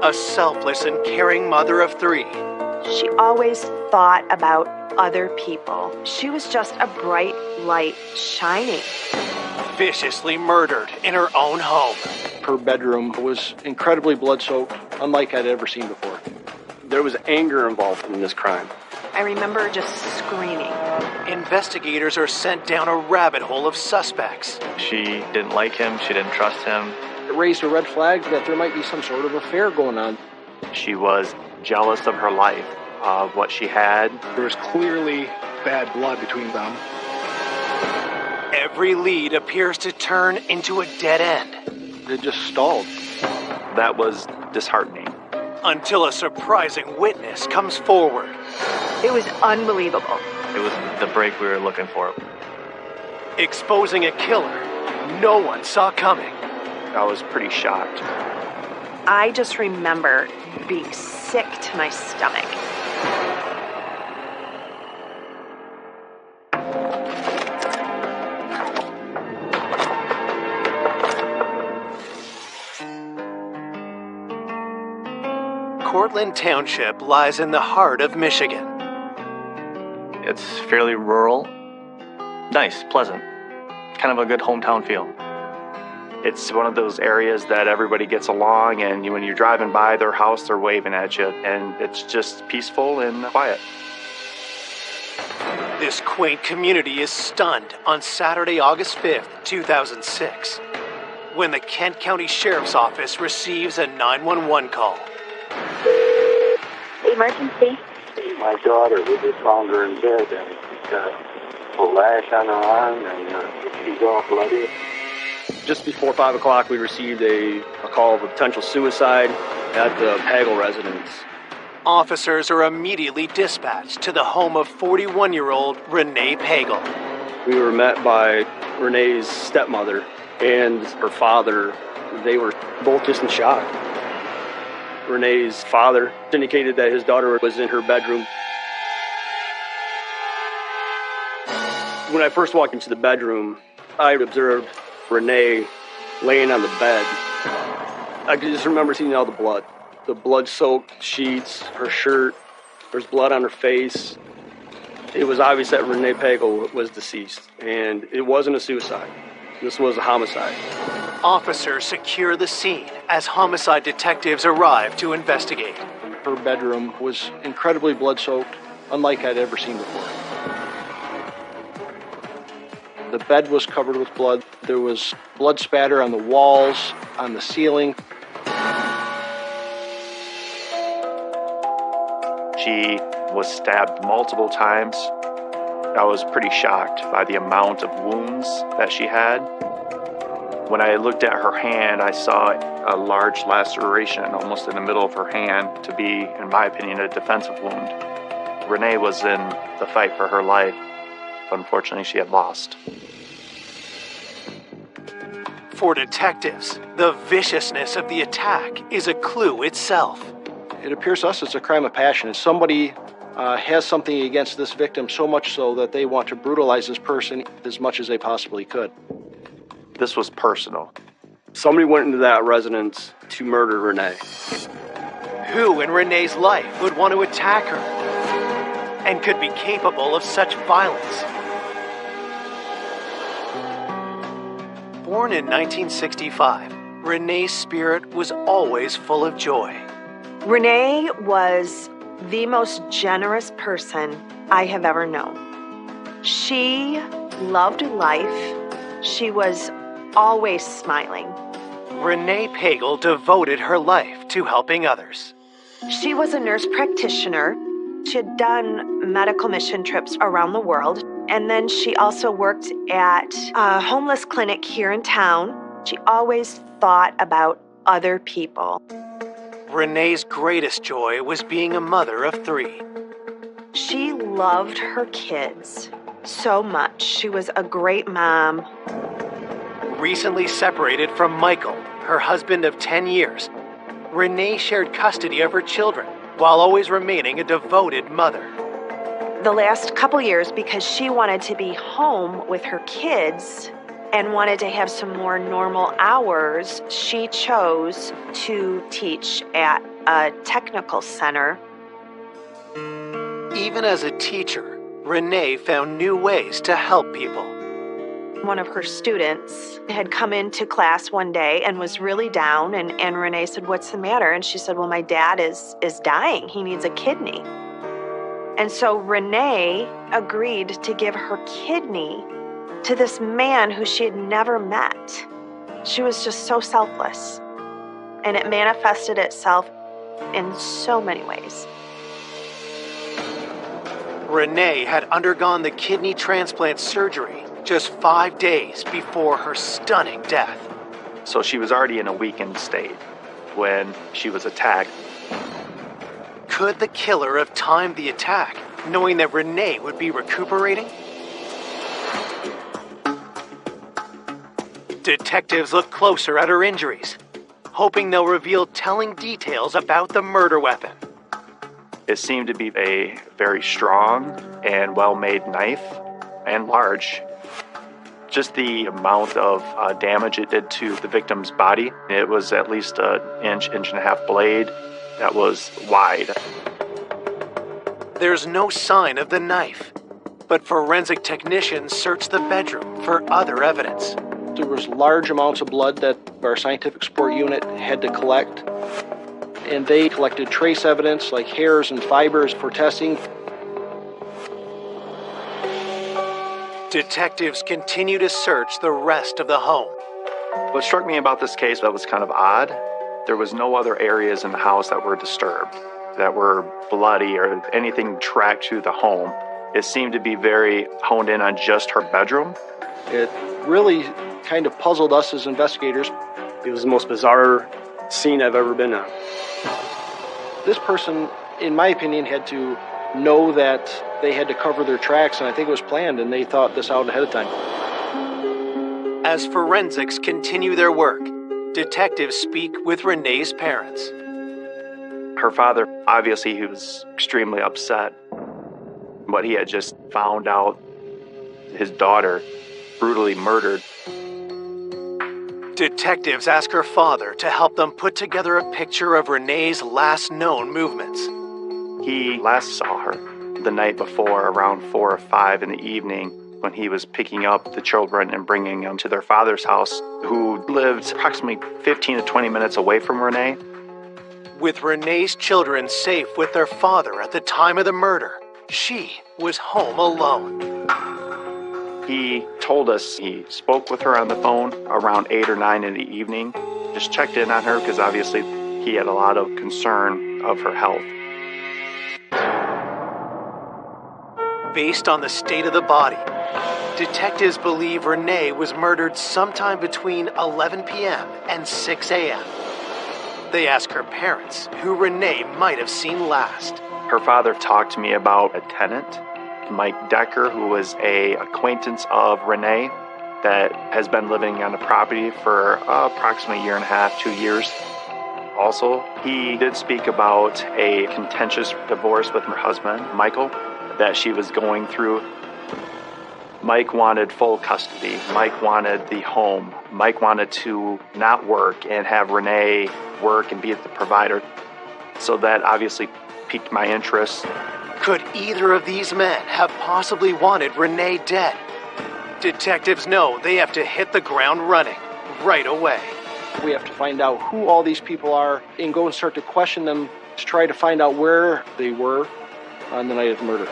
a selfless and caring mother of 3. She always thought about other people. She was just a bright light shining. Viciously murdered in her own home. Her bedroom was incredibly blood-soaked, unlike I'd ever seen before. There was anger involved in this crime. I remember just screaming. Investigators are sent down a rabbit hole of suspects. She didn't like him. She didn't trust him. It raised a red flag that there might be some sort of affair going on. She was jealous of her life, of what she had. There was clearly bad blood between them. Every lead appears to turn into a dead end. It just stalled. That was disheartening. Until a surprising witness comes forward. It was unbelievable. It was the break we were looking for. Exposing a killer no one saw coming. I was pretty shocked. I just remember being sick to my stomach. Cortland Township lies in the heart of Michigan. It's fairly rural. Nice, pleasant. Kind of a good hometown feel. It's one of those areas that everybody gets along, and when you're driving by their house, they're waving at you, and it's just peaceful and quiet. This quaint community is stunned on Saturday, August 5th, 2006, when the Kent County Sheriff's Office receives a 911 call. Emergency? My daughter, we just found her in bed, and she's got a lash on her arm, and she's all bloody. Just before 5 o'clock, we received a call of a potential suicide at the Pagel residence. Officers are immediately dispatched to the home of 41-year-old Renee Pagel. We were met by Renee's stepmother and her father. They were both just in shock. Renee's father indicated that his daughter was in her bedroom. When I first walked into the bedroom, I observed Renee laying on the bed. I could just remember seeing all the blood-soaked sheets, her shirt. There's blood on her face. It was obvious that Renee Pagel was deceased, and it wasn't a suicide. This was a homicide. Officers secure the scene as homicide detectives arrive to investigate. Her bedroom was incredibly blood-soaked, unlike I'd ever seen before. The bed was covered with blood. There was blood spatter on the walls, on the ceiling. She was stabbed multiple times. I was pretty shocked by the amount of wounds that she had. When I looked at her hand, I saw a large laceration almost in the middle of her hand to be, in my opinion, a defensive wound. Renee was in the fight for her life. Unfortunately, she had lost. For detectives, the viciousness of the attack is a clue itself. It appears to us it's a crime of passion. And somebody has something against this victim so much so that they want to brutalize this person as much as they possibly could. This was personal. Somebody went into that residence to murder Renee. Who in Renee's life would want to attack her and could be capable of such violence? Born in 1965, Renee's spirit was always full of joy. Renee was the most generous person I have ever known. She loved life. She was always smiling. Renee Pagel devoted her life to helping others. She was a nurse practitioner. She had done medical mission trips around the world. And then she also worked at a homeless clinic here in town. She always thought about other people. Renee's greatest joy was being a mother of 3. She loved her kids so much. She was a great mom. Recently separated from Michael, her husband of 10 years, Renee shared custody of her children while always remaining a devoted mother. The last couple years, because she wanted to be home with her kids, and wanted to have some more normal hours, she chose to teach at a technical center. Even as a teacher, Renee found new ways to help people. One of her students had come into class one day and was really down, and Renee said, "What's the matter?" And she said, "Well, my dad is dying. He needs a kidney." And so Renee agreed to give her kidney to this man who she had never met. She was just so selfless. And it manifested itself in so many ways. Renee had undergone the kidney transplant surgery just 5 days before her stunning death. So she was already in a weakened state when she was attacked. Could the killer have timed the attack, knowing that Renee would be recuperating? Detectives look closer at her injuries, hoping they'll reveal telling details about the murder weapon. It seemed to be a very strong and well-made knife, and large. Just the amount of damage it did to the victim's body, it was at least an inch and a half blade that was wide. There's no sign of the knife, but forensic technicians searched the bedroom for other evidence. There was large amounts of blood that our scientific support unit had to collect, and they collected trace evidence like hairs and fibers for testing. Detectives continue to search the rest of the home. What struck me about this case that was kind of odd, there was no other areas in the house that were disturbed, that were bloody or anything tracked to the home. It seemed to be very honed in on just her bedroom. It really kind of puzzled us as investigators. It was the most bizarre scene I've ever been on. This person, in my opinion, had to know that they had to cover their tracks, and I think it was planned, and they thought this out ahead of time. As forensics continue their work, detectives speak with Renee's parents. Her father, obviously, he was extremely upset. What he had just found out, his daughter brutally murdered. Detectives ask her father to help them put together a picture of Renee's last known movements. He last saw her the night before around 4 or 5 in the evening when he was picking up the children and bringing them to their father's house, who lived approximately 15 to 20 minutes away from Renee. With Renee's children safe with their father at the time of the murder, she was home alone. He told us he spoke with her on the phone around 8 or 9 in the evening, just checked in on her because obviously he had a lot of concern of her health. Based on the state of the body, detectives believe Renee was murdered sometime between 11 p.m. and 6 a.m. They ask her parents who Renee might have seen last. Her father talked to me about a tenant, Mike Decker, who was an acquaintance of Renee that has been living on the property for approximately a year and a half, 2 years. Also, he did speak about a contentious divorce with her husband, Michael, that she was going through. Mike wanted full custody. Mike wanted the home. Mike wanted to not work and have Renee work and be the provider. So that obviously piqued my interest. Could either of these men have possibly wanted Renee dead? Detectives know they have to hit the ground running right away. We have to find out who all these people are and go and start to question them to try to find out where they were on the night of the murder.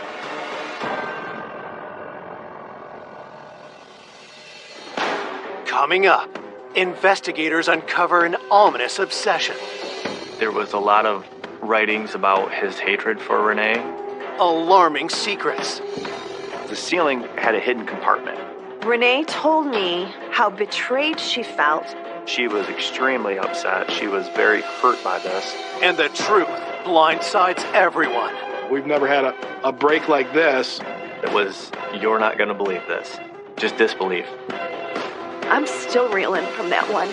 Coming up, investigators uncover an ominous obsession. There was a lot of writings about his hatred for Renee. Alarming secrets. The ceiling had a hidden compartment. Renee told me how betrayed she felt. She was extremely upset. She was very hurt by this. And the truth blindsides everyone. We've never had a break like this. It was, you're not going to believe this. Just disbelief. I'm still reeling from that one.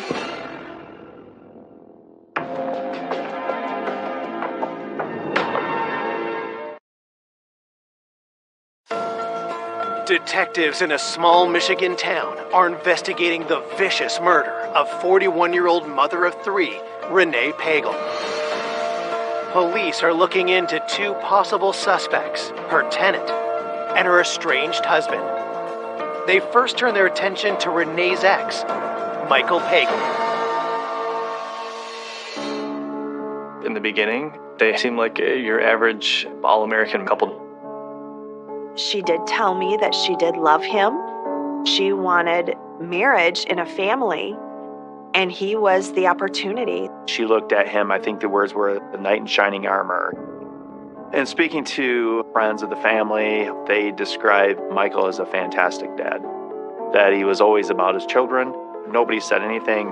Detectives in a small Michigan town are investigating the vicious murder of 41-year-old mother of three, Renee Pagel. Police are looking into two possible suspects, her tenant and her estranged husband. They first turn their attention to Renee's ex, Michael Pagel. In the beginning, they seemed like your average all-American couple. She did tell me that she did love him. She wanted marriage in a family, and he was the opportunity. She looked at him, I think the words were the knight in shining armor. And speaking to friends of the family, they described Michael as a fantastic dad. That he was always about his children. Nobody said anything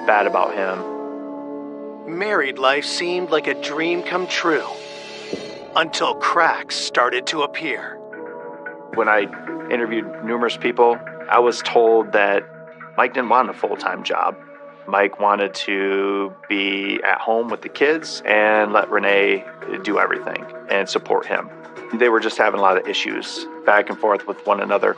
bad about him. Married life seemed like a dream come true, until cracks started to appear. When I interviewed numerous people, I was told that Mike didn't want a full-time job. Mike wanted to be at home with the kids and let Renee do everything and support him. They were just having a lot of issues back and forth with one another.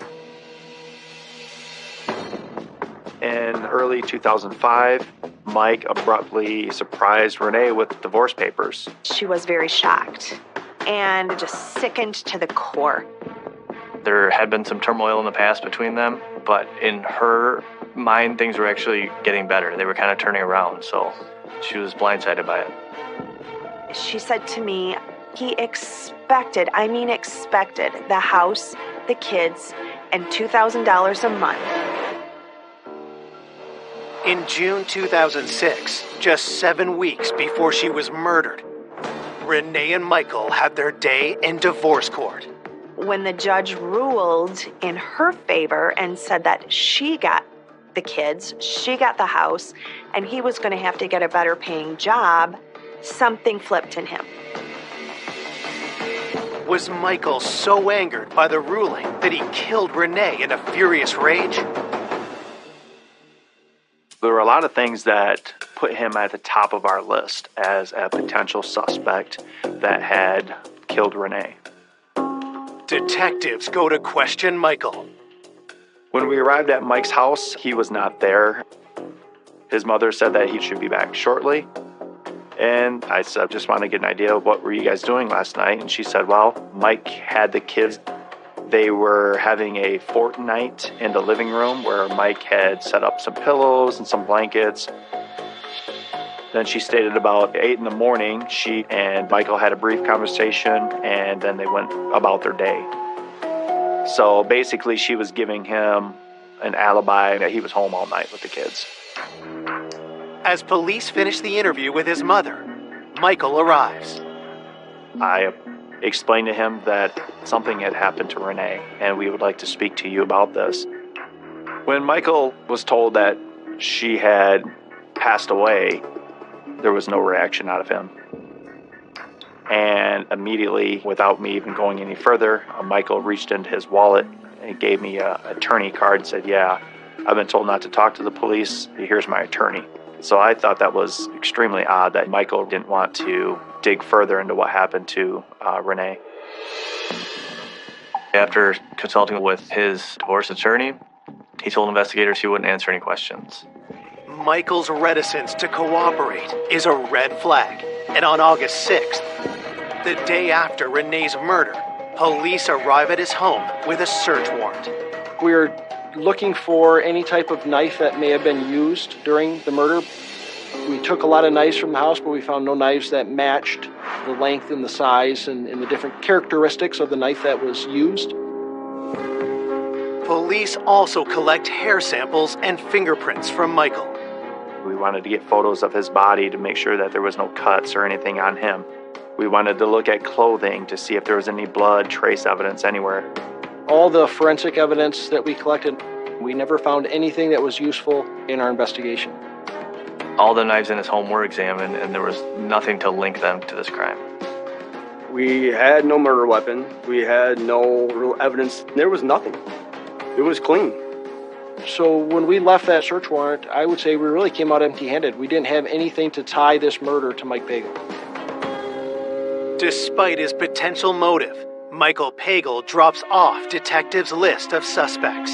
In early 2005, Mike abruptly surprised Renee with divorce papers. She was very shocked and just sickened to the core. There had been some turmoil in the past between them, but in her mind, things were actually getting better. They were kind of turning around, so she was blindsided by it. She said to me, he expected the house, the kids, and $2,000 a month. In June 2006, just 7 weeks before she was murdered, Renee and Michael had their day in divorce court. When the judge ruled in her favor and said that she got the kids, she got the house, and he was going to have to get a better paying job, something flipped in him. Was Michael so angered by the ruling that he killed Renee in a furious rage? There were a lot of things that put him at the top of our list as a potential suspect that had killed Renee. Detectives go to question Michael. When we arrived at Mike's house, he was not there. His mother said that he should be back shortly. And I said, just want to get an idea of what were you guys doing last night? And she said, well, Mike had the kids. They were having a fort night in the living room where Mike had set up some pillows and some blankets. Then she stated about 8 in the morning, she and Michael had a brief conversation, and then they went about their day. So basically, she was giving him an alibi that he was home all night with the kids. As police finish the interview with his mother, Michael arrives. I explained to him that something had happened to Renee, and we would like to speak to you about this. When Michael was told that she had passed away, there was no reaction out of him. And immediately, without me even going any further, Michael reached into his wallet and gave me an attorney card and said, yeah, I've been told not to talk to the police. Here's my attorney. So I thought that was extremely odd that Michael didn't want to dig further into what happened to Renee. After consulting with his divorce attorney, he told investigators he wouldn't answer any questions. Michael's reticence to cooperate is a red flag, and on August 6th, the day after Renee's murder, police arrive at his home with a search warrant. We were looking for any type of knife that may have been used during the murder. We took a lot of knives from the house, but we found no knives that matched the length and the size and the different characteristics of the knife that was used. Police also collect hair samples and fingerprints from Michael. We wanted to get photos of his body to make sure that there was no cuts or anything on him. We wanted to look at clothing to see if there was any blood trace evidence anywhere. All the forensic evidence that we collected, we never found anything that was useful in our investigation. All the knives in his home were examined, and there was nothing to link them to this crime. We had no murder weapon. We had no real evidence. There was nothing. It was clean. So when we left that search warrant, I would say we really came out empty-handed. We didn't have anything to tie this murder to Mike Pagel. Despite his potential motive, Michael Pagel drops off detectives' list of suspects,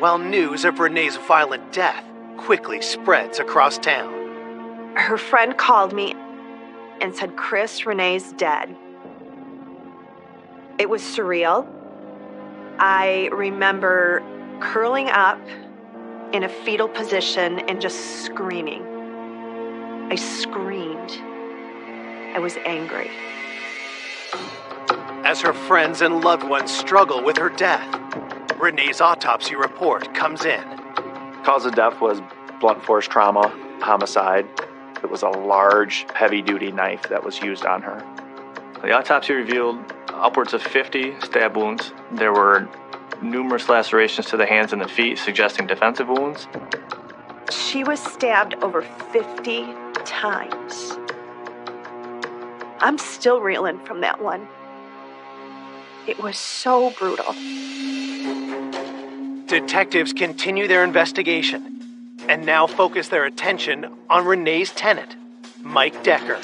while news of Renee's violent death quickly spreads across town. Her friend called me and said, "Chris, Renee's dead." It was surreal. I remember curling up in a fetal position and just screaming. I screamed. I was angry. As her friends and loved ones struggle with her death, Renee's autopsy report comes in. Cause of death was blunt force trauma, homicide. It was a large, heavy-duty knife that was used on her. The autopsy revealed upwards of 50 stab wounds. There were numerous lacerations to the hands and the feet, suggesting defensive wounds. She was stabbed over 50 times. I'm still reeling from that one. It was so brutal. Detectives continue their investigation and now focus their attention on Renee's tenant, Mike Decker.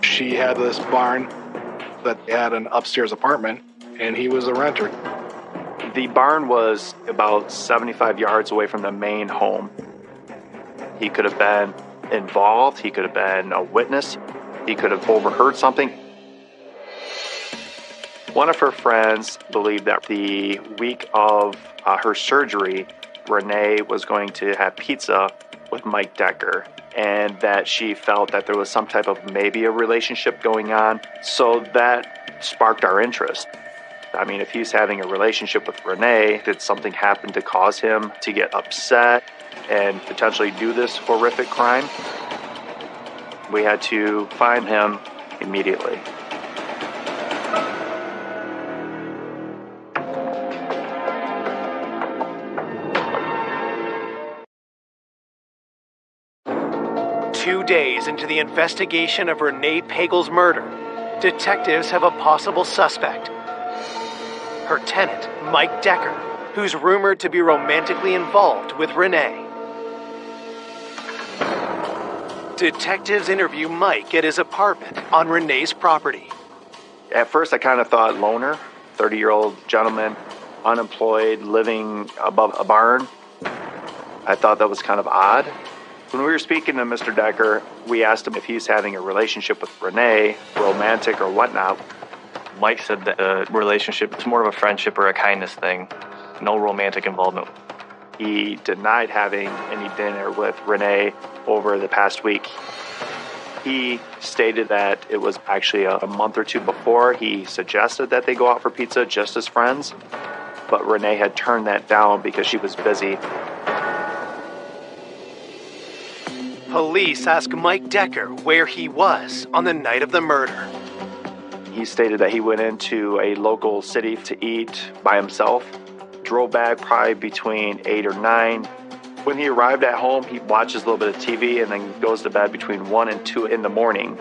She had this barn that had an upstairs apartment, and he was a renter. The barn was about 75 yards away from the main home. He could have been involved. He could have been a witness. He could have overheard something. One of her friends believed that the week of her surgery, Renee was going to have pizza with Mike Decker, and that she felt that there was some type of maybe a relationship going on. So that sparked our interest. I mean, if he's having a relationship with Renee, did something happen to cause him to get upset and potentially do this horrific crime? We had to find him immediately. Two days into the investigation of Renee Pagel's murder, detectives have a possible suspect. Her tenant, Mike Decker, who's rumored to be romantically involved with Renee. Detectives interview Mike at his apartment on Renee's property. At first, I kind of thought loner, 30-year-old gentleman, unemployed, living above a barn. I thought that was kind of odd. When we were speaking to Mr. Decker, we asked him if he's having a relationship with Renee, romantic or whatnot. Mike said that the relationship is more of a friendship or a kindness thing, no romantic involvement. He denied having any dinner with Renee over the past week. He stated that it was actually a month or two before he suggested that they go out for pizza just as friends, but Renee had turned that down because she was busy. Police ask Mike Decker where he was on the night of the murder. He stated that he went into a local city to eat by himself, drove back probably between 8 or 9. When he arrived at home, he watches a little bit of TV and then goes to bed between 1 and 2 in the morning.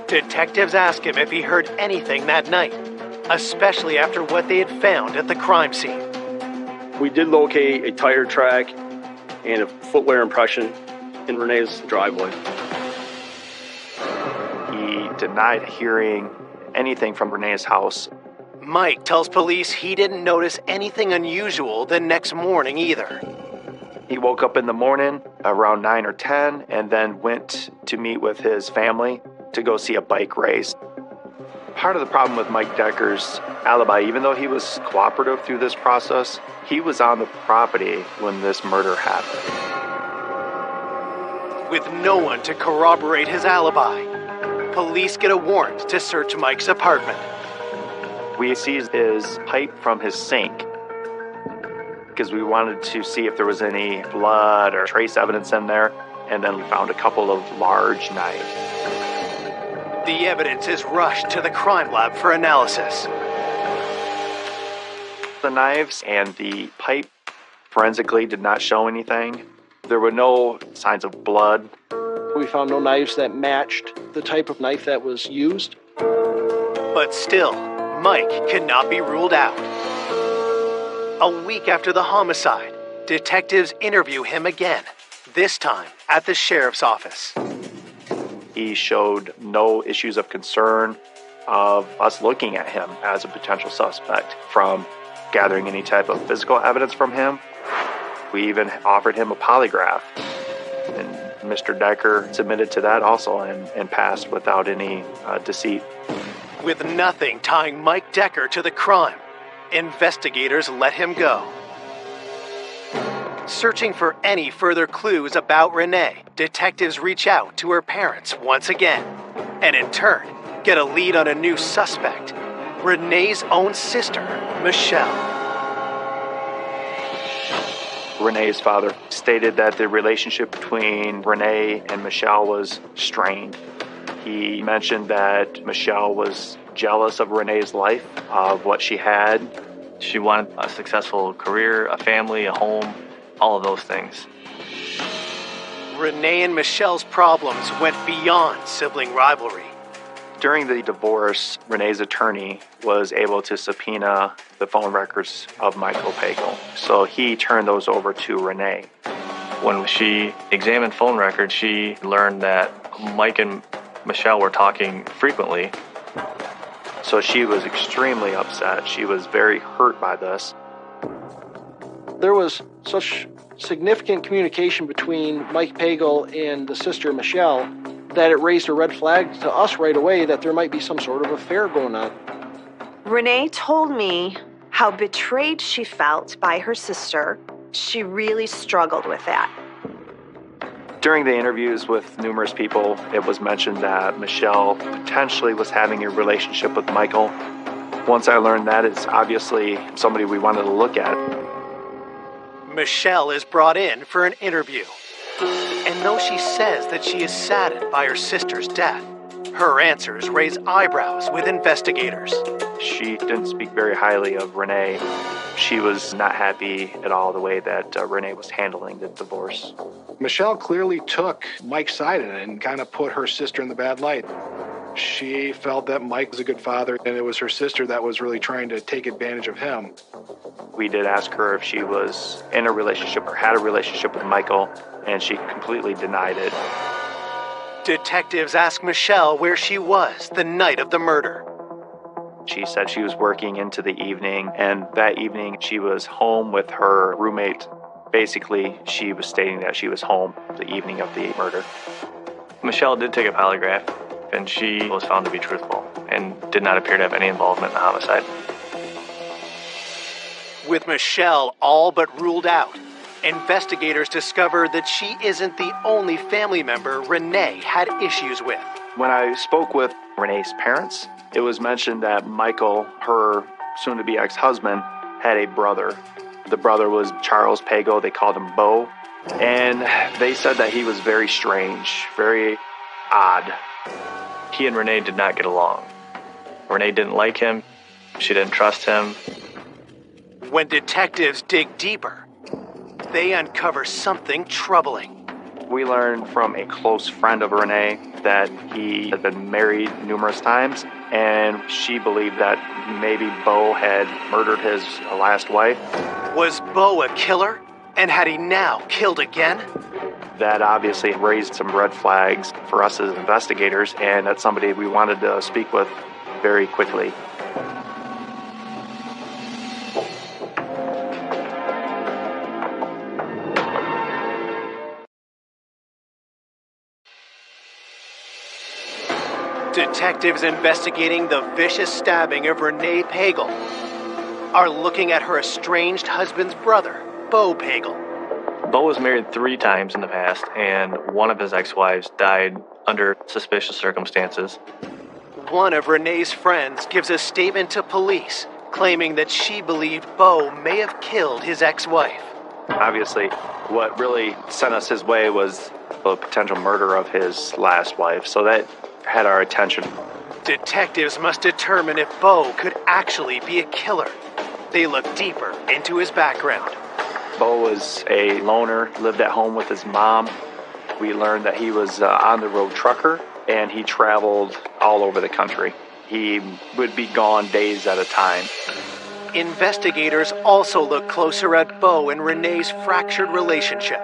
Detectives ask him if he heard anything that night, especially after what they had found at the crime scene. We did locate a tire track and a footwear impression in Renee's driveway. He denied hearing anything from Renee's house. Mike tells police he didn't notice anything unusual the next morning either. He woke up in the morning around 9 or 10 and then went to meet with his family to go see a bike race. Part of the problem with Mike Decker's alibi, even though he was cooperative through this process, he was on the property when this murder happened. With no one to corroborate his alibi, police get a warrant to search Mike's apartment. We seized his pipe from his sink because we wanted to see if there was any blood or trace evidence in there, and then we found a couple of large knives. The evidence is rushed to the crime lab for analysis. The knives and the pipe forensically did not show anything. There were no signs of blood. We found no knives that matched the type of knife that was used. But still, Mike cannot be ruled out. A week after the homicide, detectives interview him again, this time at the sheriff's office. He showed no issues of concern of us looking at him as a potential suspect, from gathering any type of physical evidence from him. We even offered him a polygraph, and Mr. Decker submitted to that also and passed without any deceit. With nothing tying Mike Decker to the crime, investigators let him go. Searching for any further clues about Renee, detectives reach out to her parents once again, and in turn, get a lead on a new suspect, Renee's own sister, Michelle. Renee's father stated that the relationship between Renee and Michelle was strained. He mentioned that Michelle was jealous of Renee's life, of what she had. She wanted a successful career, a family, a home, all of those things. Renee and Michelle's problems went beyond sibling rivalry. During the divorce, Renee's attorney was able to subpoena the phone records of Michael Pagel, so he turned those over to Renee. When she examined phone records, she learned that Mike and Michelle were talking frequently. So she was extremely upset. She was very hurt by this. There was such significant communication between Mike Pagel and the sister Michelle that it raised a red flag to us right away that there might be some sort of affair going on. Renee told me how betrayed she felt by her sister. She really struggled with that. During the interviews with numerous people, it was mentioned that Michelle potentially was having a relationship with Michael. Once I learned that, it's obviously somebody we wanted to look at. Michelle is brought in for an interview. And though she says that she is saddened by her sister's death, her answers raise eyebrows with investigators. She didn't speak very highly of Renee. She was not happy at all the way that Renee was handling the divorce. Michelle clearly took Mike's side in it and kind of put her sister in the bad light. She felt that Mike was a good father, and it was her sister that was really trying to take advantage of him. We did ask her if she was in a relationship or had a relationship with Michael, and she completely denied it. Detectives asked Michelle where she was the night of the murder. She said she was working into the evening, and that evening she was home with her roommate. Basically, she was stating that she was home the evening of the murder. Michelle did take a polygraph, and she was found to be truthful and did not appear to have any involvement in the homicide. With Michelle all but ruled out, investigators discover that she isn't the only family member Renee had issues with. When I spoke with Renee's parents, it was mentioned that Michael, her soon-to-be ex-husband, had a brother. The brother was Charles Pagel. They called him Bo. And they said that he was very strange, very odd. He and Renee did not get along. Renee didn't like him. She didn't trust him. When detectives dig deeper, they uncover something troubling. We learned from a close friend of Renee that he had been married numerous times, and she believed that maybe Bo had murdered his last wife. Was Bo a killer? And had he now killed again? That obviously raised some red flags for us as investigators, and that's somebody we wanted to speak with very quickly. Detectives investigating the vicious stabbing of Renee Pagel are looking at her estranged husband's brother, Bo Pagel. Bo was married 3 times in the past, and one of his ex-wives died under suspicious circumstances. One of Renee's friends gives a statement to police, claiming that she believed Bo may have killed his ex-wife. Obviously, what really sent us his way was the potential murder of his last wife, so that had our attention. Detectives must determine if Bo could actually be a killer. They look deeper into his background. Bo was a loner, lived at home with his mom. We learned that he was on-the-road trucker, and he traveled all over the country. He would be gone days at a time. Investigators also look closer at Bo and Renee's fractured relationship.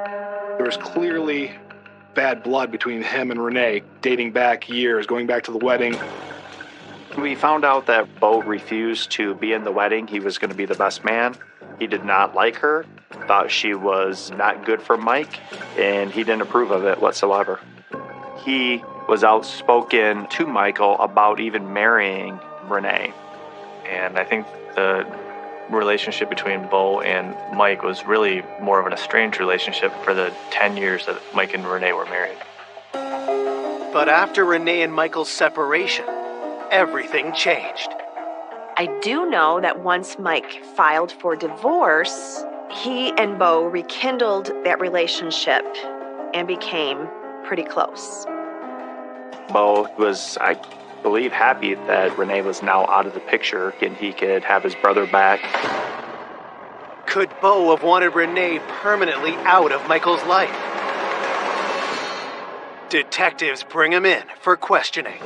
There was clearly bad blood between him and Renee, dating back years, going back to the wedding. We found out that Bo refused to be in the wedding. He was going to be the best man. He did not like her, thought she was not good for Mike, and he didn't approve of it whatsoever. He was outspoken to Michael about even marrying Renee. And I think the relationship between Bo and Mike was really more of an estranged relationship for the 10 years that Mike and Renee were married. But after Renee and Michael's separation, everything changed. I do know that once Mike filed for divorce, he and Bo rekindled that relationship and became pretty close. Bo was, I believe, happy that Renee was now out of the picture and he could have his brother back. Could Bo have wanted Renee permanently out of Michael's life? Detectives bring him in for questioning.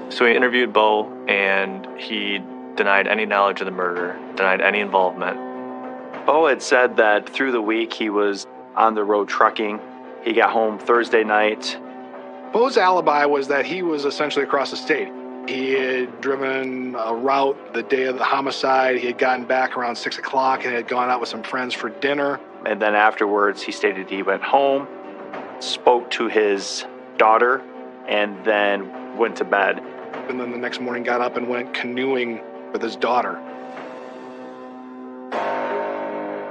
So we interviewed Bo, and he denied any knowledge of the murder, denied any involvement. Bo had said that through the week he was on the road trucking. He got home Thursday night. Bo's alibi was that he was essentially across the state. He had driven a route the day of the homicide. He had gotten back around 6 o'clock and had gone out with some friends for dinner. And then afterwards, he stated he went home, spoke to his daughter, and then went to bed. And then the next morning got up and went canoeing with his daughter.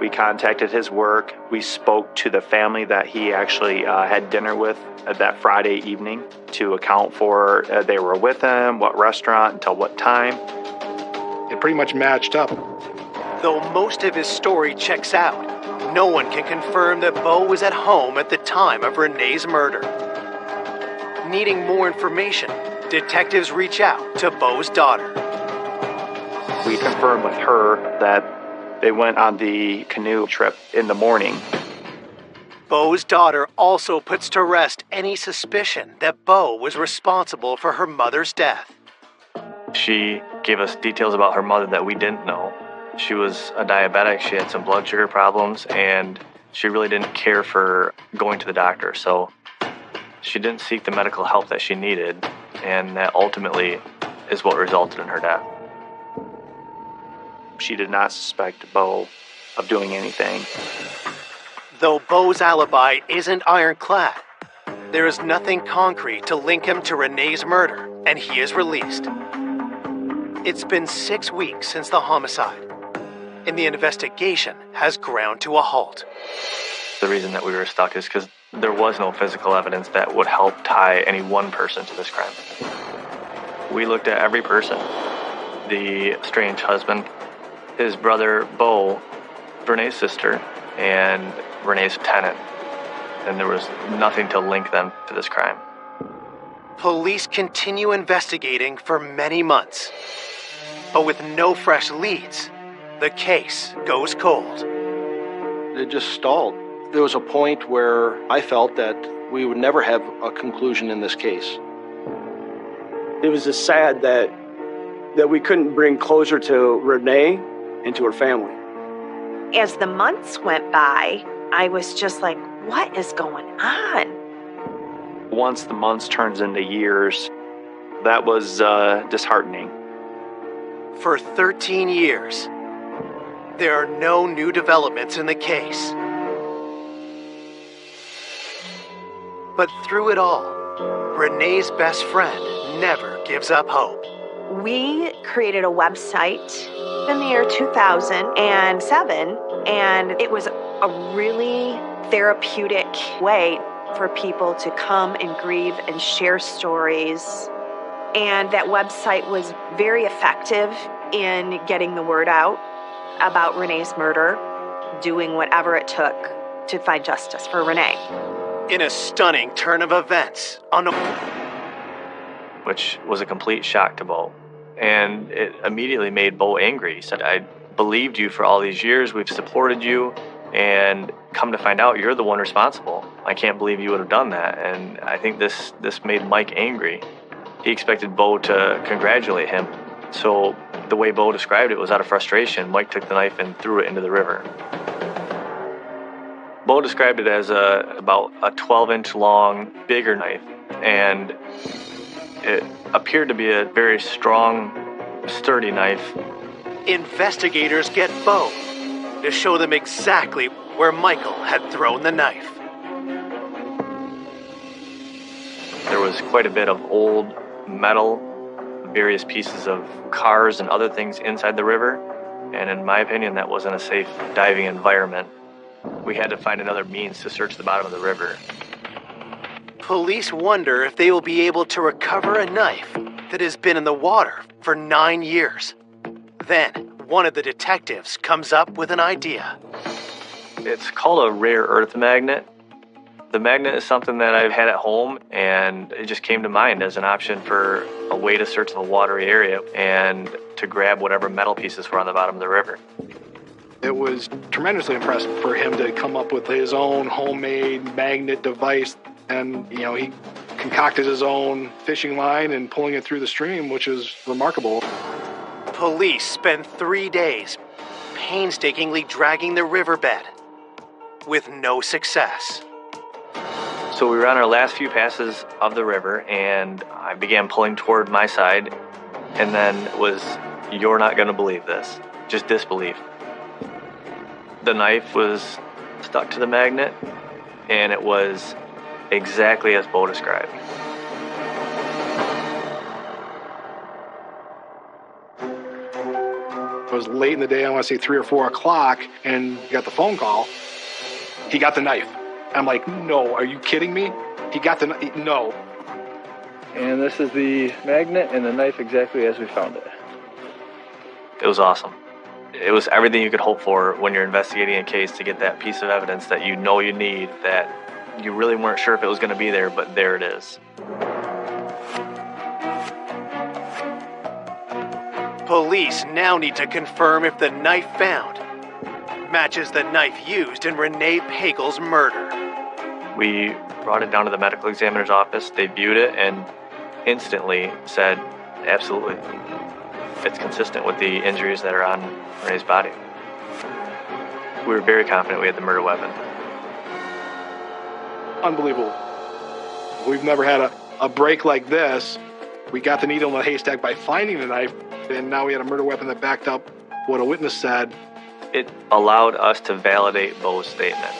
We contacted his work. We spoke to the family that he actually had dinner with that Friday evening to account for they were with him, what restaurant, until what time. It pretty much matched up. Though most of his story checks out, no one can confirm that Bo was at home at the time of Renee's murder. Needing more information, detectives reach out to Bo's daughter. We confirmed with her that they went on the canoe trip in the morning. Bo's daughter also puts to rest any suspicion that Bo was responsible for her mother's death. She gave us details about her mother that we didn't know. She was a diabetic, she had some blood sugar problems, and she really didn't care for going to the doctor. So she didn't seek the medical help that she needed, and that ultimately is what resulted in her death. She did not suspect Bo of doing anything. Though Bo's alibi isn't ironclad, there is nothing concrete to link him to Renee's murder, and he is released. It's been 6 weeks since the homicide, and the investigation has ground to a halt. The reason that we were stuck is because there was no physical evidence that would help tie any one person to this crime. We looked at every person. The estranged husband, his brother Bo, Renee's sister, and Renee's tenant. And there was nothing to link them to this crime. Police continue investigating for many months, but with no fresh leads, the case goes cold. It just stalled. There was a point where I felt that we would never have a conclusion in this case. It was just sad that we couldn't bring closure to Renee and to her family. As the months went by, I was just like, what is going on? Once the months turns into years, that was disheartening. For 13 years, there are no new developments in the case. But through it all, Renee's best friend never gives up hope. We created a website in the year 2007, and it was a really therapeutic way for people to come and grieve and share stories. And that website was very effective in getting the word out about Renee's murder, doing whatever it took to find justice for Renee. In a stunning turn of events, which was a complete shock to Bo. And it immediately made Bo angry. He said, I believed you for all these years, we've supported you, and come to find out you're the one responsible. I can't believe you would have done that. And I think this made Mike angry. He expected Bo to congratulate him. So the way Bo described it was out of frustration. Mike took the knife and threw it into the river. Bo described it as about a 12-inch long, bigger knife, and it appeared to be a very strong, sturdy knife. Investigators get Bo to show them exactly where Michael had thrown the knife. There was quite a bit of old metal, various pieces of cars and other things inside the river, and in my opinion, that wasn't a safe diving environment. We had to find another means to search the bottom of the river. Police wonder if they will be able to recover a knife that has been in the water for 9 years. Then, one of the detectives comes up with an idea. It's called a rare earth magnet. The magnet is something that I've had at home, and it just came to mind as an option for a way to search the watery area and to grab whatever metal pieces were on the bottom of the river. It was tremendously impressive for him to come up with his own homemade magnet device. And, he concocted his own fishing line and pulling it through the stream, which is remarkable. Police spend 3 days painstakingly dragging the riverbed with no success. So we were on our last few passes of the river, and I began pulling toward my side, and then it was, you're not going to believe this, just disbelief. The knife was stuck to the magnet, and it was exactly as Bo described. It was late in the day, I want to say 3 or 4 o'clock, and got the phone call. He got the knife. I'm like, no, are you kidding me? He got the knife, no. And this is the magnet and the knife exactly as we found it. It was awesome. It was everything you could hope for when you're investigating a case, to get that piece of evidence that you know you need, that you really weren't sure if it was going to be there, but there it is. Police now need to confirm if the knife found matches the knife used in Renee Pagel's murder. We brought it down to the medical examiner's office. They viewed it and instantly said, absolutely, it's consistent with the injuries that are on Renee's body. We were very confident we had the murder weapon. Unbelievable. We've never had a break like this. We got the needle in the haystack by finding the knife, and now we had a murder weapon that backed up what a witness said. It allowed us to validate Bo's statement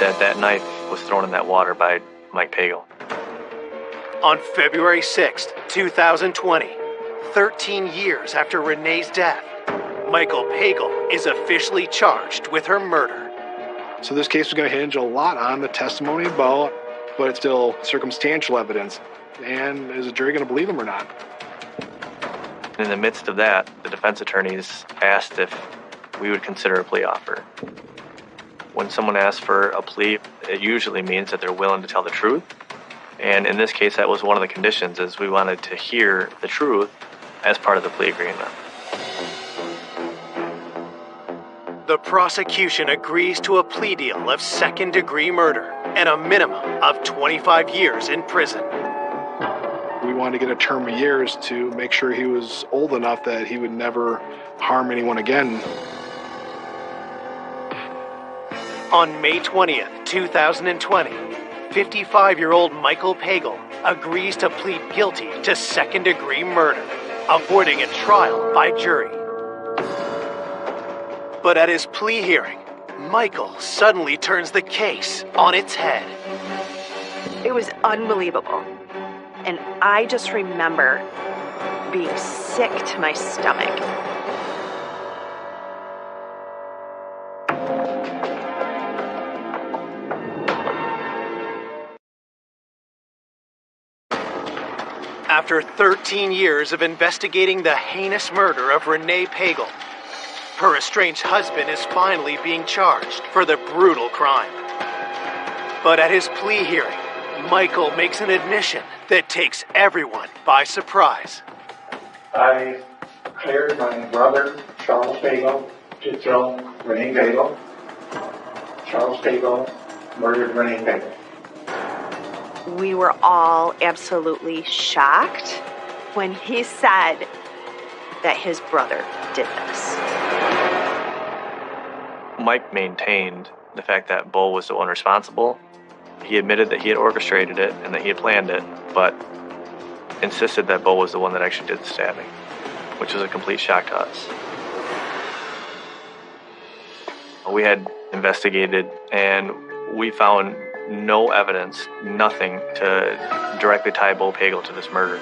that that knife was thrown in that water by Mike Pagel. On February 6th, 2020, 13 years after Renee's death, Michael Pagel is officially charged with her murder. So this case is going to hinge a lot on the testimony of Bo, but it's still circumstantial evidence. And is the jury going to believe him or not? In the midst of that, the defense attorneys asked if we would consider a plea offer. When someone asks for a plea, it usually means that they're willing to tell the truth. And in this case, that was one of the conditions, is we wanted to hear the truth as part of the plea agreement. The prosecution agrees to a plea deal of second-degree murder and a minimum of 25 years in prison. We wanted to get a term of years to make sure he was old enough that he would never harm anyone again. On May 20th, 2020, 55-year-old Michael Pagel agrees to plead guilty to second-degree murder, avoiding a trial by jury. But at his plea hearing, Michael suddenly turns the case on its head. It was unbelievable. And I just remember being sick to my stomach. After 13 years of investigating the heinous murder of Renee Pagel, her estranged husband is finally being charged for the brutal crime. But at his plea hearing, Michael makes an admission that takes everyone by surprise. I hired my brother, Charles Pagel, to kill Renee Pagel. Charles Pagel murdered Renee Pagel. We were all absolutely shocked when he said that his brother did this. Mike maintained the fact that Bo was the one responsible. He admitted that he had orchestrated it and that he had planned it, but insisted that Bo was the one that actually did the stabbing, which was a complete shock to us. We had investigated and we found no evidence, nothing to directly tie Bo Pagel to this murder.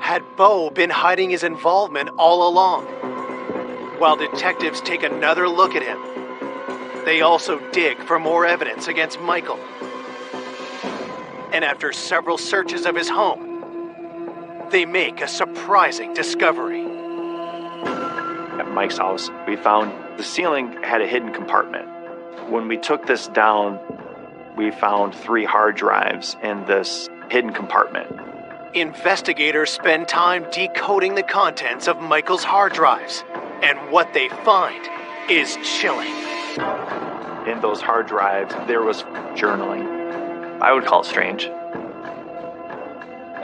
Had Bo been hiding his involvement all along? While detectives take another look at him, they also dig for more evidence against Michael. And after several searches of his home, they make a surprising discovery. At Mike's house, we found the ceiling had a hidden compartment. When we took this down, we found 3 hard drives in this hidden compartment. Investigators spend time decoding the contents of Michael's hard drives, and what they find is chilling. In those hard drives, there was journaling. I would call it strange.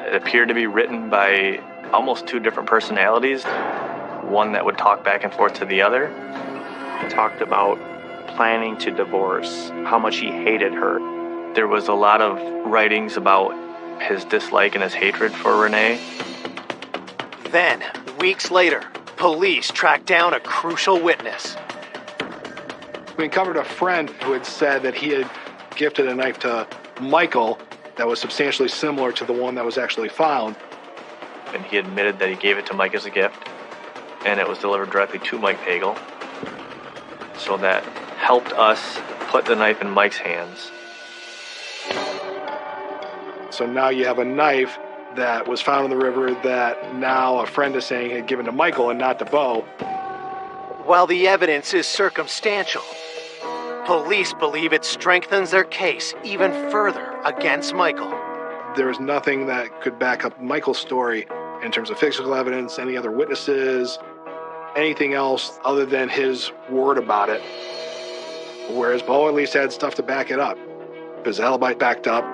It appeared to be written by almost 2 different personalities, one that would talk back and forth to the other. He talked about planning to divorce, how much he hated her. There was a lot of writings about his dislike and his hatred for Renee. Then, weeks later, police track down a crucial witness. We uncovered a friend who had said that he had gifted a knife to Michael that was substantially similar to the one that was actually found. And he admitted that he gave it to Mike as a gift, and it was delivered directly to Mike Pagel. So that helped us put the knife in Mike's hands. So now you have a knife that was found in the river that now a friend is saying had given to Michael and not to Bo. While the evidence is circumstantial, police believe it strengthens their case even further against Michael. There was nothing that could back up Michael's story in terms of physical evidence, any other witnesses, anything else other than his word about it. Whereas Bo at least had stuff to back it up. His alibi backed up,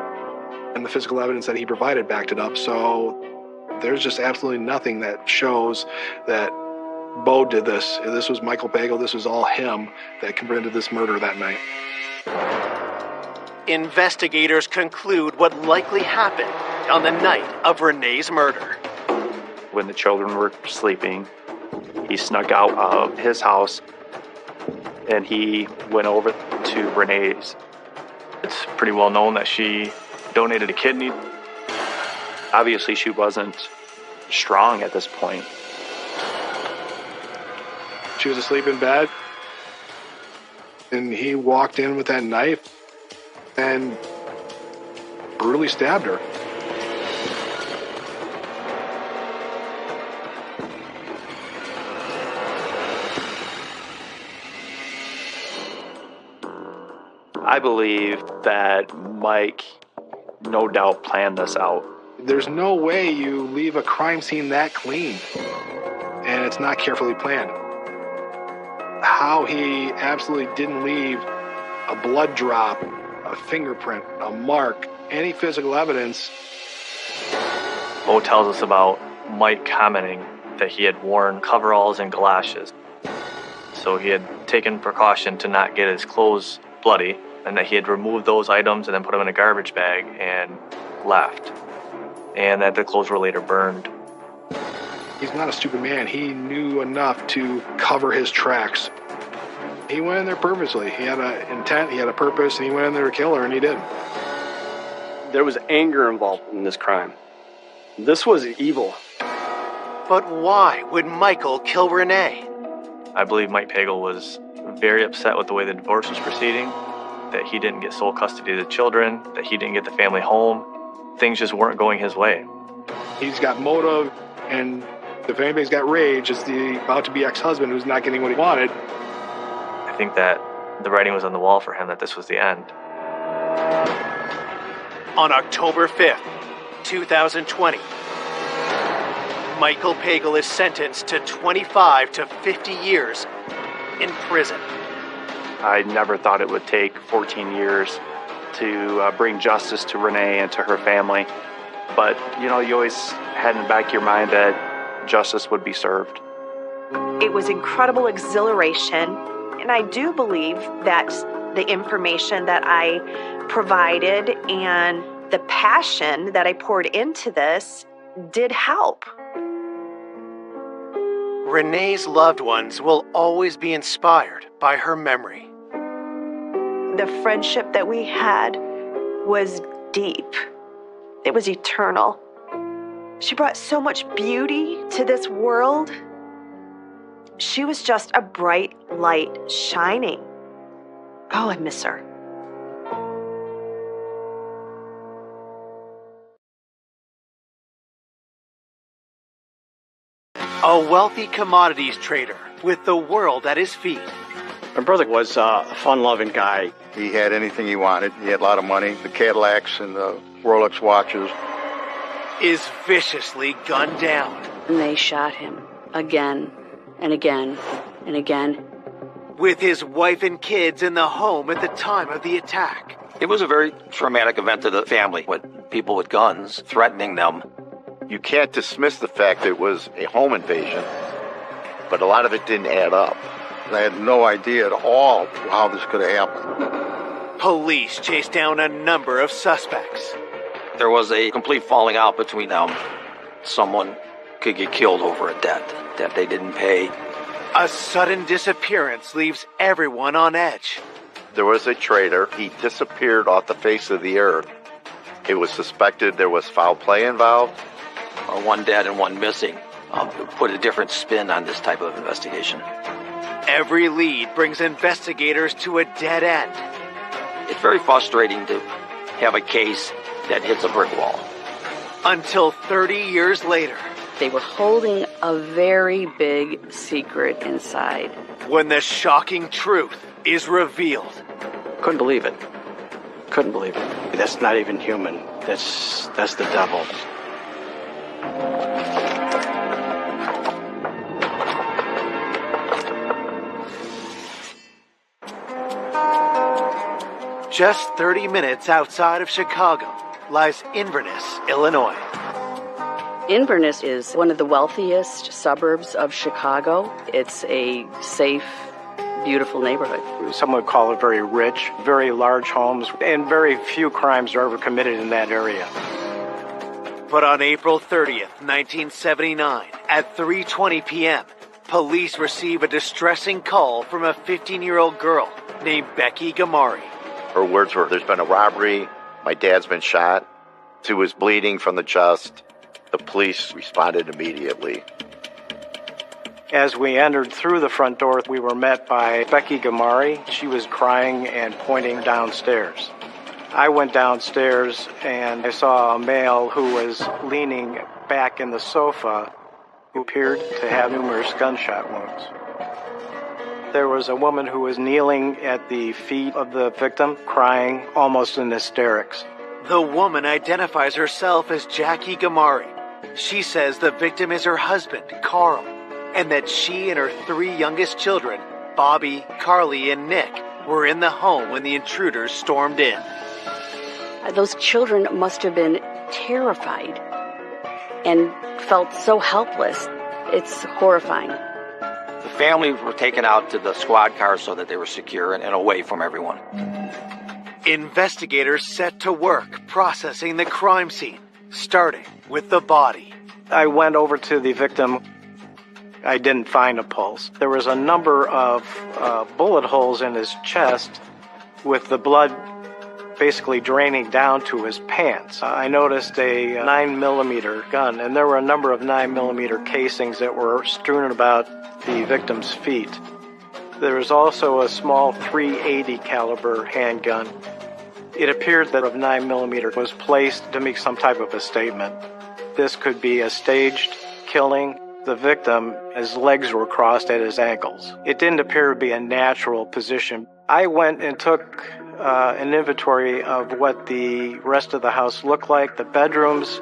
and the physical evidence that he provided backed it up. So there's just absolutely nothing that shows that Bo did this. This was Michael Pagel. This was all him that committed this murder that night. Investigators conclude what likely happened on the night of Renee's murder. When the children were sleeping, he snuck out of his house and he went over to Renee's. It's pretty well known that she donated a kidney. Obviously, she wasn't strong at this point. She was asleep in bed, and he walked in with that knife and brutally stabbed her. I believe that Mike no doubt planned this out. There's no way you leave a crime scene that clean and it's not carefully planned. How he absolutely didn't leave a blood drop, a fingerprint, a mark, any physical evidence. Bo tells us about Mike commenting that he had worn coveralls and galoshes. So he had taken precaution to not get his clothes bloody, and that he had removed those items and then put them in a garbage bag and left. And that the clothes were later burned. He's not a stupid man. He knew enough to cover his tracks. He went in there purposely. He had an intent, he had a purpose, and he went in there to kill her, and he did. There was anger involved in this crime. This was evil. But why would Michael kill Renee? I believe Mike Pagel was very upset with the way the divorce was proceeding, that he didn't get sole custody of the children, that he didn't get the family home. Things just weren't going his way. He's got motive, and if anybody's got rage, it's the about-to-be ex-husband who's not getting what he wanted. I think that the writing was on the wall for him that this was the end. On October 5th, 2020, Michael Pagel is sentenced to 25 to 50 years in prison. I never thought it would take 14 years to bring justice to Renee and to her family. But, you always had in the back of your mind that justice would be served. It was incredible exhilaration, And I do believe that the information that I provided and the passion that I poured into this did help. Renee's loved ones will always be inspired by her memory. The friendship that we had was deep. It was eternal. She brought so much beauty to this world. She was just a bright light shining. Oh, I miss her. A wealthy commodities trader with the world at his feet. My brother was a fun-loving guy. He had anything he wanted. He had a lot of money, the Cadillacs and the Rolex watches. Is viciously gunned down. And they shot him again and again and again. With his wife and kids in the home at the time of the attack. It was a very traumatic event to the family, with people with guns threatening them. You can't dismiss the fact that it was a home invasion, but a lot of it didn't add up. I had no idea at all how this could have happened. Police chased down a number of suspects. There was a complete falling out between them. Someone could get killed over a debt that they didn't pay. A sudden disappearance leaves everyone on edge. There was a traitor. He disappeared off the face of the earth. It was suspected there was foul play involved. One dead and one missing. Put a different spin on this type of investigation. Every lead brings investigators to a dead end. It's very frustrating to have a case that hits a brick wall. Until 30 years later. They were holding a very big secret inside. When the shocking truth is revealed. Couldn't believe it. Couldn't believe it. That's not even human. That's the devil. Just 30 minutes outside of Chicago lies Inverness, Illinois. Inverness is one of the wealthiest suburbs of Chicago. It's a safe, beautiful neighborhood. Some would call it very rich, very large homes, and very few crimes are ever committed in that area. But on April 30th, 1979, at 3:20 p.m., police receive a distressing call from a 15-year-old girl named Becky Gamari. Her words were, "There's been a robbery. My dad's been shot. She was bleeding from the chest." The police responded immediately. As we entered through the front door, we were met by Becky Gamari. She was crying and pointing downstairs. I went downstairs and I saw a male who was leaning back in the sofa who appeared to have numerous gunshot wounds. There was a woman who was kneeling at the feet of the victim, crying almost in hysterics. The woman identifies herself as Jackie Gamari. She says the victim is her husband, Carl, and that she and her 3 youngest children, Bobby, Carly, and Nick, were in the home when the intruders stormed in. Those children must have been terrified and felt so helpless. It's horrifying. The families were taken out to the squad cars so that they were secure and away from everyone. Investigators set to work processing the crime scene, starting with the body. I went over to the victim. I didn't find a pulse. There was a number of bullet holes in his chest with the blood basically draining down to his pants. I noticed a 9mm gun, and there were a number of 9mm casings that were strewn about the victim's feet. There was also a small .380 caliber handgun. It appeared that a 9mm was placed to make some type of a statement. This could be a staged killing. The victim, his legs were crossed at his ankles. It didn't appear to be a natural position. I went and took an inventory of what the rest of the house looked like. The bedrooms,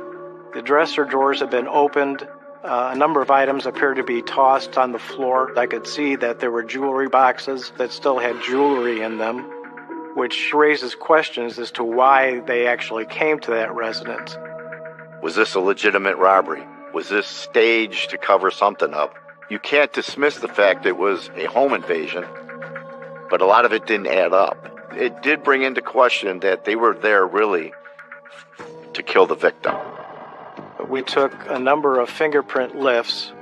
the dresser drawers had been opened. A number of items appeared to be tossed on the floor. I could see that there were jewelry boxes that still had jewelry in them, which raises questions as to why they actually came to that residence. Was this a legitimate robbery? Was this staged to cover something up? You can't dismiss the fact it was a home invasion, but a lot of it didn't add up. It did bring into question that they were there really to kill the victim. We took a number of fingerprint lifts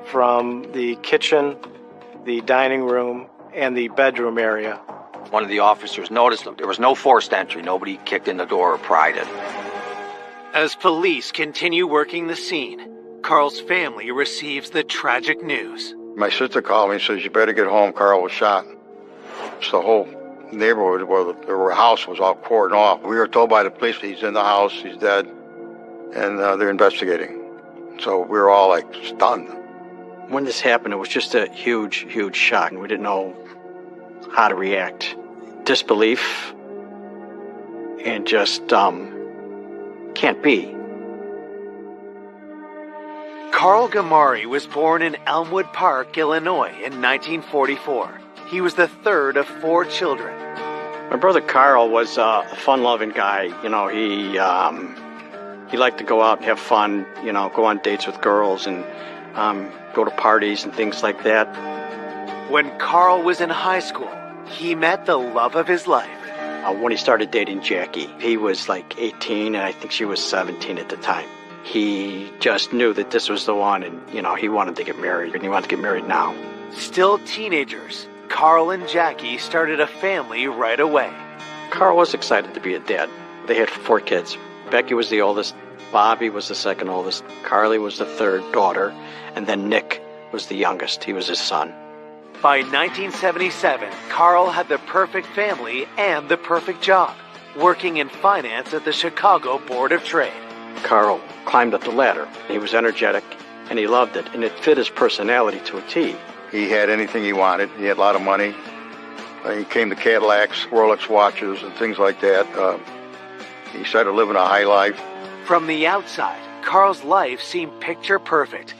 from the kitchen, the dining room, and the bedroom area. One of the officers noticed there was no forced entry. Nobody kicked in the door or pried it. As police continue working the scene, Carl's family receives the tragic news. My sister called me and says, "You better get home, Carl was shot." So the whole neighborhood where the house was all cordoned off. We were told by the police he's in the house, he's dead, and they're investigating. So we were all like stunned. When this happened, it was just a huge, huge shock, and we didn't know how to react. Disbelief and just can't be. Carl Gamari was born in Elmwood Park, Illinois in 1944. He was the third of 4 children. My brother Carl was a fun-loving guy. You know, he liked to go out and have fun, you know, go on dates with girls and go to parties and things like that. When Carl was in high school, he met the love of his life. When he started dating Jackie, he was like 18, and I think she was 17 at the time. He just knew that this was the one, and, you know, he wanted to get married, and he wanted to get married now. Still teenagers, Carl and Jackie started a family right away. Carl was excited to be a dad. They had 4 kids. Becky was the oldest, Bobby was the second oldest, Carly was the third daughter, and then Nick was the youngest. He was his son. By 1977, Carl had the perfect family and the perfect job, working in finance at the Chicago Board of Trade. Carl climbed up the ladder. He was energetic, and he loved it, and it fit his personality to a T. He had anything he wanted. He had a lot of money. He came to Cadillacs, Rolex watches, and things like that. He started living a high life. From the outside, Carl's life seemed picture perfect.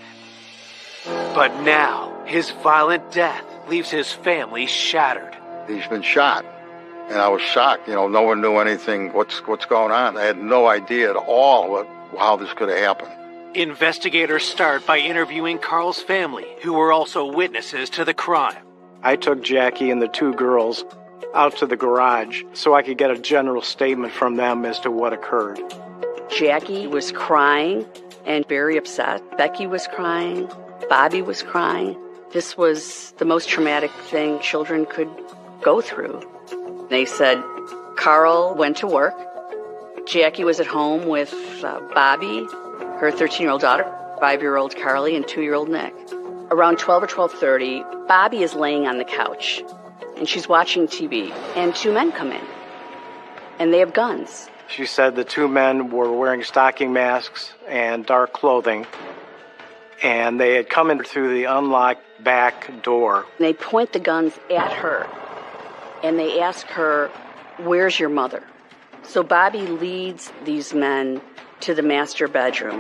But now, his violent death leaves his family shattered. He's been shot, and I was shocked. You know, no one knew anything. What's going on? I had no idea at all how this could have happened. Investigators start by interviewing Carl's family, who were also witnesses to the crime. I took Jackie and the 2 girls out to the garage so I could get a general statement from them as to what occurred. Jackie was crying and very upset. Becky was crying. Bobby was crying. This was the most traumatic thing children could go through. They said Carl went to work. Jackie was at home with Bobby, her 13-year-old daughter, 5-year-old Carly, and 2-year-old Nick. Around 12 or 12:30, Bobby is laying on the couch, and she's watching TV, and 2 men come in, and they have guns. She said the 2 men were wearing stocking masks and dark clothing, and they had come in through the unlocked back door. They point the guns at her, and they ask her, "Where's your mother?" So Bobby leads these men to the master bedroom,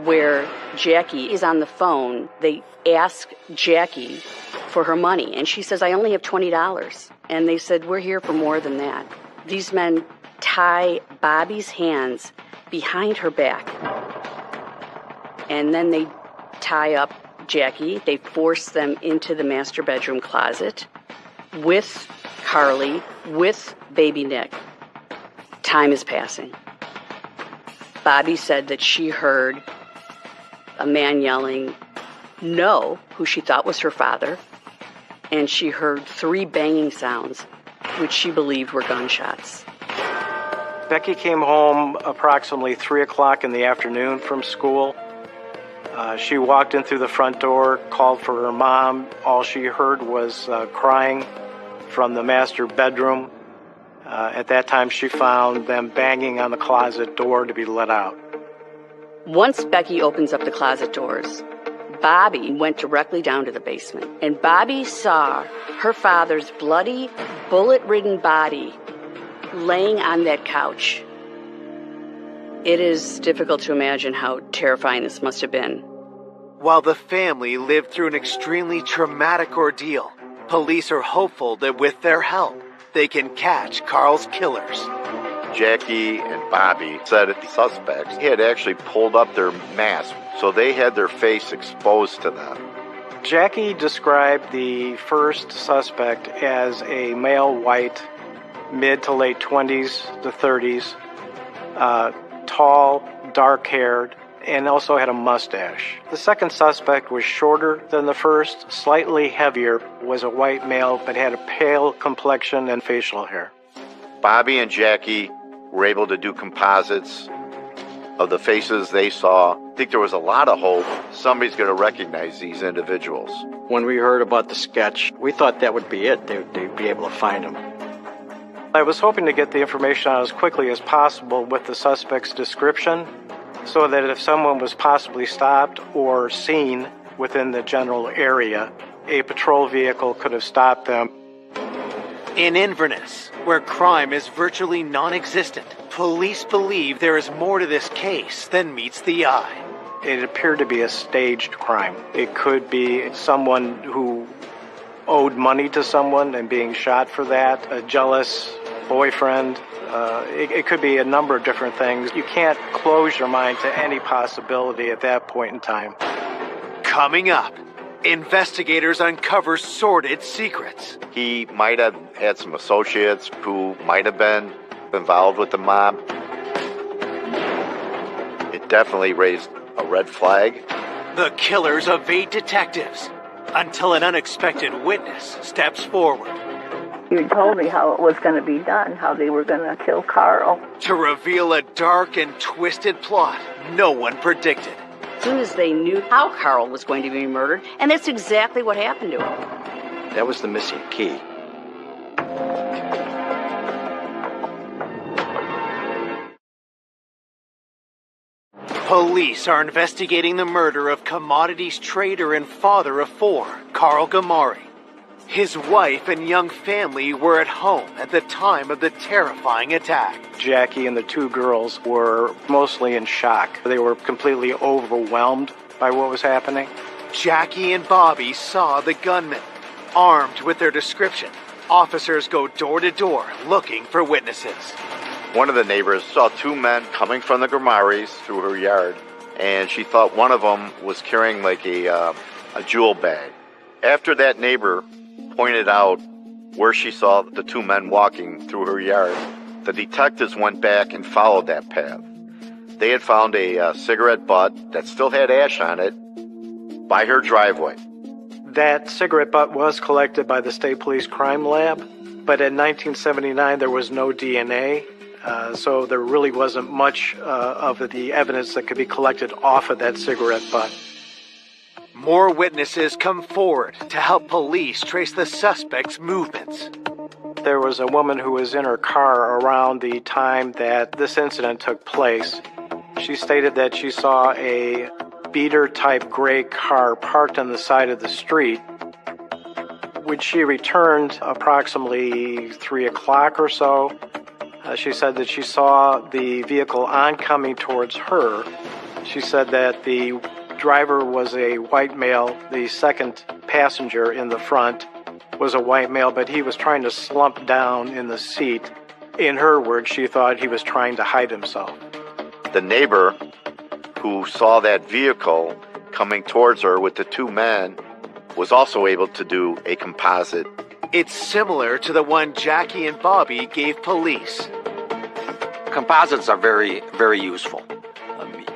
where Jackie is on the phone. They ask Jackie for her money, and she says, "I only have $20. And they said, "We're here for more than that." These men tie Bobby's hands behind her back, and then they tie up Jackie. They force them into the master bedroom closet with Carly, with baby Nick. Time is passing. Bobby said that she heard a man yelling, "No," who she thought was her father, and she heard 3 banging sounds, which she believed were gunshots. Becky came home approximately 3 o'clock in the afternoon from school. She walked in through the front door, called for her mom. All she heard was crying from the master bedroom. At that time, she found them banging on the closet door to be let out. Once Becky opens up the closet doors, Bobby went directly down to the basement, and Bobby saw her father's bloody, bullet-ridden body laying on that couch. It is difficult to imagine how terrifying this must have been. While the family lived through an extremely traumatic ordeal, police are hopeful that with their help, they can catch Carl's killers. Jackie and Bobby said that the suspects had actually pulled up their masks, so they had their face exposed to them. Jackie described the first suspect as a male white, mid to late 20s to 30s, tall, dark-haired, and also had a mustache. The second suspect was shorter than the first, slightly heavier, was a white male, but had a pale complexion and facial hair. Bobby and Jackie were able to do composites of the faces they saw. I think there was a lot of hope somebody's going to recognize these individuals. When we heard about the sketch, we thought that would be it. They'd be able to find him. I was hoping to get the information out as quickly as possible with the suspect's description, so that if someone was possibly stopped or seen within the general area, a patrol vehicle could have stopped them. In Inverness, where crime is virtually non-existent, police believe there is more to this case than meets the eye. It appeared to be a staged crime. It could be someone who owed money to someone and being shot for that, a jealous boyfriend. It could be a number of different things. You can't close your mind to any possibility at that point in time. Coming up, investigators uncover sordid secrets. He might have had some associates who might have been involved with the mob. It definitely raised a red flag. The killers evade detectives until an unexpected witness steps forward. You told me how it was going to be done, how they were going to kill Carl. To reveal a dark and twisted plot no one predicted. As soon as they knew how Carl was going to be murdered, and that's exactly what happened to him. That was the missing key. Police are investigating the murder of commodities trader and father of four, Carl Gamari. His wife and young family were at home at the time of the terrifying attack. Jackie and the two girls were mostly in shock. They were completely overwhelmed by what was happening. Jackie and Bobby saw the gunman. Armed with their description, officers go door to door looking for witnesses. One of the neighbors saw two men coming from the Gramaris through her yard, and she thought one of them was carrying like a jewel bag. After that neighbor pointed out where she saw the two men walking through her yard, the detectives went back and followed that path. They had found a cigarette butt that still had ash on it by her driveway. That cigarette butt was collected by the State Police Crime Lab, but in 1979 there was no DNA, so there really wasn't much of the evidence that could be collected off of that cigarette butt. More witnesses come forward to help police trace the suspect's movements. There was a woman who was in her car around the time that this incident took place. She stated that she saw a beater-type gray car parked on the side of the street. When she returned approximately 3 o'clock or so, she said that she saw the vehicle oncoming towards her. She said that the driver was a white male. The second passenger in the front was a white male, but he was trying to slump down in the seat. In her words, she thought he was trying to hide himself. The neighbor who saw that vehicle coming towards her with the two men was also able to do a composite. It's similar to the one Jackie and Bobby gave police. Composites are very, very useful.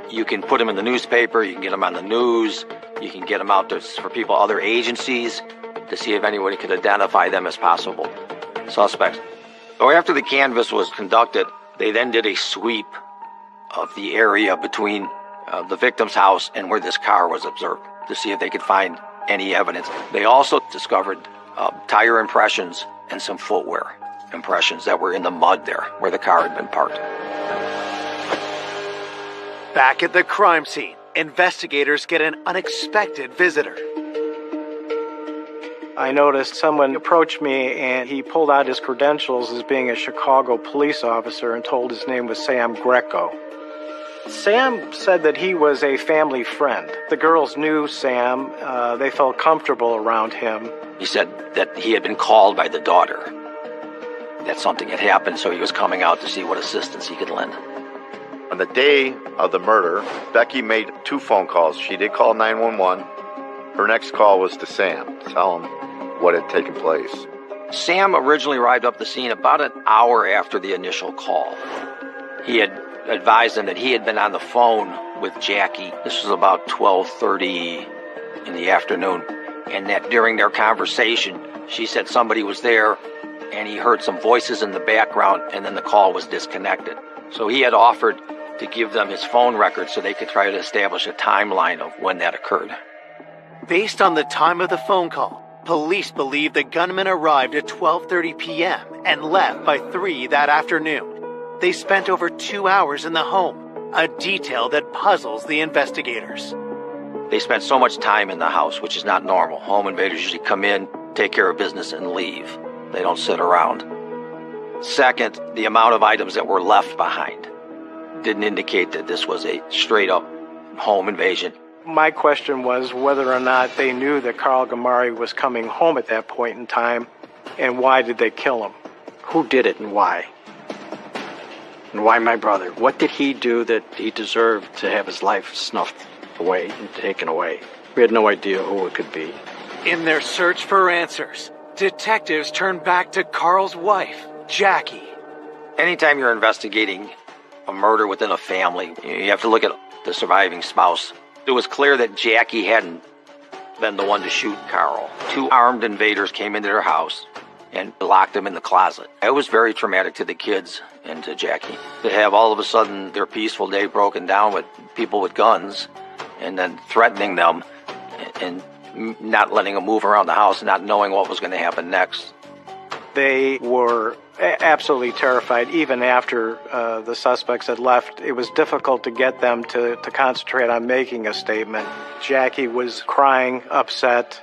You can put them in the newspaper, you can get them on the news, you can get them out for people, other agencies, to see if anybody could identify them as possible suspects. So after the canvass was conducted, they then did a sweep of the area between the victim's house and where this car was observed to see if they could find any evidence. They also discovered tire impressions and some footwear impressions that were in the mud there where the car had been parked. Back at the crime scene, investigators get an unexpected visitor. I noticed someone approached me and he pulled out his credentials as being a Chicago police officer and told his name was Sam Greco. Sam said that he was a family friend. The girls knew Sam. They felt comfortable around him. He said that he had been called by the daughter, that something had happened, so he was coming out to see what assistance he could lend. On the day of the murder, Becky made 2 phone calls. She did call 911, Her next call was to Sam to tell him what had taken place. Sam originally arrived up the scene about an hour after the initial call. He had advised them that he had been on the phone with Jackie. This was about 12:30 in the afternoon, and that during their conversation, she said somebody was there, and he heard some voices in the background, and then the call was disconnected. So he had offered to give them his phone record so they could try to establish a timeline of when that occurred. Based on the time of the phone call, police believe the gunman arrived at 12:30 p.m. and left by 3 that afternoon. They spent over 2 hours in the home, a detail that puzzles the investigators. They spent so much time in the house, which is not normal. Home invaders usually come in, take care of business, and leave. They don't sit around. Second, the amount of items that were left behind didn't indicate that this was a straight-up home invasion. My question was whether or not they knew that Carl Gamari was coming home at that point in time, and why did they kill him? Who did it and why? And why my brother? What did he do that he deserved to have his life snuffed away and taken away? We had no idea who it could be. In their search for answers, detectives turn back to Carl's wife, Jackie. Anytime you're investigating a murder within a family, you have to look at the surviving spouse. It was clear that Jackie hadn't been the one to shoot Carl. 2 armed invaders came into their house and locked them in the closet. It was very traumatic to the kids and to Jackie to have all of a sudden their peaceful day broken down with people with guns and then threatening them and not letting them move around the house, not knowing what was going to happen next. They were absolutely terrified. Even after the suspects had left, it was difficult to get them to concentrate on making a statement. Jackie was crying, upset.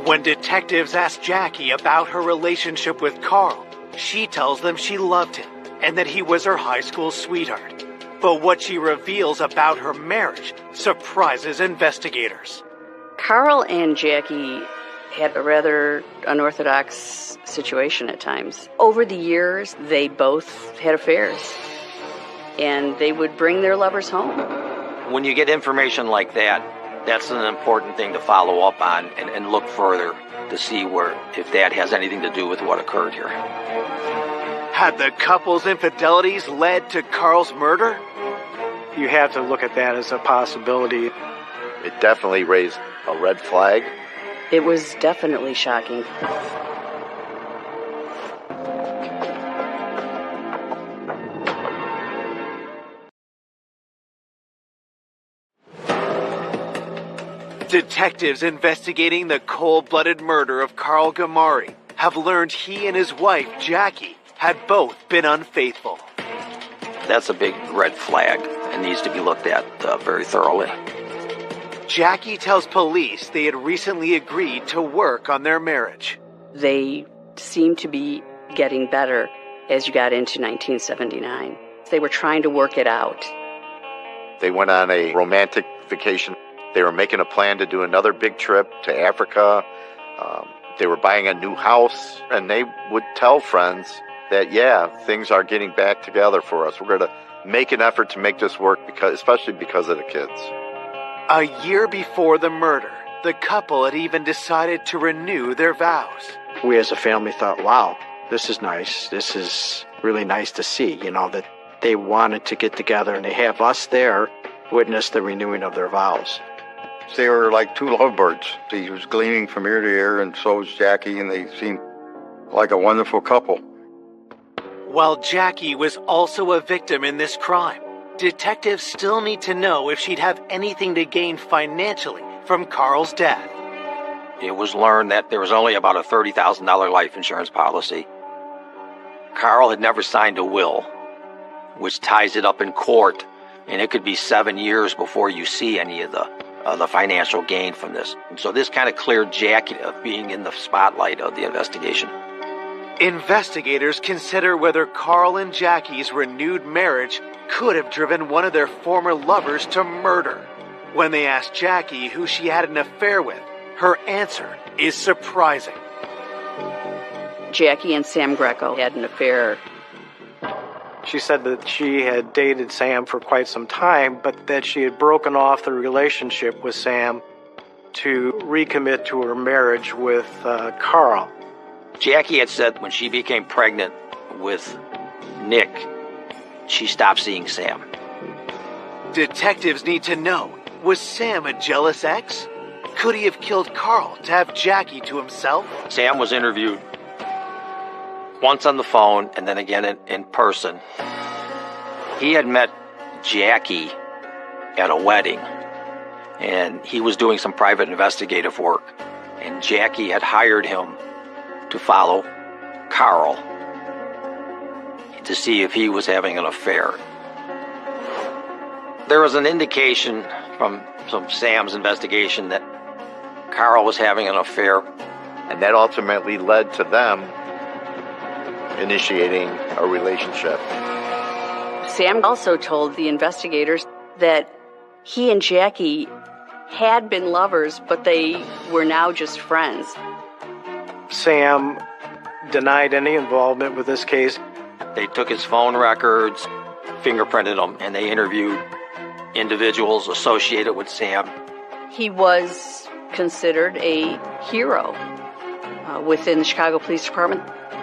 When detectives ask Jackie about her relationship with Carl, she tells them she loved him and that he was her high school sweetheart. But what she reveals about her marriage surprises investigators. Carl and Jackie had a rather unorthodox situation at times. Over the years, they both had affairs, and they would bring their lovers home. When you get information like that, that's an important thing to follow up on and look further to see if that has anything to do with what occurred here. Had the couple's infidelities led to Carl's murder? You have to look at that as a possibility. It definitely raised a red flag. It was definitely shocking. Detectives investigating the cold-blooded murder of Carl Gamari have learned he and his wife, Jackie, had both been unfaithful. That's a big red flag and needs to be looked at very thoroughly. Jackie tells police they had recently agreed to work on their marriage. They seemed to be getting better as you got into 1979. They were trying to work it out. They went on a romantic vacation. They were making a plan to do another big trip to Africa. They were buying a new house, and they would tell friends that, yeah, things are getting back together for us. We're going to make an effort to make this work, especially because of the kids. A year before the murder, the couple had even decided to renew their vows. We as a family thought, wow, this is nice. This is really nice to see, that they wanted to get together and they have us there witness the renewing of their vows. They were like two lovebirds. He was gleaming from ear to ear, and so was Jackie, and they seemed like a wonderful couple. While Jackie was also a victim in this crime, detectives still need to know if she'd have anything to gain financially from Carl's death. It was learned that there was only about a $30,000 life insurance policy. Carl had never signed a will, which ties it up in court, and it could be 7 years before you see any of the financial gain from this. And so this kind of cleared Jackie of being in the spotlight of the investigation. Investigators consider whether Carl and Jackie's renewed marriage could have driven one of their former lovers to murder. When they ask Jackie who she had an affair with, her answer is surprising. Jackie and Sam Greco had an affair. She said that she had dated Sam for quite some time, but that she had broken off the relationship with Sam to recommit to her marriage with Carl. Jackie had said when she became pregnant with Nick, she stopped seeing Sam. Detectives need to know, was Sam a jealous ex? Could he have killed Carl to have Jackie to himself? Sam was interviewed once on the phone and then again in person. He had met Jackie at a wedding, and he was doing some private investigative work, and Jackie had hired him to follow Carl to see if he was having an affair. There was an indication from Sam's investigation that Carl was having an affair. And that ultimately led to them initiating a relationship. Sam also told the investigators that he and Jackie had been lovers, but they were now just friends. Sam denied any involvement with this case. They took his phone records, fingerprinted them, and they interviewed individuals associated with Sam. He was considered a hero within the Chicago Police Department.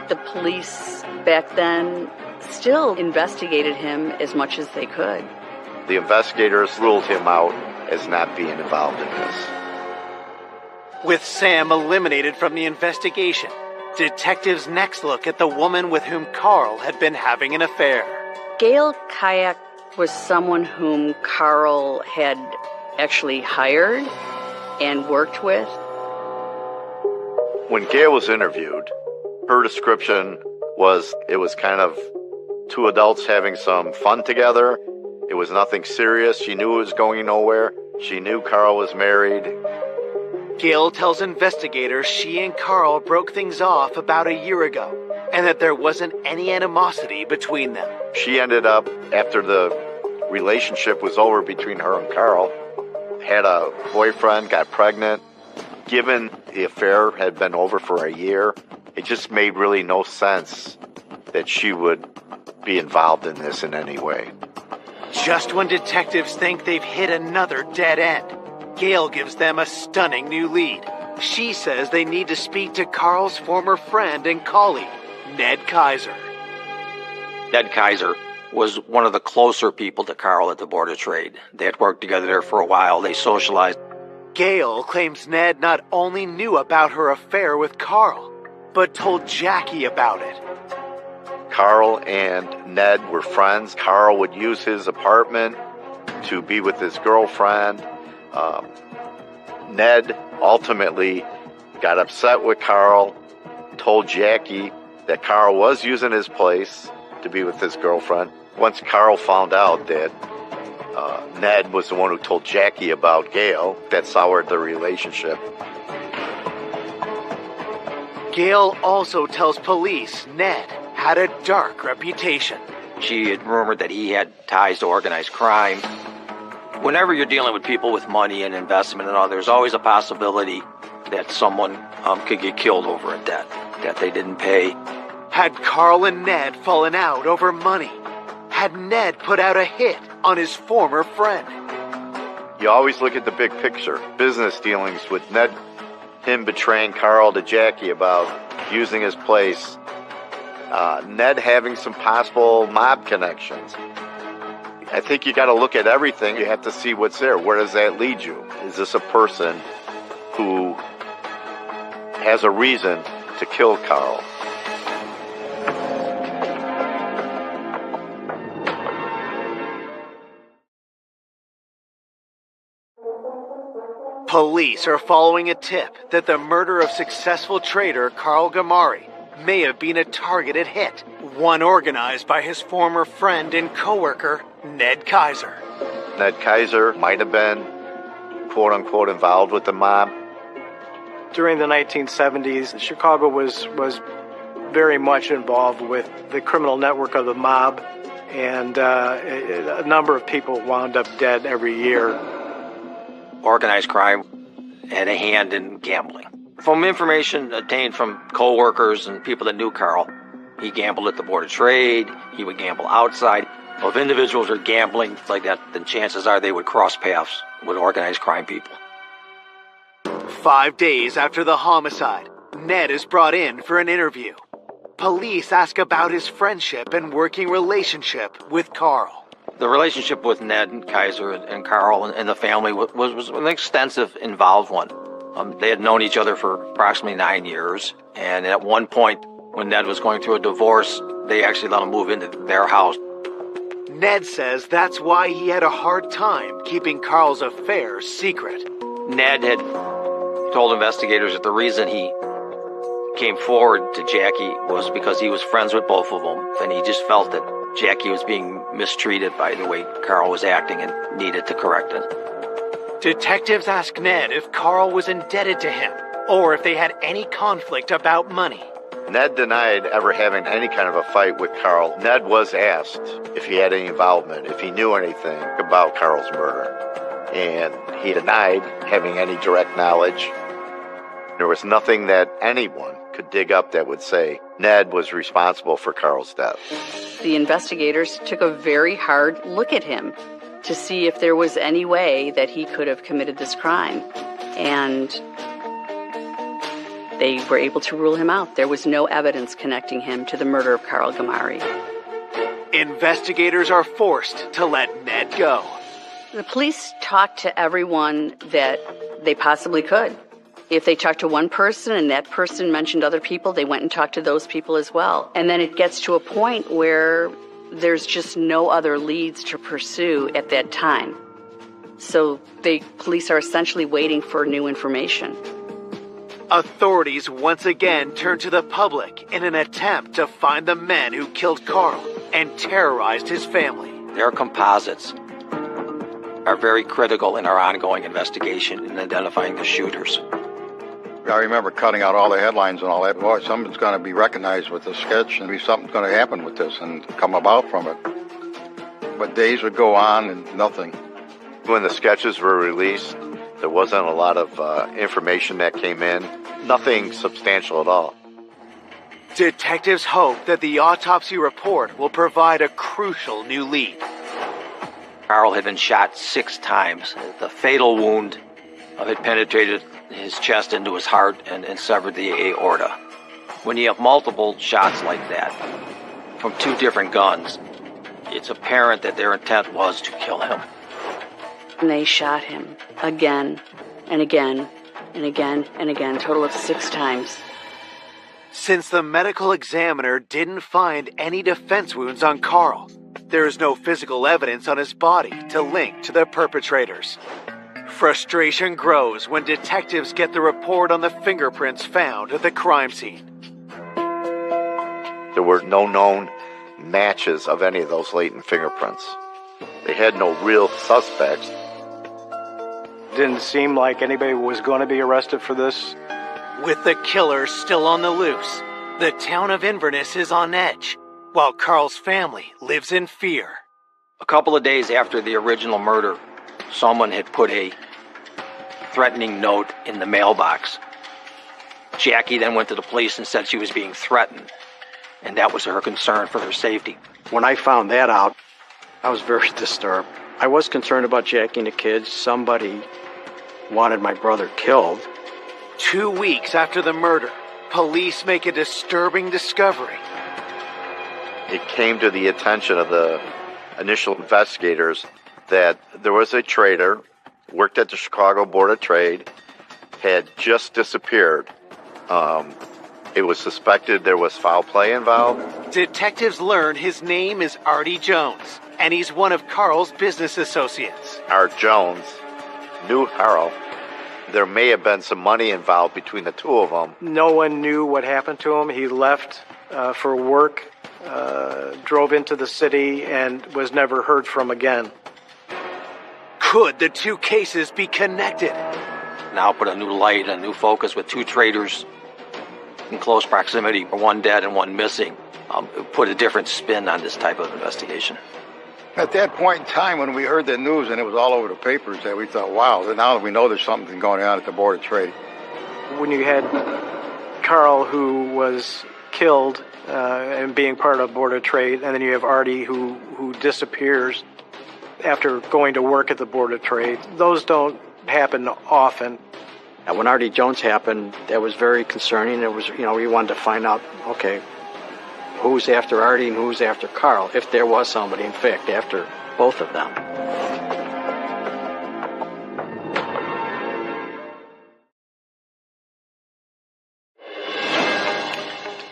The police back then still investigated him as much as they could. The investigators ruled him out as not being involved in this. With Sam eliminated from the investigation, detectives next look at the woman with whom Carl had been having an affair. Gail Kayak was someone whom Carl had actually hired and worked with. When Gail was interviewed, her description was it was kind of two adults having some fun together. It was nothing serious. She knew it was going nowhere. She knew Carl was married. Gail tells investigators she and Carl broke things off about a year ago, and that there wasn't any animosity between them. She ended up, after the relationship was over between her and Carl, had a boyfriend, got pregnant. Given the affair had been over for a year, it just made really no sense that she would be involved in this in any way. Just when detectives think they've hit another dead end, Gail gives them a stunning new lead. She says they need to speak to Carl's former friend and colleague, Ned Kaiser. Ned Kaiser was one of the closer people to Carl at the Board of Trade. They had worked together there for a while. They socialized. Gail claims Ned not only knew about her affair with Carl, but told Jackie about it. Carl and Ned were friends. Carl would use his apartment to be with his girlfriend. Ned ultimately got upset with Carl, told Jackie that Carl was using his place to be with his girlfriend. Once Carl found out that Ned was the one who told Jackie about Gail, that soured the relationship. Gail also tells police Ned had a dark reputation. She had rumored that he had ties to organized crime. Whenever you're dealing with people with money and investment and all, there's always a possibility that someone could get killed over a debt that they didn't pay. Had Carl and Ned fallen out over money? Had Ned put out a hit on his former friend? You always look at the big picture. Business dealings with Ned, him betraying Carl to Jackie about using his place. Ned having some possible mob connections. I think you got to look at everything. You have to see what's there. Where does that lead you? Is this a person who has a reason to kill Carl? Police are following a tip that the murder of successful trader Carl Gamari may have been a targeted hit, one organized by his former friend and co-worker, Ned Kaiser. Ned Kaiser might have been, quote-unquote, involved with the mob. During the 1970s, Chicago was very much involved with the criminal network of the mob, and a number of people wound up dead every year. Organized crime had a hand in gambling. From information obtained from co-workers and people that knew Carl, He gambled at the Board of Trade. He would gamble outside. Well, if individuals are gambling like that, then chances are they would cross paths with organized crime people. 5 days after the homicide, Ned is brought in for an interview. Police ask about his friendship and working relationship with Carl. The relationship with Ned and Kaiser and Carl and the family was an extensive, involved one. They had known each other for approximately 9 years, and at one point, when Ned was going through a divorce, they actually let him move into their house. Ned says that's why he had a hard time keeping Carl's affair secret. Ned had told investigators that the reason he came forward to Jackie was because he was friends with both of them, and he just felt that Jackie was being mistreated by the way Carl was acting and needed to correct it. Detectives ask Ned if Carl was indebted to him, or if they had any conflict about money. Ned denied ever having any kind of a fight with Carl. Ned was asked if he had any involvement, if he knew anything about Carl's murder, and he denied having any direct knowledge. There was nothing that anyone could dig up that would say Ned was responsible for Carl's death. The investigators took a very hard look at him to see if there was any way that he could have committed this crime. And they were able to rule him out. There was no evidence connecting him to the murder of Carl Gamari. Investigators are forced to let Ned go. The police talked to everyone that they possibly could. If they talked to one person and that person mentioned other people, they went and talked to those people as well. And then it gets to a point where there's just no other leads to pursue at that time. So the police are essentially waiting for new information. Authorities once again turn to the public in an attempt to find the men who killed Carl and terrorized his family. Their composites are very critical in our ongoing investigation in identifying the shooters. I remember cutting out all the headlines and all that. Boy, something's going to be recognized with this sketch, and something's going to happen with this and come about from it. But days would go on and nothing. When the sketches were released, there wasn't a lot of information that came in. Nothing substantial at all. Detectives hope that the autopsy report will provide a crucial new lead. Carl had been shot 6 times. The fatal wound had penetrated his chest into his heart and severed the aorta. When you have multiple shots like that from 2 different guns, it's apparent that their intent was to kill him. And they shot him again and again and again and again, a total of 6 times. Since the medical examiner didn't find any defense wounds on Carl, there is no physical evidence on his body to link to the perpetrators. Frustration grows when detectives get the report on the fingerprints found at the crime scene. There were no known matches of any of those latent fingerprints. They had no real suspects. Didn't seem like anybody was going to be arrested for this. With the killer still on the loose, the town of Inverness is on edge, while Carl's family lives in fear. A couple of days after the original murder, someone had put a threatening note in the mailbox. Jackie then went to the police and said she was being threatened, and that was her concern for her safety. When I found that out, I was very disturbed. I was concerned about Jackie and the kids. Somebody wanted my brother killed. 2 weeks after the murder, police make a disturbing discovery. It came to the attention of the initial investigators that there was a trader, worked at the Chicago Board of Trade, had just disappeared. It was suspected there was foul play involved. Detectives learn his name is Artie Jones, and he's one of Carl's business associates. Art Jones knew Carl. There may have been some money involved between the 2 of them. No one knew what happened to him. He left for work, drove into the city, and was never heard from again. Could the 2 cases be connected? Now put a new light, a new focus with 2 traders in close proximity, 1 dead and 1 missing. Put a different spin on this type of investigation. At that point in time when we heard the news and it was all over the papers, that we thought, wow, now that we know there's something going on at the Board of Trade. When you had Carl, who was killed and being part of Board of Trade, and then you have Artie who disappears after going to work at the Board of Trade. Those don't happen often. And when Artie Jones happened, that was very concerning. It was, we wanted to find out, okay, who's after Artie and who's after Carl, if there was somebody, in fact, after both of them.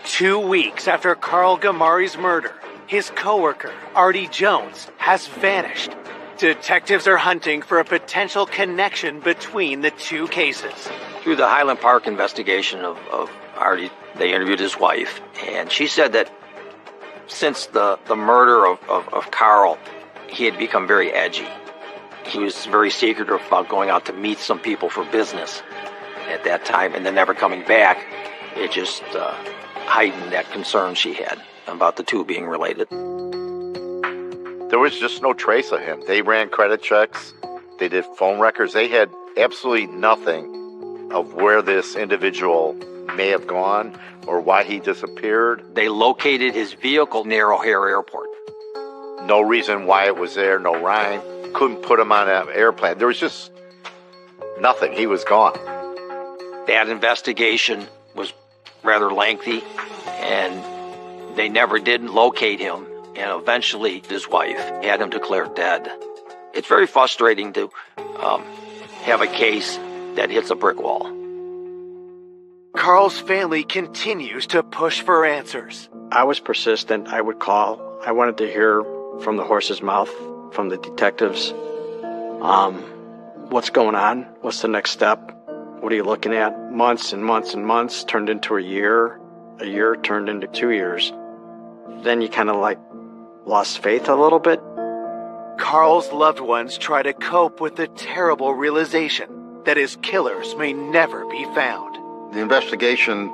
Two weeks after Carl Gamari's murder, his coworker, Artie Jones, has vanished. Detectives are hunting for a potential connection between the two cases. Through the Highland Park investigation of Artie, they interviewed his wife, and she said that since the murder of Carl, he had become very edgy. He was very secretive about going out to meet some people for business at that time, and then never coming back. It just heightened that concern she had about the two being related. There was just no trace of him. They ran credit checks. They did phone records. They had absolutely nothing of where this individual may have gone or why he disappeared. They located his vehicle near O'Hare Airport. No reason why it was there, no rhyme. Couldn't put him on an airplane. There was just nothing. He was gone. That investigation was rather lengthy, and they never did locate him. And eventually, his wife had him declared dead. It's very frustrating to have a case that hits a brick wall. Carl's family continues to push for answers. I was persistent. I would call. I wanted to hear from the horse's mouth, from the detectives. What's going on? What's the next step? What are you looking at? Months and months and months turned into a year. A year turned into 2 years. Then you kind of lost faith a little bit. Carl's loved ones try to cope with the terrible realization that his killers may never be found. The investigation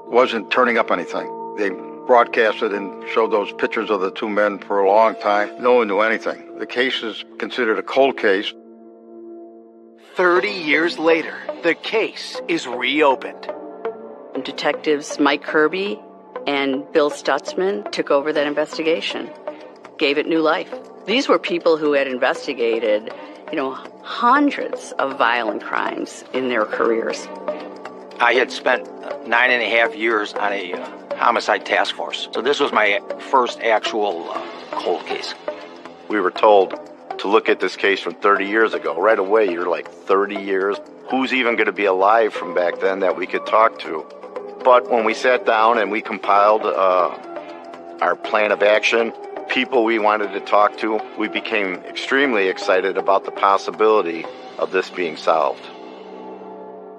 wasn't turning up anything. They broadcasted and showed those pictures of the two men for a long time. No one knew anything. The case is considered a cold case. 30 years later, the case is reopened. Detectives Mike Kirby and Bill Stutzman took over that investigation, gave it new life. These were people who had investigated, hundreds of violent crimes in their careers. I had spent 9.5 years on a homicide task force. So this was my first actual cold case. We were told to look at this case from 30 years ago. Right away, you're like, 30 years? Who's even going to be alive from back then that we could talk to? But when we sat down and we compiled our plan of action, people we wanted to talk to, we became extremely excited about the possibility of this being solved.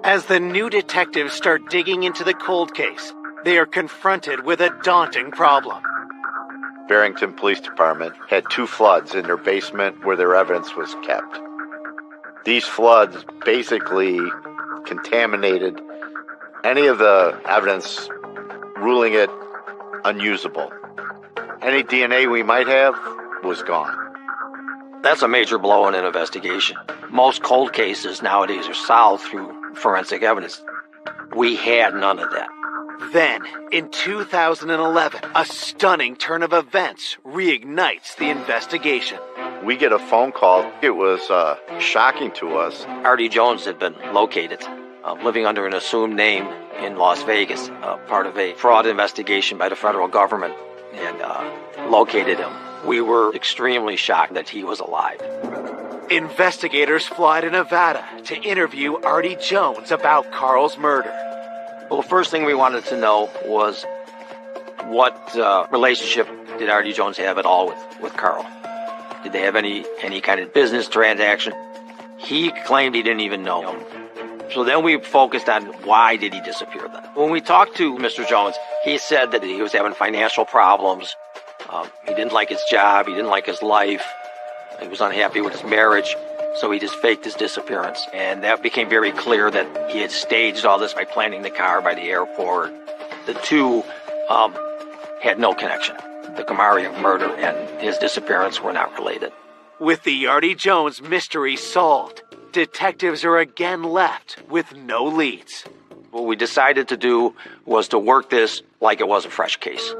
As the new detectives start digging into the cold case, they are confronted with a daunting problem. Barrington Police Department had 2 floods in their basement where their evidence was kept. These floods basically contaminated any of the evidence, ruling it unusable. Any DNA we might have was gone. That's a major blow in an investigation. Most cold cases nowadays are solved through forensic evidence. We had none of that. Then, in 2011, a stunning turn of events reignites the investigation. We get a phone call. It was shocking to us. Artie Jones had been located, living under an assumed name in Las Vegas, part of a fraud investigation by the federal government, and located him. We were extremely shocked that he was alive. Investigators fly to Nevada to interview Artie Jones about Carl's murder. Well, the first thing we wanted to know was what relationship did Artie Jones have at all with Carl? Did they have any kind of business transaction? He claimed he didn't even know him. So then we focused on why did he disappear then. When we talked to Mr. Jones, he said that he was having financial problems. He didn't like his job. He didn't like his life. He was unhappy with his marriage. So he just faked his disappearance. And that became very clear that he had staged all this by planting the car by the airport. The two had no connection. The Gamari murder and his disappearance were not related. With the Artie Jones mystery solved, detectives are again left with no leads. What we decided to do was to work this like it was a fresh case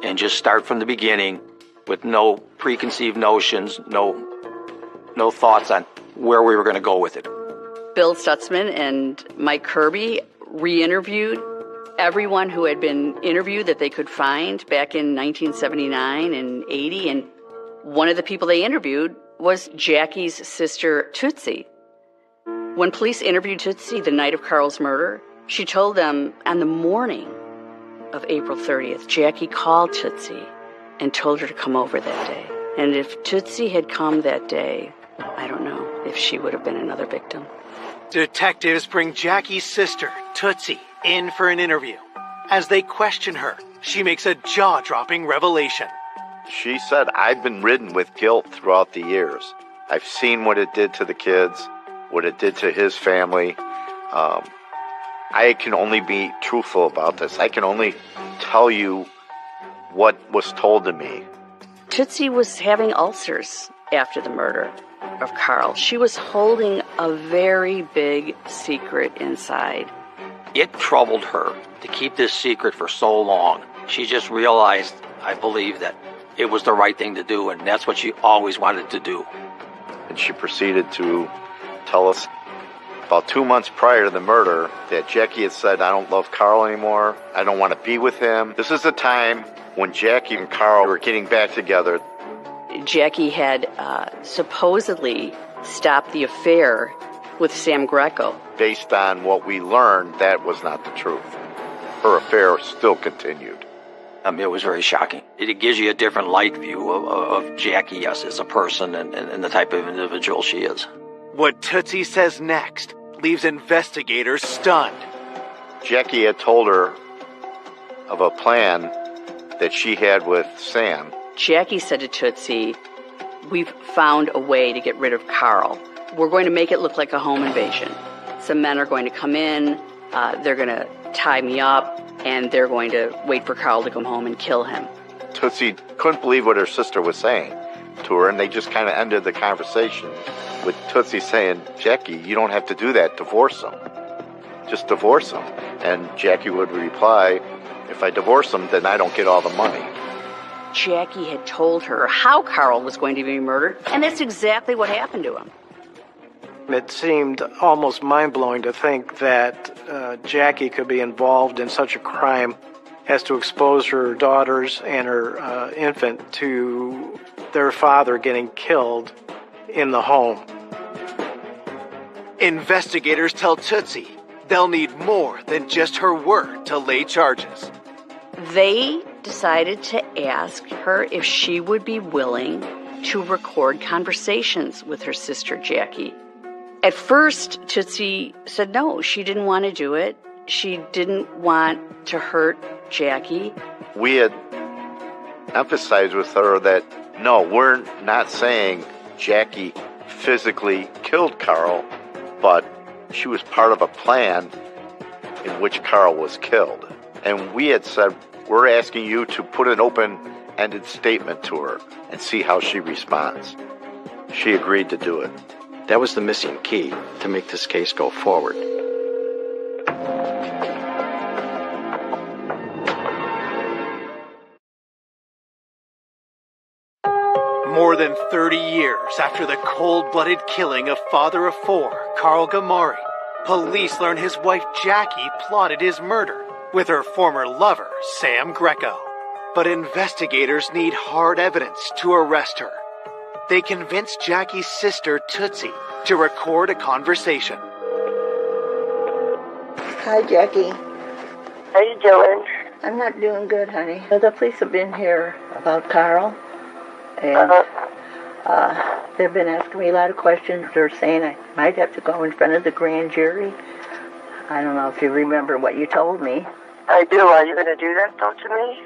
and just start from the beginning with no preconceived notions, no thoughts on where we were going to go with it. Bill Stutzman and Mike Kirby re-interviewed everyone who had been interviewed that they could find back in 1979 and 80, and one of the people they interviewed was Jackie's sister, Tootsie. When police interviewed Tootsie the night of Carl's murder, she told them on the morning of April 30th, Jackie called Tootsie and told her to come over that day. And if Tootsie had come that day, I don't know if she would have been another victim. Detectives bring Jackie's sister, Tootsie, in for an interview. As they question her, she makes a jaw-dropping revelation. She said, I've been ridden with guilt throughout the years. I've seen what it did to the kids, what it did to his family. I can only be truthful about this. I can only tell you what was told to me. Tootsie was having ulcers after the murder of Carl. She was holding a very big secret inside. It troubled her to keep this secret for so long. She just realized, I believe, that it was the right thing to do, and that's what she always wanted to do. And she proceeded to tell us about 2 months prior to the murder that Jackie had said, I don't love Carl anymore. I don't want to be with him. This is the time when Jackie and Carl were getting back together. Jackie had supposedly stopped the affair with Sam Greco. Based on what we learned, that was not the truth. Her affair still continued. It was very shocking. It gives you a different light view of Jackie, yes, as a person and the type of individual she is. What Tootsie says next leaves investigators stunned. Jackie had told her of a plan that she had with Sam. Jackie said to Tootsie, we've found a way to get rid of Carl. We're going to make it look like a home invasion. Some men are going to come in, they're going to tie me up, and they're going to wait for Carl to come home and kill him. Tootsie couldn't believe what her sister was saying to her, and they just kind of ended the conversation with Tootsie saying, Jackie, you don't have to do that. Divorce him. Just divorce him. And Jackie would reply, if I divorce him, then I don't get all the money. Jackie had told her how Carl was going to be murdered, and that's exactly what happened to him. It seemed almost mind-blowing to think that Jackie could be involved in such a crime as to expose her daughters and her infant to their father getting killed in the home. Investigators tell Tootsie they'll need more than just her word to lay charges. They decided to ask her if she would be willing to record conversations with her sister Jackie. At first, Tootsie said no, she didn't want to do it. She didn't want to hurt Jackie. We had emphasized with her that, no, we're not saying Jackie physically killed Carl, but she was part of a plan in which Carl was killed. And we had said, we're asking you to put an open-ended statement to her and see how she responds. She agreed to do it. That was the missing key to make this case go forward. More than 30 years after the cold-blooded killing of father of four, Carl Gamari, police learn his wife Jackie plotted his murder with her former lover, Sam Greco. But investigators need hard evidence to arrest her. They convince Jackie's sister, Tootsie, to record a conversation. Hi, Jackie. How you doing? I'm not doing good, honey. The police have been here about Carl, and they've been asking me a lot of questions. They're saying I might have to go in front of the grand jury. I don't know if you remember what you told me. I do. Are you going to do that, though, to me?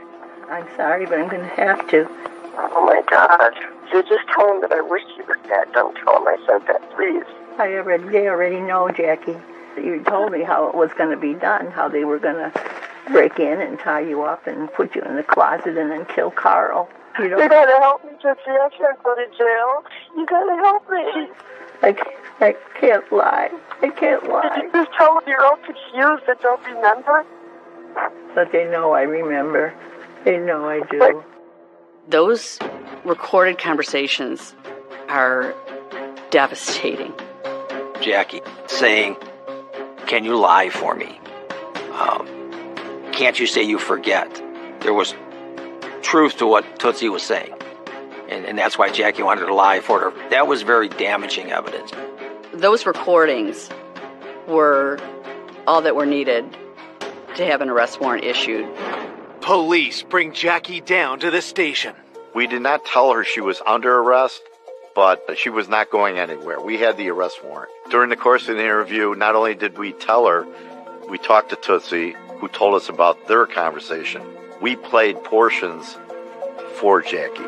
I'm sorry, but I'm going to have to. Oh, my God. So just tell him that I wish you were dead. Don't tell him I said that, please. They already know, Jackie. You told me how it was going to be done, how they were going to break in and tie you up and put you in the closet and then kill Carl. You got to help me, Tootsie. I can't go to jail. You got to help me. I can't lie. I can't lie. Did you just tell them you're all confused and don't remember? But they know I remember. They know I do. Those recorded conversations are devastating. Jackie saying, "Can you lie for me? Can't you say you forget?" There was truth to what Tootsie was saying. And that's why Jackie wanted to lie for her. That was very damaging evidence. Those recordings were all that were needed to have an arrest warrant issued. Police bring Jackie down to the station. We did not tell her she was under arrest, but she was not going anywhere. We had the arrest warrant. During the course of the interview, not only did we tell her, we talked to Tootsie, who told us about their conversation. We played portions for Jackie.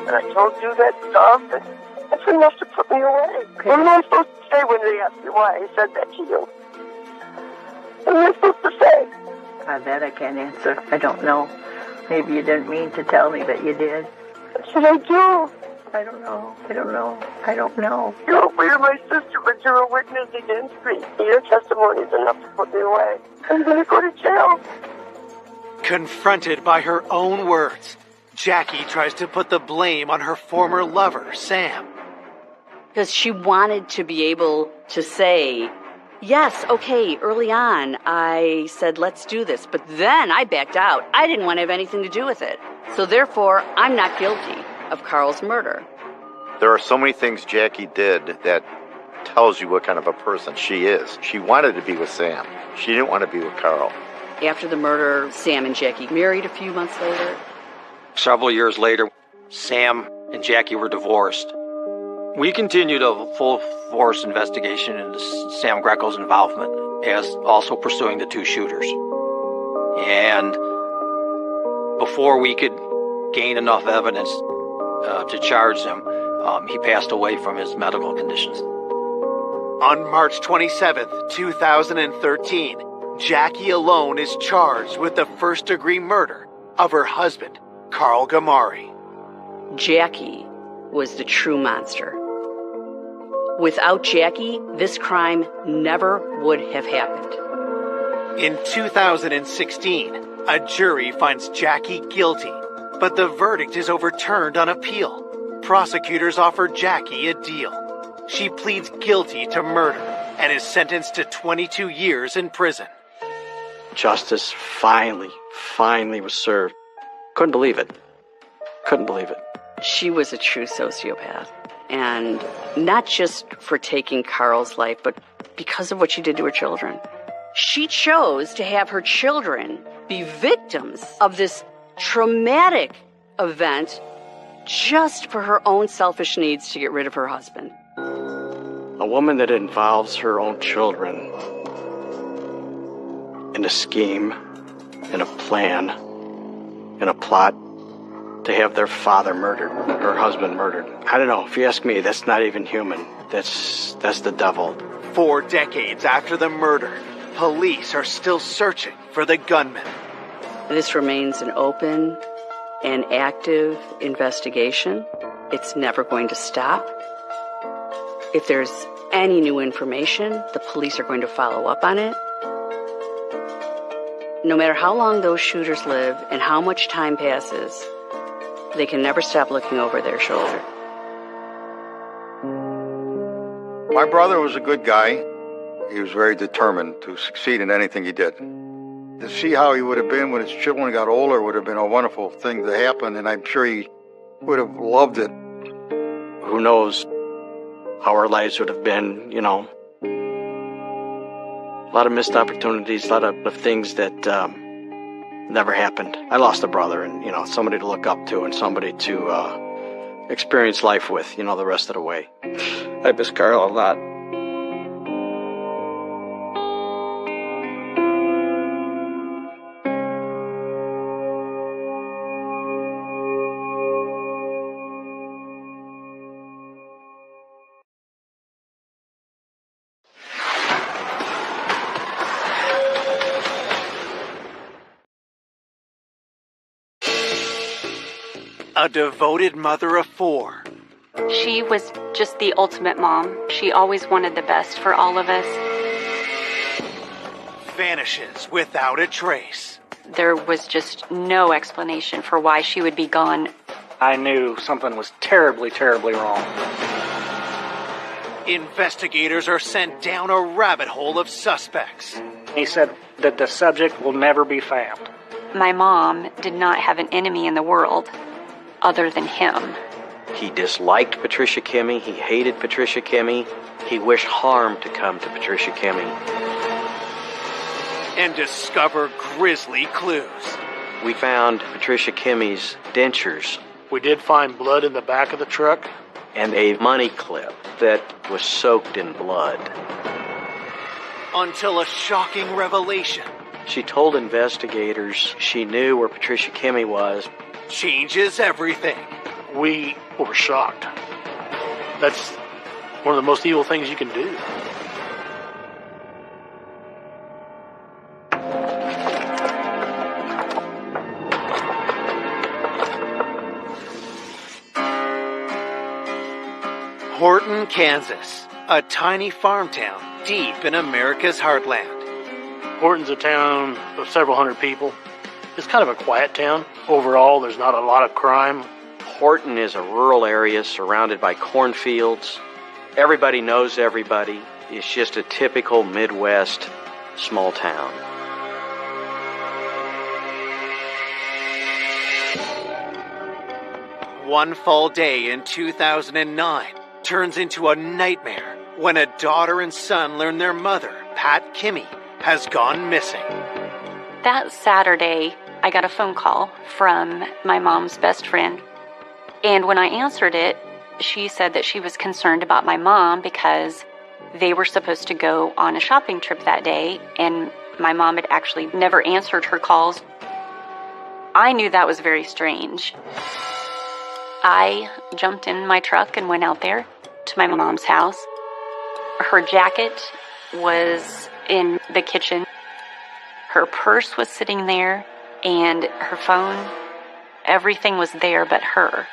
And I don't do that stuff, and that's enough to put me away. What am I supposed to say when they ask me why I said that to you? What am I supposed to say? That I can't answer. I don't know. Maybe you didn't mean to tell me, but you did. What should I do? I don't know. I don't know. I don't know. You're my sister, but you're a witness against me. Your testimony is enough to put me away. I'm going to go to jail. Confronted by her own words, Jackie tries to put the blame on her former lover, Sam. Because she wanted to be able to say, yes, okay, early on I said, let's do this. But then I backed out. I didn't want to have anything to do with it. So therefore, I'm not guilty of Carl's murder. There are so many things Jackie did that tells you what kind of a person she is. She wanted to be with Sam. She didn't want to be with Carl. After the murder, Sam and Jackie married a few months later. Several years later, Sam and Jackie were divorced. We continued a full-force investigation into Sam Greco's involvement, as also pursuing the two shooters. And before we could gain enough evidence to charge him, he passed away from his medical conditions. On March 27th, 2013, Jackie alone is charged with the first-degree murder of her husband, Carl Gamari. Jackie was the true monster. Without Jackie, this crime never would have happened. In 2016, a jury finds Jackie guilty, but the verdict is overturned on appeal. Prosecutors offer Jackie a deal. She pleads guilty to murder and is sentenced to 22 years in prison. Justice finally was served. Couldn't believe it. She was a true sociopath. And not just for taking Carl's life, but because of what she did to her children. She chose to have her children be victims of this traumatic event just for her own selfish needs to get rid of her husband. A woman that involves her own children in a scheme, in a plan, in a plot to have their father murdered, her husband murdered. I don't know, if you ask me, that's not even human. That's the devil. 4 decades after the murder, police are still searching for the gunman. This remains an open and active investigation. It's never going to stop. If there's any new information, the police are going to follow up on it. No matter how long those shooters live and how much time passes, they can never stop looking over their shoulder. My brother was a good guy. He was very determined to succeed in anything he did. To see how he would have been when his children got older would have been a wonderful thing to happen, and I'm sure he would have loved it. Who knows how our lives would have been, you know. A lot of missed opportunities, a lot of things that never happened. I lost a brother and, you know, somebody to look up to and somebody to experience life with, you know, the rest of the way. I miss Carl a lot. A devoted mother of 4, She was just the ultimate mom. She always wanted the best for all of us. Vanishes without a trace. There was just no explanation for why she would be gone. I knew something was terribly, terribly wrong. Investigators are sent down a rabbit hole of suspects. He said that the subject will never be found. My mom did not have an enemy in the world other than him. He disliked Patricia Kimmey. He hated Patricia Kimmey. He wished harm to come to Patricia Kimmey. And discover grisly clues. We found Patricia Kimmey's dentures. We did find blood in the back of the truck. And a money clip that was soaked in blood. Until a shocking revelation. She told investigators she knew where Patricia Kimmey was. Changes everything. We were shocked. That's one of the most evil things you can do. Horton, Kansas, a tiny farm town deep in America's heartland. Horton's a town of several hundred people. It's kind of a quiet town. Overall, there's not a lot of crime. Horton is a rural area surrounded by cornfields. Everybody knows everybody. It's just a typical Midwest small town. One fall day in 2009 turns into a nightmare when a daughter and son learn their mother, Pat Kimmey, has gone missing. That Saturday, I got a phone call from my mom's best friend. And when I answered it, she said that she was concerned about my mom because they were supposed to go on a shopping trip that day, and my mom had actually never answered her calls. I knew that was very strange. I jumped in my truck and went out there to my mom's house. Her jacket was in the kitchen. Her purse was sitting there, and her phone. Everything was there but her.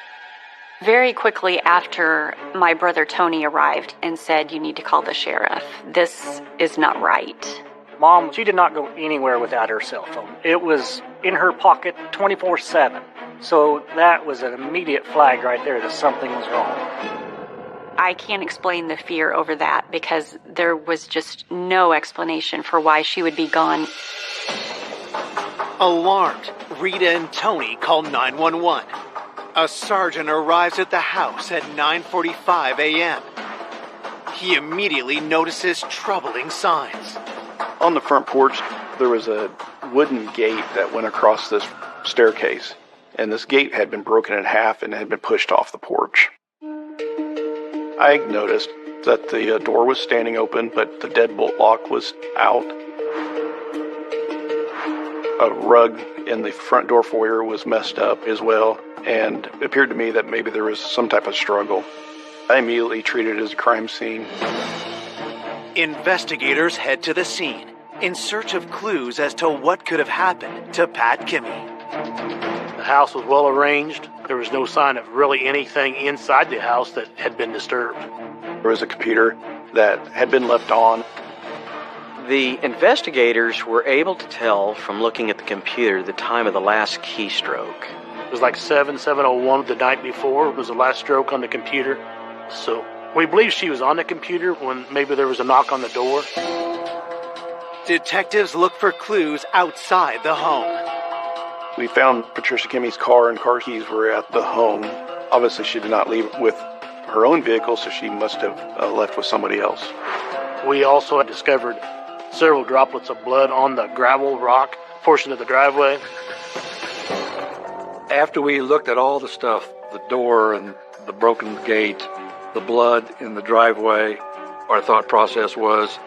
Very quickly after, my brother Tony arrived and said, "You need to call the sheriff. This is not right." Mom, she did not go anywhere without her cell phone. It was in her pocket 24/7. So that was an immediate flag right there that something was wrong. I can't explain the fear over that because there was just no explanation for why she would be gone. Alarmed, Rita and Tony call 911. A sergeant arrives at the house at 9:45 a.m. He immediately notices troubling signs. On the front porch, there was a wooden gate that went across this staircase, and this gate had been broken in half and had been pushed off the porch. I noticed that the door was standing open, but the deadbolt lock was out. A rug in the front door foyer was messed up as well, and it appeared to me that maybe there was some type of struggle. I immediately treated it as a crime scene. Investigators head to the scene in search of clues as to what could have happened to Pat Kimmey. The house was well arranged. There was no sign of really anything inside the house that had been disturbed. There was a computer that had been left on. The investigators were able to tell from looking at the computer the time of the last keystroke. It was like 7:01 the night before was the last stroke on the computer. So we believe she was on the computer when maybe there was a knock on the door. Detectives look for clues outside the home. We found Patricia Kimmey's car and car keys were at the home. Obviously, she did not leave with her own vehicle, so she must have left with somebody else. We also had discovered several droplets of blood on the gravel rock portion of the driveway. After we looked at all the stuff, the door and the broken gate, the blood in the driveway, our thought process was,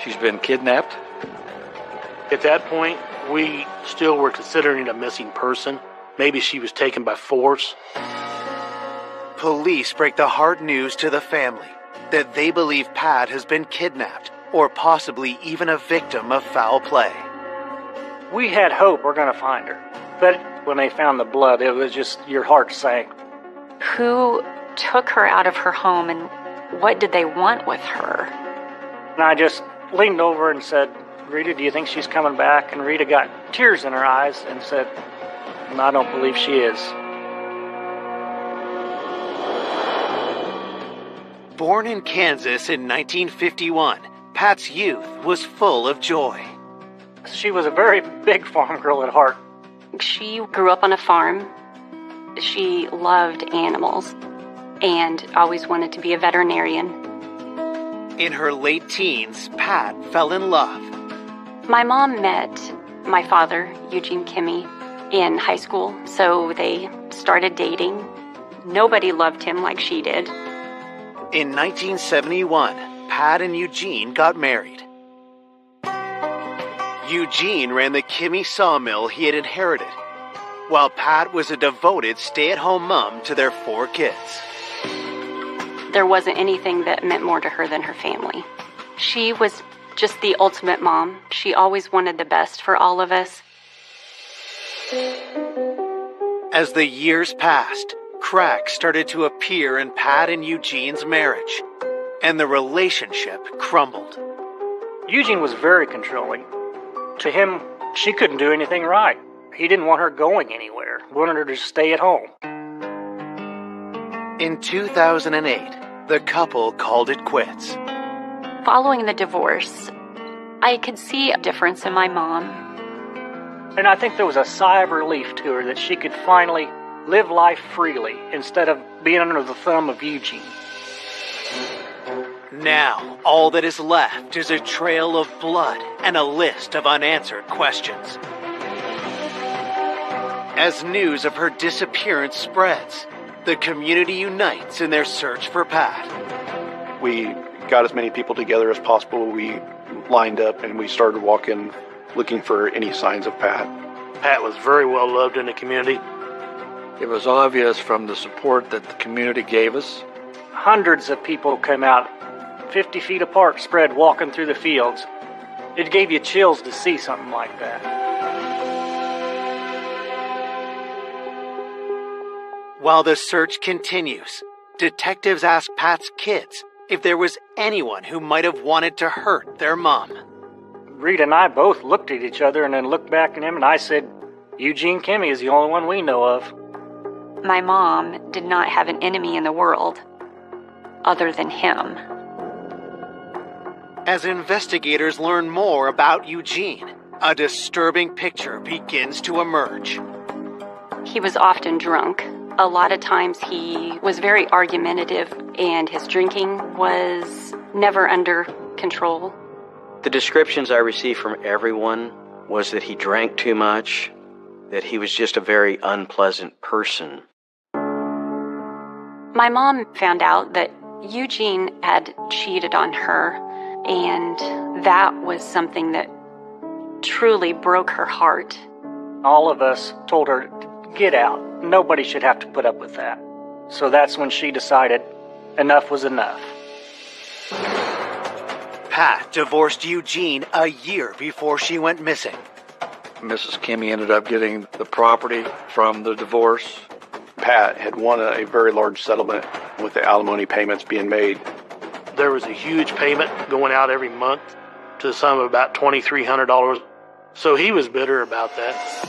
she's been kidnapped. At that point, we still were considering a missing person. Maybe she was taken by force. Police break the hard news to the family that they believe Pat has been kidnapped or possibly even a victim of foul play. We had hope we're going to find her. But when they found the blood, it was just, your heart sank. Who took her out of her home, and what did they want with her? And I just leaned over and said, Rita, do you think she's coming back? And Rita got tears in her eyes and said, I don't believe she is. Born in Kansas in 1951, Pat's youth was full of joy. She was a very big farm girl at heart. She grew up on a farm. She loved animals and always wanted to be a veterinarian. In her late teens, Pat fell in love. My mom met my father, Eugene Kimmey, in high school, so they started dating. Nobody loved him like she did. In 1971, Pat and Eugene got married. Eugene ran the Kimmey sawmill he had inherited, while Pat was a devoted stay-at-home mom to their 4 kids. There wasn't anything that meant more to her than her family. She was just the ultimate mom. She always wanted the best for all of us. As the years passed, cracks started to appear in Pat and Eugene's marriage, and the relationship crumbled. Eugene was very controlling. To him, she couldn't do anything right. He didn't want her going anywhere. He wanted her to stay at home. In 2008, the couple called it quits. Following the divorce, I could see a difference in my mom. And I think there was a sigh of relief to her that she could finally live life freely instead of being under the thumb of Eugene. Now, all that is left is a trail of blood and a list of unanswered questions. As news of her disappearance spreads, the community unites in their search for Pat. We got as many people together as possible. We lined up and we started walking, looking for any signs of Pat. Pat was very well loved in the community. It was obvious from the support that the community gave us. Hundreds of people came out, 50 feet apart, spread, walking through the fields. It gave you chills to see something like that. While the search continues, detectives ask Pat's kids if there was anyone who might have wanted to hurt their mom. Rita and I both looked at each other and then looked back at him, and I said, Eugene Kimmey is the only one we know of. My mom did not have an enemy in the world other than him. As investigators learn more about Eugene, a disturbing picture begins to emerge. He was often drunk. A lot of times he was very argumentative, and his drinking was never under control. The descriptions I received from everyone was that he drank too much, that he was just a very unpleasant person. My mom found out that Eugene had cheated on her, and that was something that truly broke her heart. All of us told her, get out. Nobody should have to put up with that. So that's when she decided enough was enough. Pat divorced Eugene a year before she went missing. Mrs. Kimmey ended up getting the property from the divorce. Pat had won a very large settlement with the alimony payments being made. There was a huge payment going out every month to the sum of about $2,300. So he was bitter about that.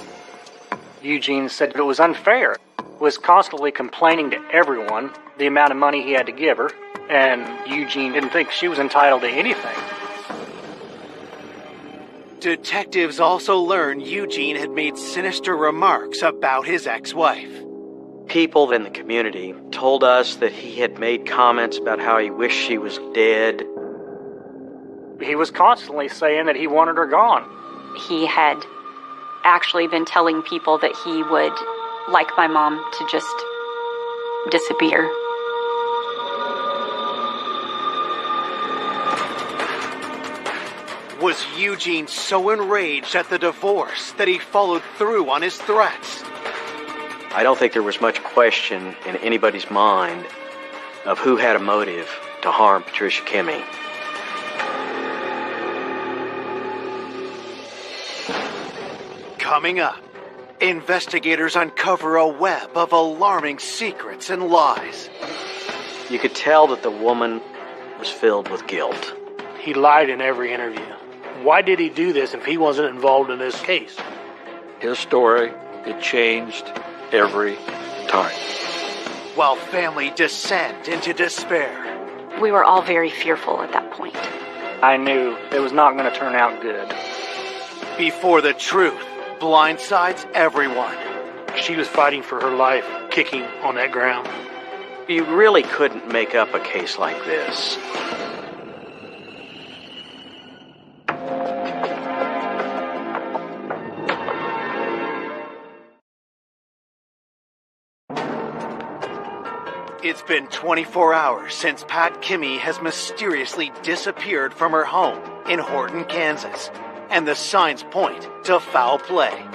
Eugene said it was unfair, was constantly complaining to everyone the amount of money he had to give her, and Eugene didn't think she was entitled to anything. Detectives also learned Eugene had made sinister remarks about his ex-wife. People in the community told us that he had made comments about how he wished she was dead. He was constantly saying that he wanted her gone. He had actually been telling people that he would like my mom to just disappear. Was Eugene so enraged at the divorce that he followed through on his threats? I don't think there was much question in anybody's mind of who had a motive to harm Patricia Kimmey. Coming up, investigators uncover a web of alarming secrets and lies. You could tell that the woman was filled with guilt. He lied in every interview. Why did he do this if he wasn't involved in this case? His story, it changed every time. While family descend into despair. We were all very fearful at that point. I knew it was not going to turn out good. Before the truth blindsides everyone. She was fighting for her life, kicking on that ground. You really couldn't make up a case like this. It's been 24 hours since Pat Kimmy has mysteriously disappeared from her home in Horton, Kansas, and the signs point to foul play.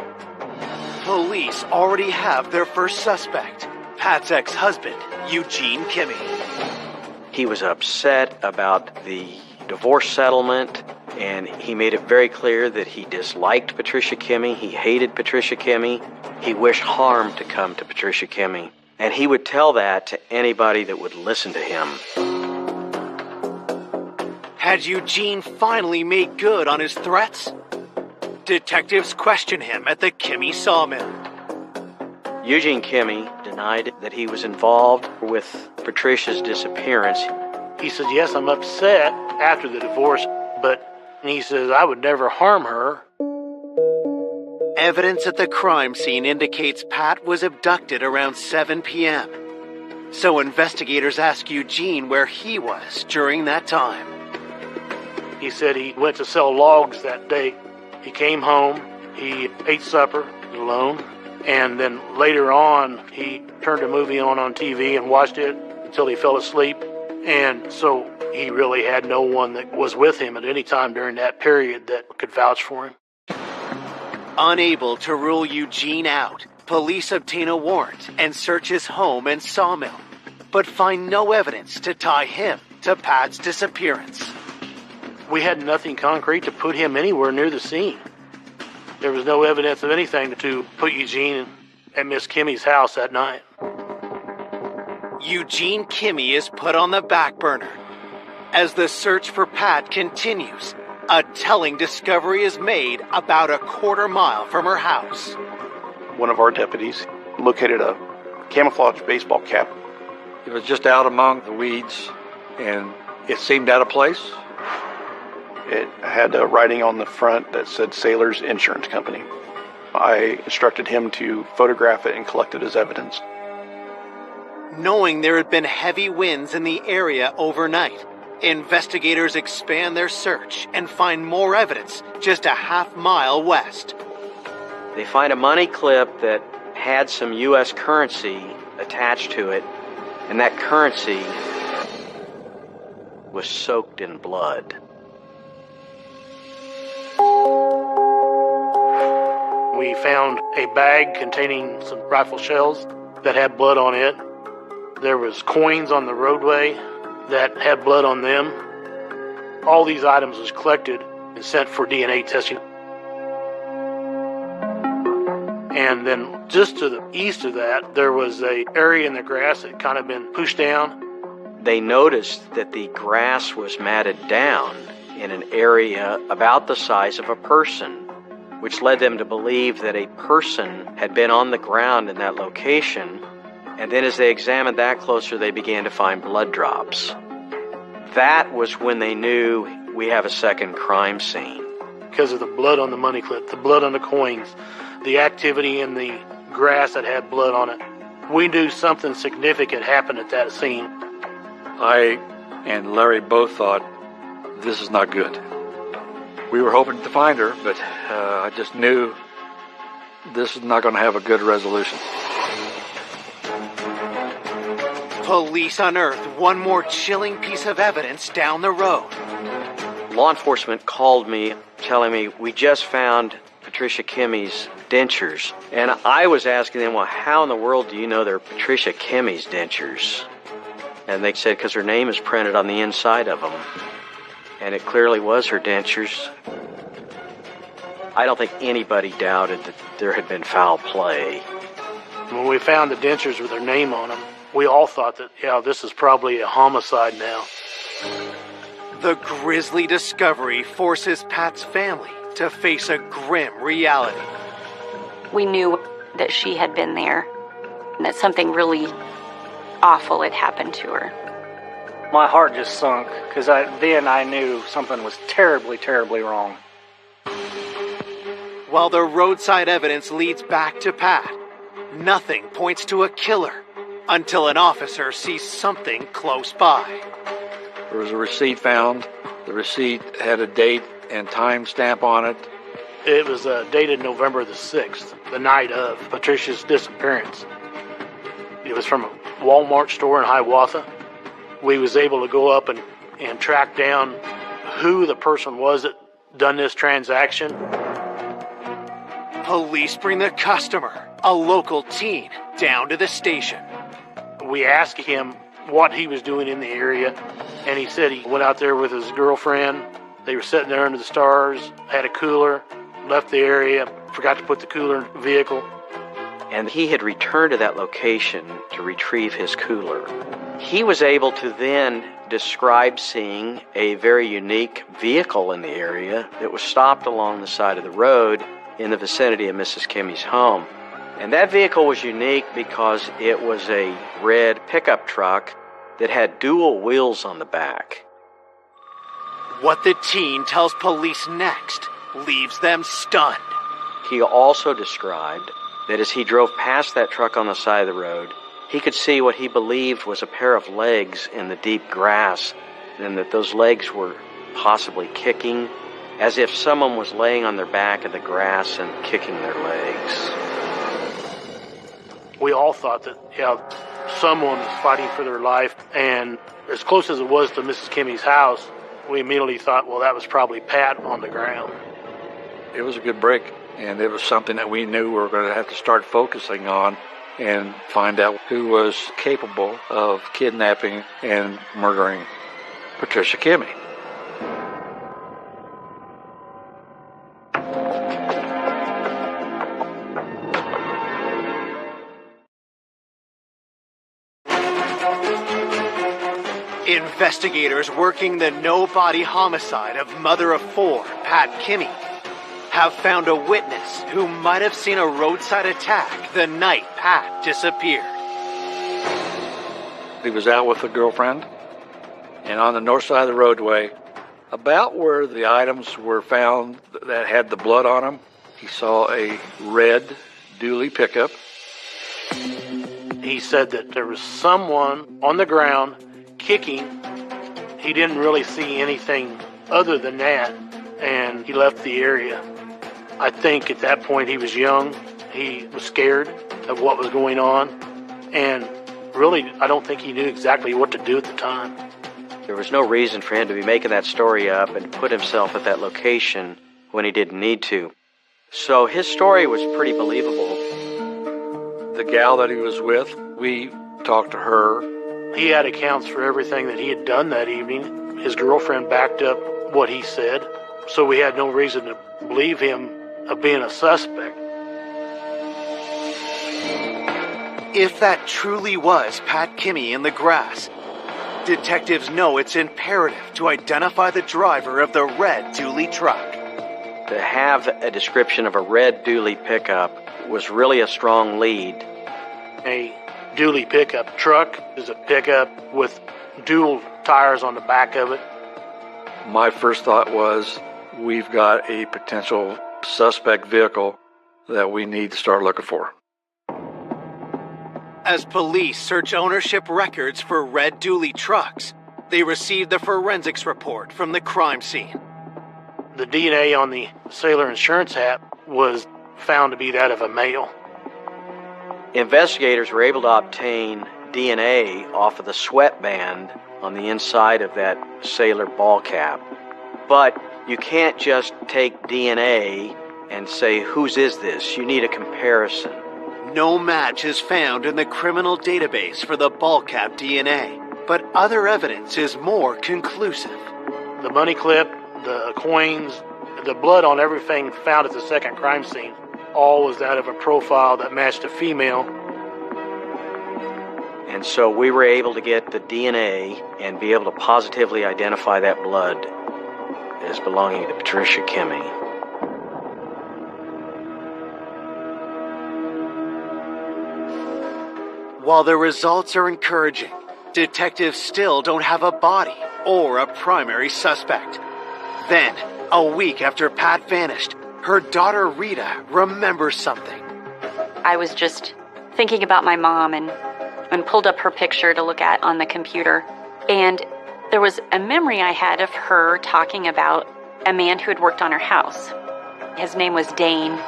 Police already have their first suspect, Pat's ex-husband, Eugene Kimmy. He was upset about the divorce settlement, and he made it very clear that he disliked Patricia Kimmy. He hated Patricia Kimmy. He wished harm to come to Patricia Kimmy. And he would tell that to anybody that would listen to him. Had Eugene finally made good on his threats? Detectives question him at the Kimmy sawmill. Eugene Kimmy denied that he was involved with Patricia's disappearance. He said, yes, I'm upset after the divorce, but he says, I would never harm her. Evidence at the crime scene indicates Pat was abducted around 7 p.m. So investigators ask Eugene where he was during that time. He said he went to sell logs that day. He came home, he ate supper alone, and then later on he turned a movie on TV and watched it until he fell asleep. And so he really had no one that was with him at any time during that period that could vouch for him. Unable to rule Eugene out, police obtain a warrant and search his home and sawmill, but find no evidence to tie him to Pat's disappearance. We had nothing concrete to put him anywhere near the scene. There was no evidence of anything to put Eugene at Miss Kimmy's house that night. Eugene Kimmy is put on the back burner. As the search for Pat continues, a telling discovery is made about a quarter mile from her house. One of our deputies located a camouflage baseball cap. It was just out among the weeds, and it seemed out of place. It had a writing on the front that said Sailor's Insurance Company. I instructed him to photograph it and collect it as evidence. Knowing there had been heavy winds in the area overnight, investigators expand their search and find more evidence just a half-mile west. They find a money clip that had some U.S. currency attached to it, and that currency was soaked in blood. We found a bag containing some rifle shells that had blood on it. There was coins on the roadway that had blood on them. All these items was collected and sent for DNA testing. And then just to the east of that, there was an area in the grass that kind of been pushed down. They noticed that the grass was matted down in an area about the size of a person, which led them to believe that a person had been on the ground in that location. And then as they examined that closer, they began to find blood drops. That was when they knew we have a second crime scene. Because of the blood on the money clip, the blood on the coins, the activity in the grass that had blood on it, we knew something significant happened at that scene. I and Larry both thought, this is not good. We were hoping to find her, but I just knew this is not going to have a good resolution. Police unearth one more chilling piece of evidence down the road. Law enforcement called me telling me we just found Patricia Kimmy's dentures. And I was asking them, well, how in the world do you know they're Patricia Kimmy's dentures? And they said, because her name is printed on the inside of them. And it clearly was her dentures. I don't think anybody doubted that there had been foul play. When we found the dentures with her name on them, We all thought that, this is probably a homicide now. The grisly discovery forces Pat's family to face a grim reality. We knew that she had been there and that something really awful had happened to her. My heart just sunk because then I knew something was terribly, terribly wrong. While the roadside evidence leads back to Pat, nothing points to a killer until an officer sees something close by. There was a receipt found. The receipt had a date and time stamp on it. It was dated November the 6th, the night of Patricia's disappearance. It was from a Walmart store in Hiawatha. We was able to go up and track down who the person was that done this transaction. Police bring the customer, a local teen, down to the station. We asked him what he was doing in the area, and he said he went out there with his girlfriend. They were sitting there under the stars, had a cooler, left the area, forgot to put the cooler in the vehicle. And he had returned to that location to retrieve his cooler. He was able to then describe seeing a very unique vehicle in the area that was stopped along the side of the road in the vicinity of Mrs. Kimmy's home. And that vehicle was unique because it was a red pickup truck that had dual wheels on the back. What the teen tells police next leaves them stunned. He also described that as he drove past that truck on the side of the road, he could see what he believed was a pair of legs in the deep grass, and that those legs were possibly kicking, as if someone was laying on their back in the grass and kicking their legs. We all thought that, someone was fighting for their life, and as close as it was to Mrs. Kimmy's house, we immediately thought, well, that was probably Pat on the ground. It was a good break, and it was something that we knew we were going to have to start focusing on and find out who was capable of kidnapping and murdering Patricia Kimmy. Investigators working the no-body homicide of mother of four, Pat Kimmy, have found a witness who might have seen a roadside attack the night Pat disappeared. He was out with a girlfriend, and on the north side of the roadway, about where the items were found that had the blood on them, he saw a red dually pickup. He said that there was someone on the ground kicking. He didn't really see anything other than that, and he left the area. I think at that point he was young. He was scared of what was going on, and really, I don't think he knew exactly what to do at the time. There was no reason for him to be making that story up and put himself at that location when he didn't need to. So his story was pretty believable. The gal that he was with, we talked to her. He had accounts for everything that he had done that evening. His girlfriend backed up what he said, so we had no reason to believe him of being a suspect. If that truly was Pat Kimmy in the grass, detectives know it's imperative to identify the driver of the red dually truck. To have a description of a red dually pickup was really a strong lead. A dually pickup truck is a pickup with dual tires on the back of it. My first thought was, we've got a potential suspect vehicle that we need to start looking for. As police search ownership records for red dually trucks, they receive the forensics report from the crime scene. The DNA on the Sailor insurance hat was found to be that of a male. Investigators were able to obtain DNA off of the sweatband on the inside of that Sailor ball cap. But you can't just take DNA and say, whose is this? You need a comparison. No match is found in the criminal database for the ball cap DNA, but other evidence is more conclusive. The money clip, the coins, the blood on everything found at the second crime scene, all was that of a profile that matched a female. And so we were able to get the DNA and be able to positively identify that blood as belonging to Patricia Kimmey. While the results are encouraging, detectives still don't have a body or a primary suspect. Then, a week after Pat vanished, her daughter Rita remembers something. I was just thinking about my mom and pulled up her picture to look at on the computer. And there was a memory I had of her talking about a man who had worked on her house. His name was Dane.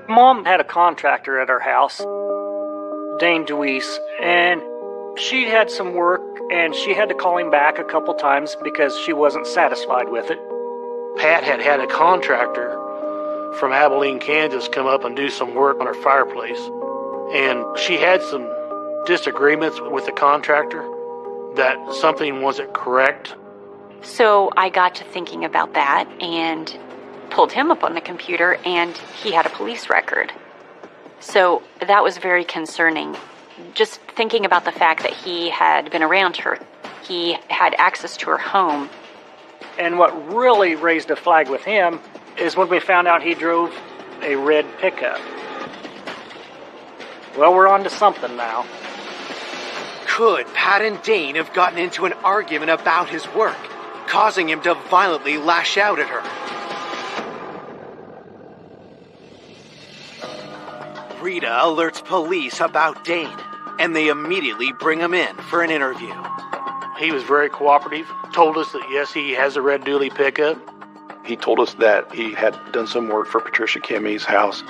Mom had a contractor at her house, Dane DeWeese, and she had some work and she had to call him back a couple times because she wasn't satisfied with it. Pat had a contractor from Abilene, Kansas come up and do some work on her fireplace. And she had some disagreements with the contractor that something wasn't correct. So I got to thinking about that and pulled him up on the computer, and he had a police record. So that was very concerning. Just thinking about the fact that he had been around her. He had access to her home. And what really raised a flag with him is when we found out he drove a red pickup. Well, we're on to something now. Could Pat and Dane have gotten into an argument about his work, causing him to violently lash out at her? Rita alerts police about Dane, and they immediately bring him in for an interview. He was very cooperative, told us that yes, he has a red dually pickup. He told us that he had done some work for Patricia Kimmey's house.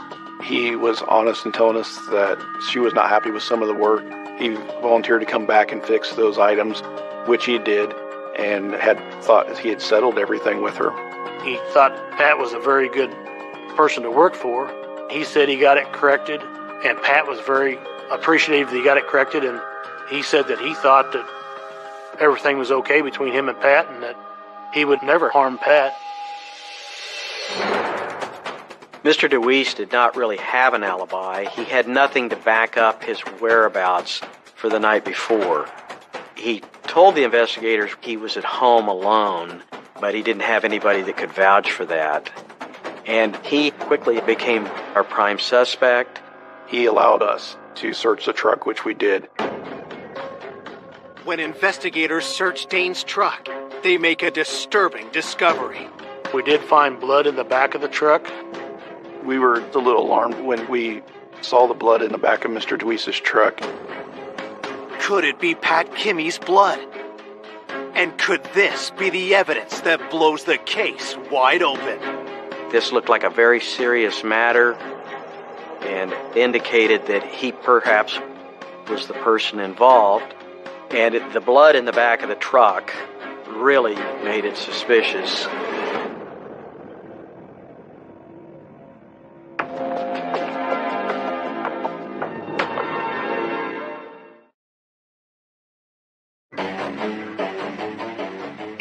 He was honest in telling us that she was not happy with some of the work. He volunteered to come back and fix those items, which he did, and had thought he had settled everything with her. He thought Pat was a very good person to work for. He said he got it corrected, and Pat was very appreciative that he got it corrected, and he said that he thought that everything was okay between him and Pat, and that he would never harm Pat. Mr. DeWeese did not really have an alibi. He had nothing to back up his whereabouts for the night before. He told the investigators he was at home alone, but he didn't have anybody that could vouch for that. And he quickly became our prime suspect. He allowed us to search the truck, which we did. When investigators search Dane's truck, they make a disturbing discovery. We did find blood in the back of the truck. We were a little alarmed when we saw the blood in the back of Mr. DeWeese's truck. Could it be Pat Kimmey's blood? And could this be the evidence that blows the case wide open? This looked like a very serious matter and indicated that he perhaps was the person involved. And the blood in the back of the truck really made it suspicious.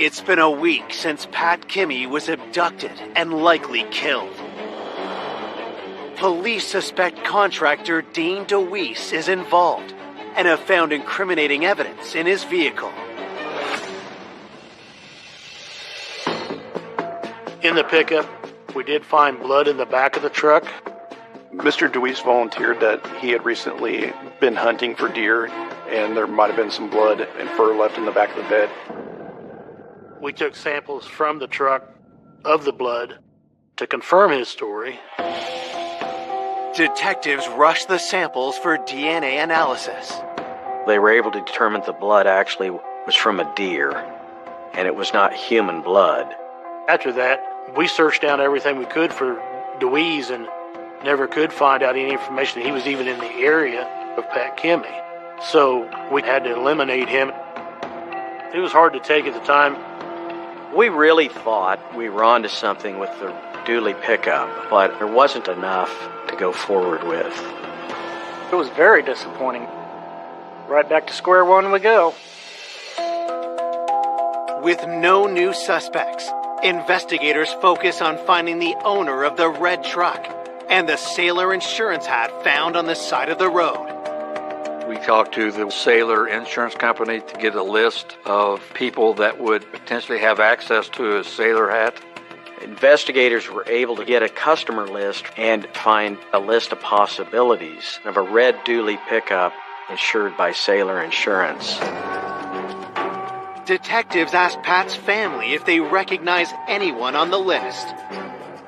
It's been a week since Pat Kimmey was abducted and likely killed. Police suspect contractor Dane DeWeese is involved and have found incriminating evidence in his vehicle. In the pickup, we did find blood in the back of the truck. Mr. DeWeese volunteered that he had recently been hunting for deer, and there might have been some blood and fur left in the back of the bed. We took samples from the truck of the blood to confirm his story. Detectives rushed the samples for DNA analysis. They were able to determine the blood actually was from a deer, and it was not human blood. After that, we searched down everything we could for DeWeese and never could find out any information that he was even in the area of Pat Kimmey. So we had to eliminate him. It was hard to take at the time. We really thought we were onto something with the dually pickup, but there wasn't enough to go forward with. It was very disappointing. Right back to square one we go. With no new suspects, investigators focus on finding the owner of the red truck and the sailor insurance hat found on the side of the road. We talked to the Sailor Insurance Company to get a list of people that would potentially have access to a sailor hat. Investigators were able to get a customer list and find a list of possibilities of a red dually pickup insured by Sailor Insurance. Detectives asked Pat's family if they recognize anyone on the list.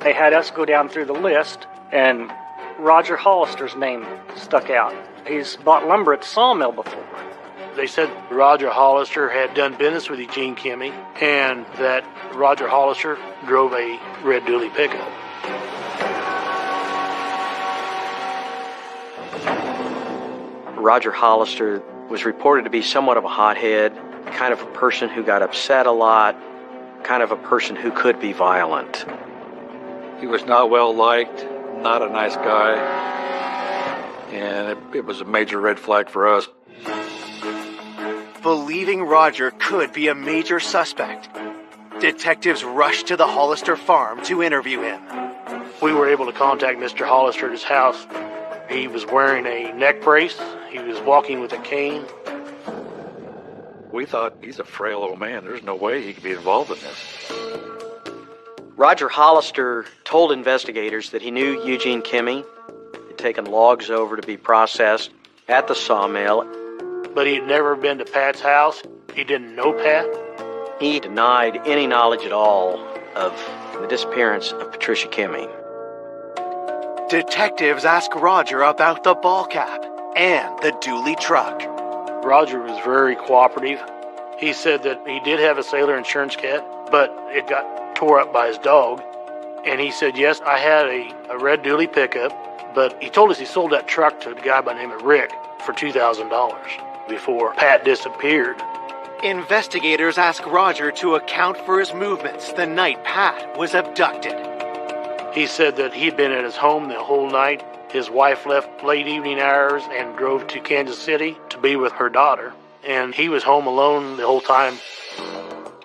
They had us go down through the list, and Roger Hollister's name stuck out. He's bought lumber at the sawmill before. They said Roger Hollister had done business with Eugene Kimmy, and that Roger Hollister drove a red dually pickup. Roger Hollister was reported to be somewhat of a hothead, kind of a person who got upset a lot, kind of a person who could be violent. He was not well liked, not a nice guy, and it was a major red flag for us. Believing Roger could be a major suspect, detectives rushed to the Hollister farm to interview him. We were able to contact Mr. Hollister at his house. He was wearing a neck brace. He was walking with a cane. We thought, he's a frail old man. There's no way he could be involved in this. Roger Hollister told investigators that he knew Eugene Kimmy. He'd taken logs over to be processed at the sawmill. But he had never been to Pat's house. He didn't know Pat. He denied any knowledge at all of the disappearance of Patricia Kimmy. Detectives asked Roger about the ball cap and the dually truck. Roger was very cooperative. He said that he did have a Sailor Insurance cat, but it got tore up by his dog. And he said, yes, I had a red dually pickup, but he told us he sold that truck to a guy by the name of Rick for $2,000 before Pat disappeared. Investigators asked Roger to account for his movements the night Pat was abducted. He said that he'd been at his home the whole night. His wife left late evening hours and drove to Kansas City to be with her daughter. And he was home alone the whole time.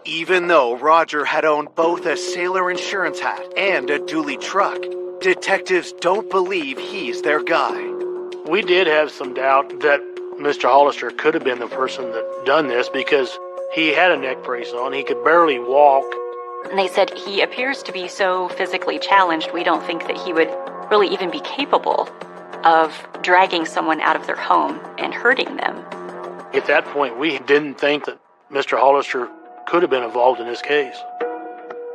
Even though Roger had owned both a Sailor Insurance hat and a dually truck, detectives don't believe he's their guy. We did have some doubt that Mr. Hollister could have been the person that done this because he had a neck brace on. He could barely walk. And they said he appears to be so physically challenged, we don't think that he would really even be capable of dragging someone out of their home and hurting them. At that point, we didn't think that Mr. Hollister could have been involved in this case.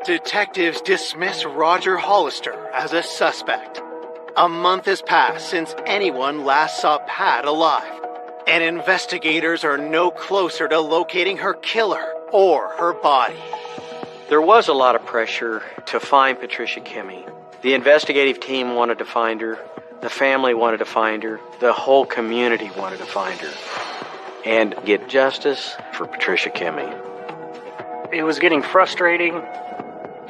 Detectives dismiss Roger Hollister as a suspect. A month has passed since anyone last saw Pat alive, and investigators are no closer to locating her killer or her body. There was a lot of pressure to find Patricia Kimmy. The investigative team wanted to find her. The family wanted to find her. The whole community wanted to find her and get justice for Patricia Kimmy. It was getting frustrating,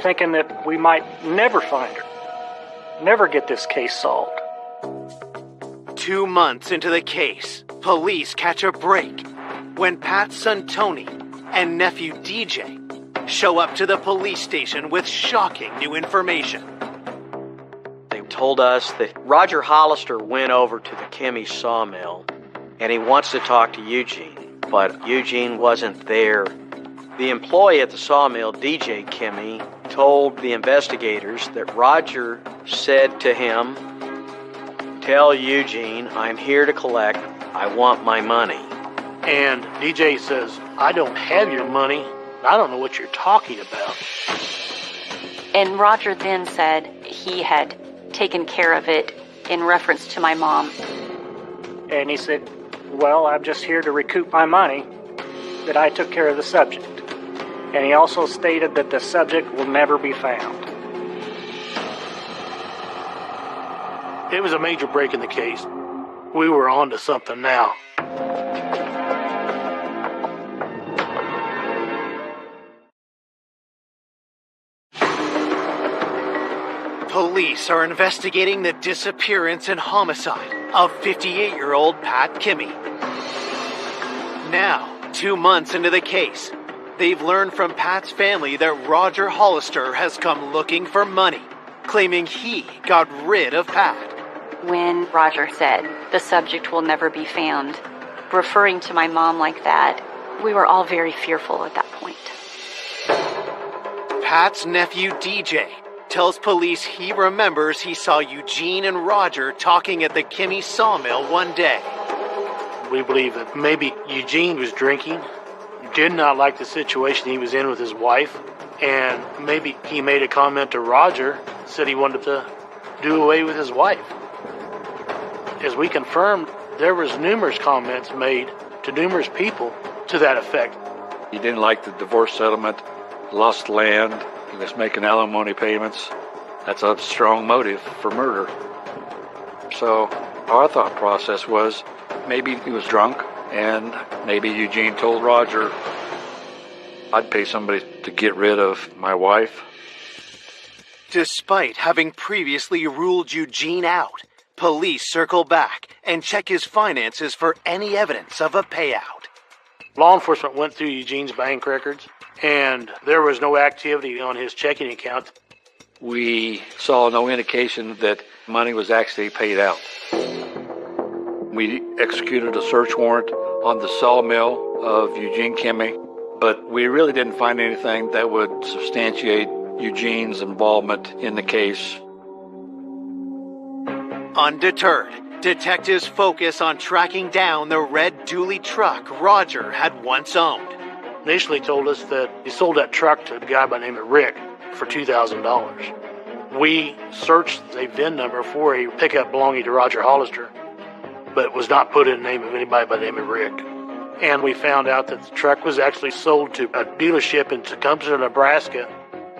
thinking that we might never find her, never get this case solved. 2 months into the case, police catch a break when Pat's son Tony and nephew DJ show up to the police station with shocking new information. They told us that Roger Hollister went over to the Kimmy sawmill and he wants to talk to Eugene, but Eugene wasn't there. The employee at the sawmill, DJ Kimmy, told the investigators that Roger said to him, "Tell Eugene I'm here to collect. I want my money." And DJ says, "I don't have your money. I don't know what you're talking about." And Roger then said he had taken care of it in reference to my mom. And he said, well, I'm just here to recoup my money, that I took care of the subject. And he also stated that the subject will never be found. It was a major break in the case. We were on to something now. Police are investigating the disappearance and homicide of 58-year-old Pat Kimmy. Now, 2 months into the case, they've learned from Pat's family that Roger Hollister has come looking for money, claiming he got rid of Pat. When Roger said the subject will never be found, referring to my mom like that, we were all very fearful at that point. Pat's nephew, DJ, tells police he remembers he saw Eugene and Roger talking at the Kimmy sawmill one day. We believe that maybe Eugene was drinking, did not like the situation he was in with his wife, and maybe he made a comment to Roger, said he wanted to do away with his wife. As we confirmed, there was numerous comments made to numerous people to that effect. He didn't like the divorce settlement, lost land, he was making alimony payments. That's a strong motive for murder. So our thought process was maybe he was drunk, and maybe Eugene told Roger, I'd pay somebody to get rid of my wife. Despite having previously ruled Eugene out, police circle back and check his finances for any evidence of a payout. Law enforcement went through Eugene's bank records, and there was no activity on his checking account. We saw no indication that money was actually paid out. We executed a search warrant on the sawmill of Eugene Kimmy, but we really didn't find anything that would substantiate Eugene's involvement in the case. Undeterred, detectives focus on tracking down the red dually truck Roger had once owned. Initially told us that he sold that truck to a guy by the name of Rick for $2,000. We searched a VIN number for a pickup belonging to Roger Hollister, but it was not put in the name of anybody by the name of Rick. And we found out that the truck was actually sold to a dealership in Tecumseh, Nebraska.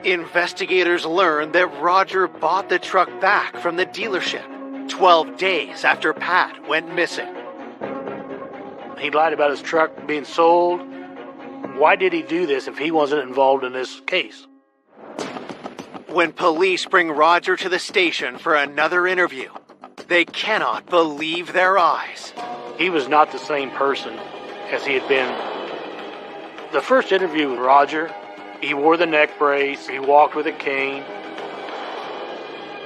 Investigators learned that Roger bought the truck back from the dealership 12 days after Pat went missing. He lied about his truck being sold. Why did he do this if he wasn't involved in this case? When police bring Roger to the station for another interview, they cannot believe their eyes. He was not the same person as he had been. The first interview with Roger, he wore the neck brace, he walked with a cane.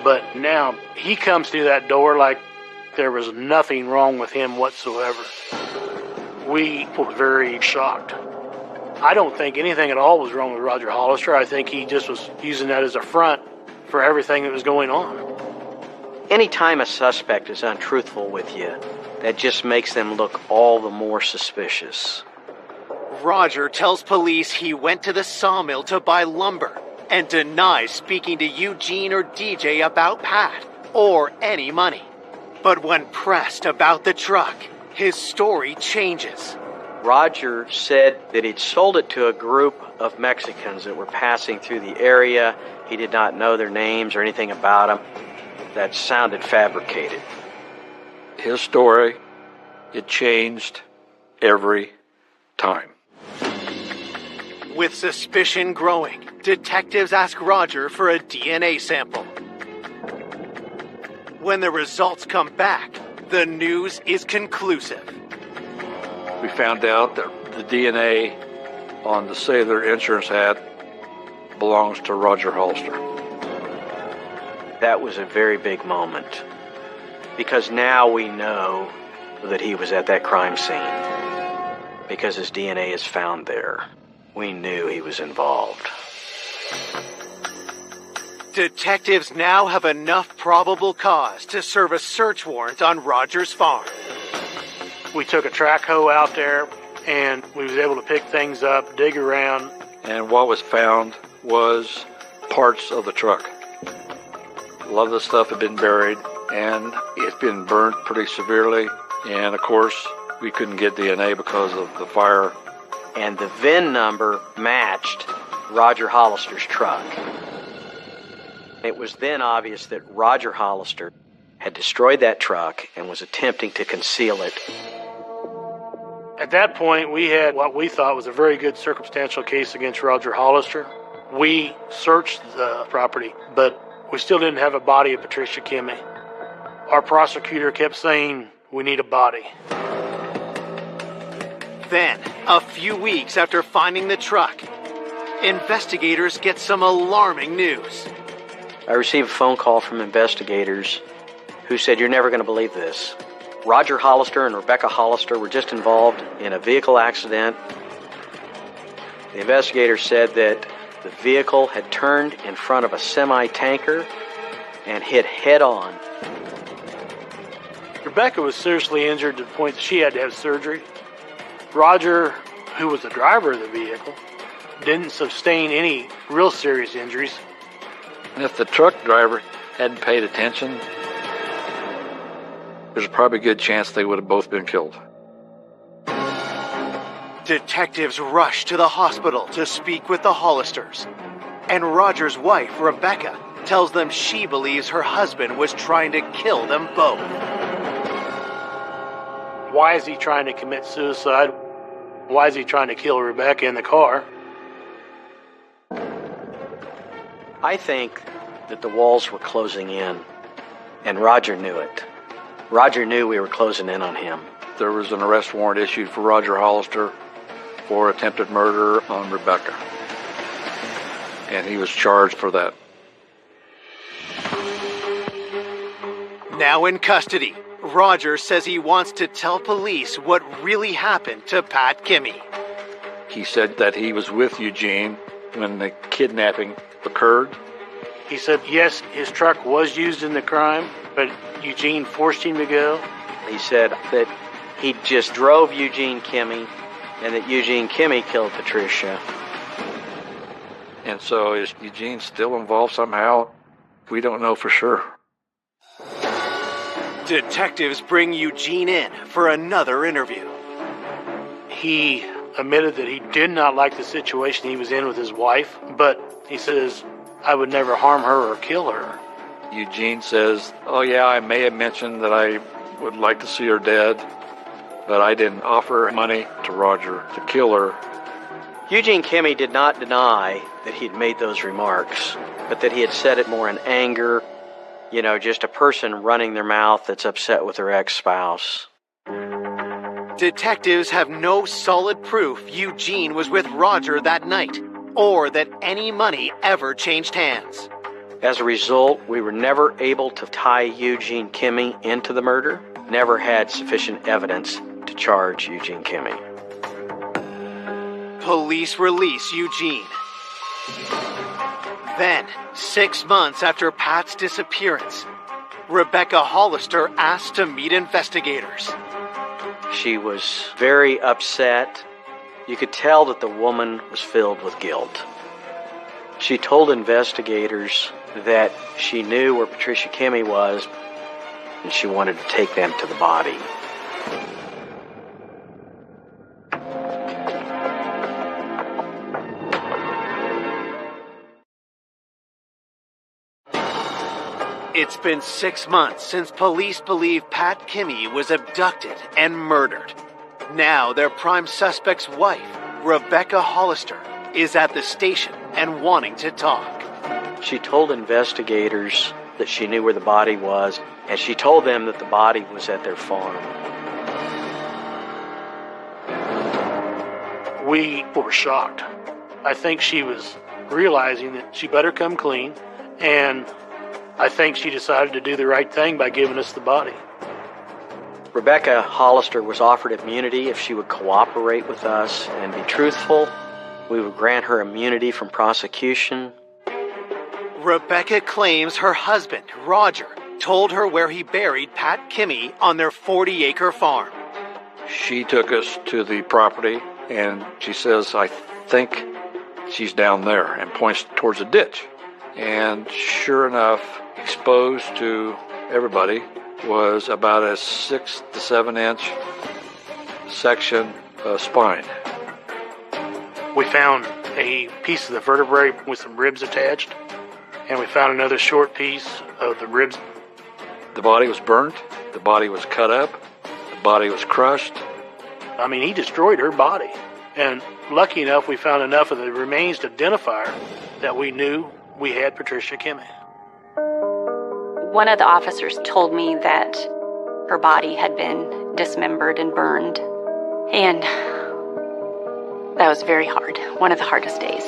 But now he comes through that door like there was nothing wrong with him whatsoever. We were very shocked. I don't think anything at all was wrong with Roger Hollister. I think he just was using that as a front for everything that was going on. Anytime a suspect is untruthful with you, that just makes them look all the more suspicious. Roger tells police he went to the sawmill to buy lumber and denies speaking to Eugene or DJ about Pat or any money. But when pressed about the truck, his story changes. Roger said that he'd sold it to a group of Mexicans that were passing through the area. He did not know their names or anything about them. That sounded fabricated. His story, it changed every time. With suspicion growing, detectives ask Roger for a DNA sample. When the results come back, the news is conclusive. We found out that the DNA on the Sailor insurance hat belongs to Roger Hollister. That was a very big moment, because now we know that he was at that crime scene. Because his DNA is found there, we knew he was involved. Detectives now have enough probable cause to serve a search warrant on Roger's farm. We took a track hoe out there, and we was able to pick things up, dig around. And what was found was parts of the truck. A lot of the stuff had been buried, and it's been burnt pretty severely. And, of course, we couldn't get DNA because of the fire. And the VIN number matched Roger Hollister's truck. It was then obvious that Roger Hollister had destroyed that truck and was attempting to conceal it. At that point, we had what we thought was a very good circumstantial case against Roger Hollister. We searched the property, but we still didn't have a body of Patricia Kimmy. Our prosecutor kept saying, we need a body. Then, a few weeks after finding the truck, investigators get some alarming news. I received a phone call from investigators who said, "You're never going to believe this. Roger Hollister and Rebecca Hollister were just involved in a vehicle accident. The investigators said that the vehicle had turned in front of a semi-tanker and hit head-on. Rebecca was seriously injured to the point that she had to have surgery. Roger, who was the driver of the vehicle, didn't sustain any real serious injuries. And if the truck driver hadn't paid attention, there's probably a good chance they would have both been killed. Detectives rush to the hospital to speak with the Hollisters. And Roger's wife, Rebecca, tells them she believes her husband was trying to kill them both. Why is he trying to commit suicide? Why is he trying to kill Rebecca in the car? I think that the walls were closing in, and Roger knew it. Roger knew we were closing in on him. There was an arrest warrant issued for Roger Hollister for attempted murder on Rebecca, and he was charged for that. Now in custody, Roger says he wants to tell police what really happened to Pat Kimmy. He said that he was with Eugene when the kidnapping occurred. He said, yes, his truck was used in the crime, but Eugene forced him to go. He said that he just drove Eugene Kimmy and that Eugene Kimmy killed Patricia. And so is Eugene still involved somehow? We don't know for sure. Detectives bring Eugene in for another interview. He admitted that he did not like the situation he was in with his wife, but he says, I would never harm her or kill her. Eugene says, oh yeah, I may have mentioned that I would like to see her dead, but I didn't offer money to Roger to kill her. Eugene Kimmy did not deny that he'd made those remarks, but that he had said it more in anger, just a person running their mouth that's upset with their ex-spouse. Detectives have no solid proof Eugene was with Roger that night, or that any money ever changed hands. As a result, we were never able to tie Eugene Kimmy into the murder, never had sufficient evidence to charge Eugene Kimmy. Police release Eugene. Then, 6 months after Pat's disappearance, Rebecca Hollister asked to meet investigators. She was very upset. You could tell that the woman was filled with guilt. She told investigators that she knew where Patricia Kimmy was, and she wanted to take them to the body. It's been 6 months since police believe Pat Kimmy was abducted and murdered. Now their prime suspect's wife, Rebecca Hollister, is at the station and wanting to talk. She told investigators that she knew where the body was, and she told them that the body was at their farm. We were shocked. I think she was realizing that she better come clean, and I think she decided to do the right thing by giving us the body. Rebecca Hollister was offered immunity if she would cooperate with us and be truthful. We would grant her immunity from prosecution. Rebecca claims her husband, Roger, told her where he buried Pat Kimmy on their 40-acre farm. She took us to the property, and she says, I think she's down there, and points towards a ditch. And sure enough, exposed to everybody was about a 6 to 7 inch section of spine. We found a piece of the vertebrae with some ribs attached, and we found another short piece of the ribs. The body was burnt, the body was cut up, the body was crushed. I mean, he destroyed her body. And lucky enough, we found enough of the remains to identify her that we knew we had Patricia Kimmy. One of the officers told me that her body had been dismembered and burned. And that was very hard. One of the hardest days.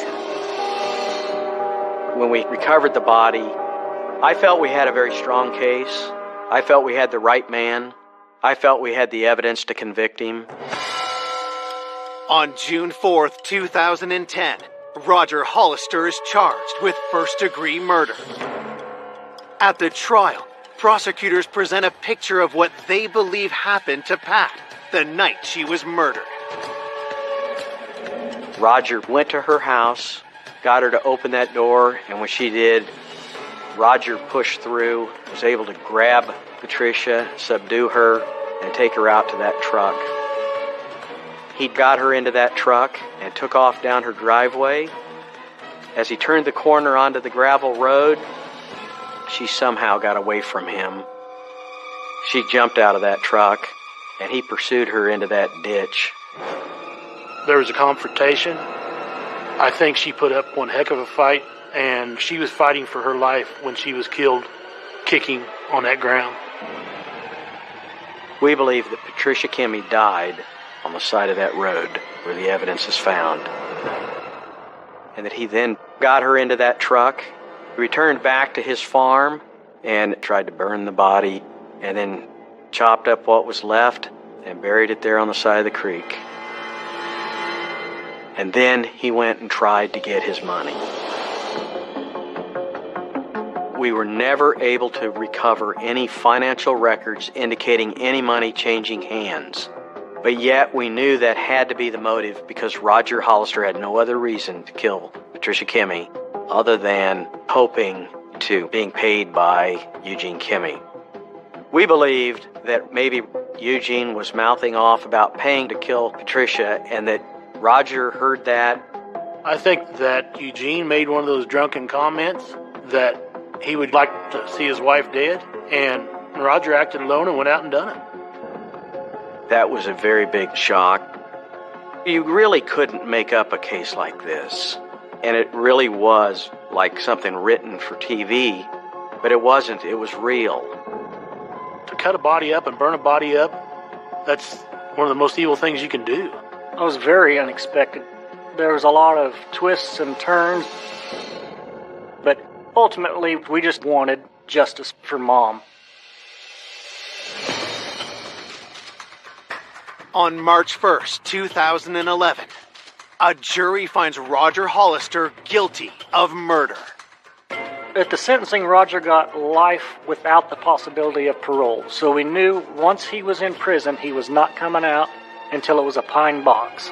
When we recovered the body, I felt we had a very strong case. I felt we had the right man. I felt we had the evidence to convict him. On June 4th, 2010, Roger Hollister is charged with first-degree murder. At the trial, prosecutors present a picture of what they believe happened to Pat the night she was murdered. Roger went to her house, got her to open that door, and when she did, Roger pushed through, was able to grab Patricia, subdue her, and take her out to that truck. He got her into that truck and took off down her driveway. As he turned the corner onto the gravel road, she somehow got away from him. She jumped out of that truck, and he pursued her into that ditch. There was a confrontation. I think she put up one heck of a fight, and she was fighting for her life when she was killed, kicking on that ground. We believe that Patricia Kimmey died on the side of that road where the evidence is found, and that he then got her into that truck, returned back to his farm, and tried to burn the body, and then chopped up what was left and buried it there on the side of the creek. And then he went and tried to get his money. We were never able to recover any financial records indicating any money changing hands. But yet we knew that had to be the motive because Roger Hollister had no other reason to kill Patricia Kimmey other than hoping to being paid by Eugene Kimmey. We believed that maybe Eugene was mouthing off about paying to kill Patricia and that Roger heard that. I think that Eugene made one of those drunken comments that he would like to see his wife dead, and Roger acted alone and went out and done it. That was a very big shock. You really couldn't make up a case like this. And it really was like something written for TV, but it wasn't. It was real. To cut a body up and burn a body up, that's one of the most evil things you can do. It was very unexpected. There was a lot of twists and turns, but ultimately we just wanted justice for Mom. On March 1st, 2011, a jury finds Roger Hollister guilty of murder. At the sentencing, Roger got life without the possibility of parole, so we knew once he was in prison, he was not coming out until it was a pine box.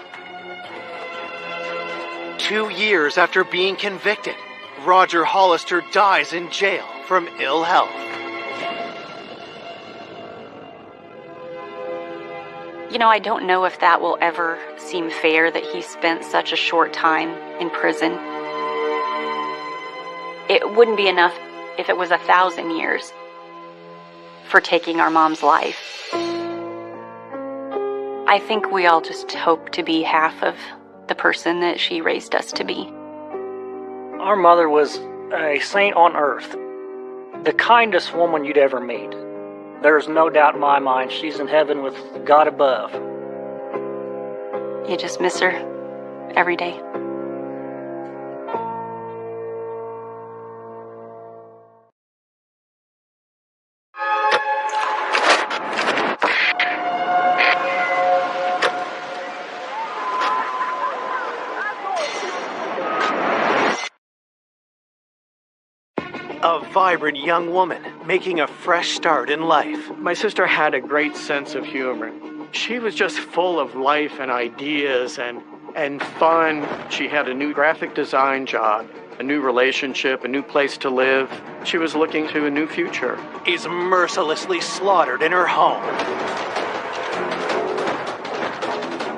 2 years after being convicted, Roger Hollister dies in jail from ill health. You know, I don't know if that will ever seem fair that he spent such a short time in prison. It wouldn't be enough if it was 1,000 years for taking our mom's life. I think we all just hope to be half of the person that she raised us to be. Our mother was a saint on earth, the kindest woman you'd ever meet. There's no doubt in my mind she's in heaven with God above. You just miss her every day. A vibrant young woman making a fresh start in life. My sister had a great sense of humor. She was just full of life and ideas and fun. She had a new graphic design job, a new relationship, a new place to live. She was looking to a new future. Is mercilessly slaughtered in her home.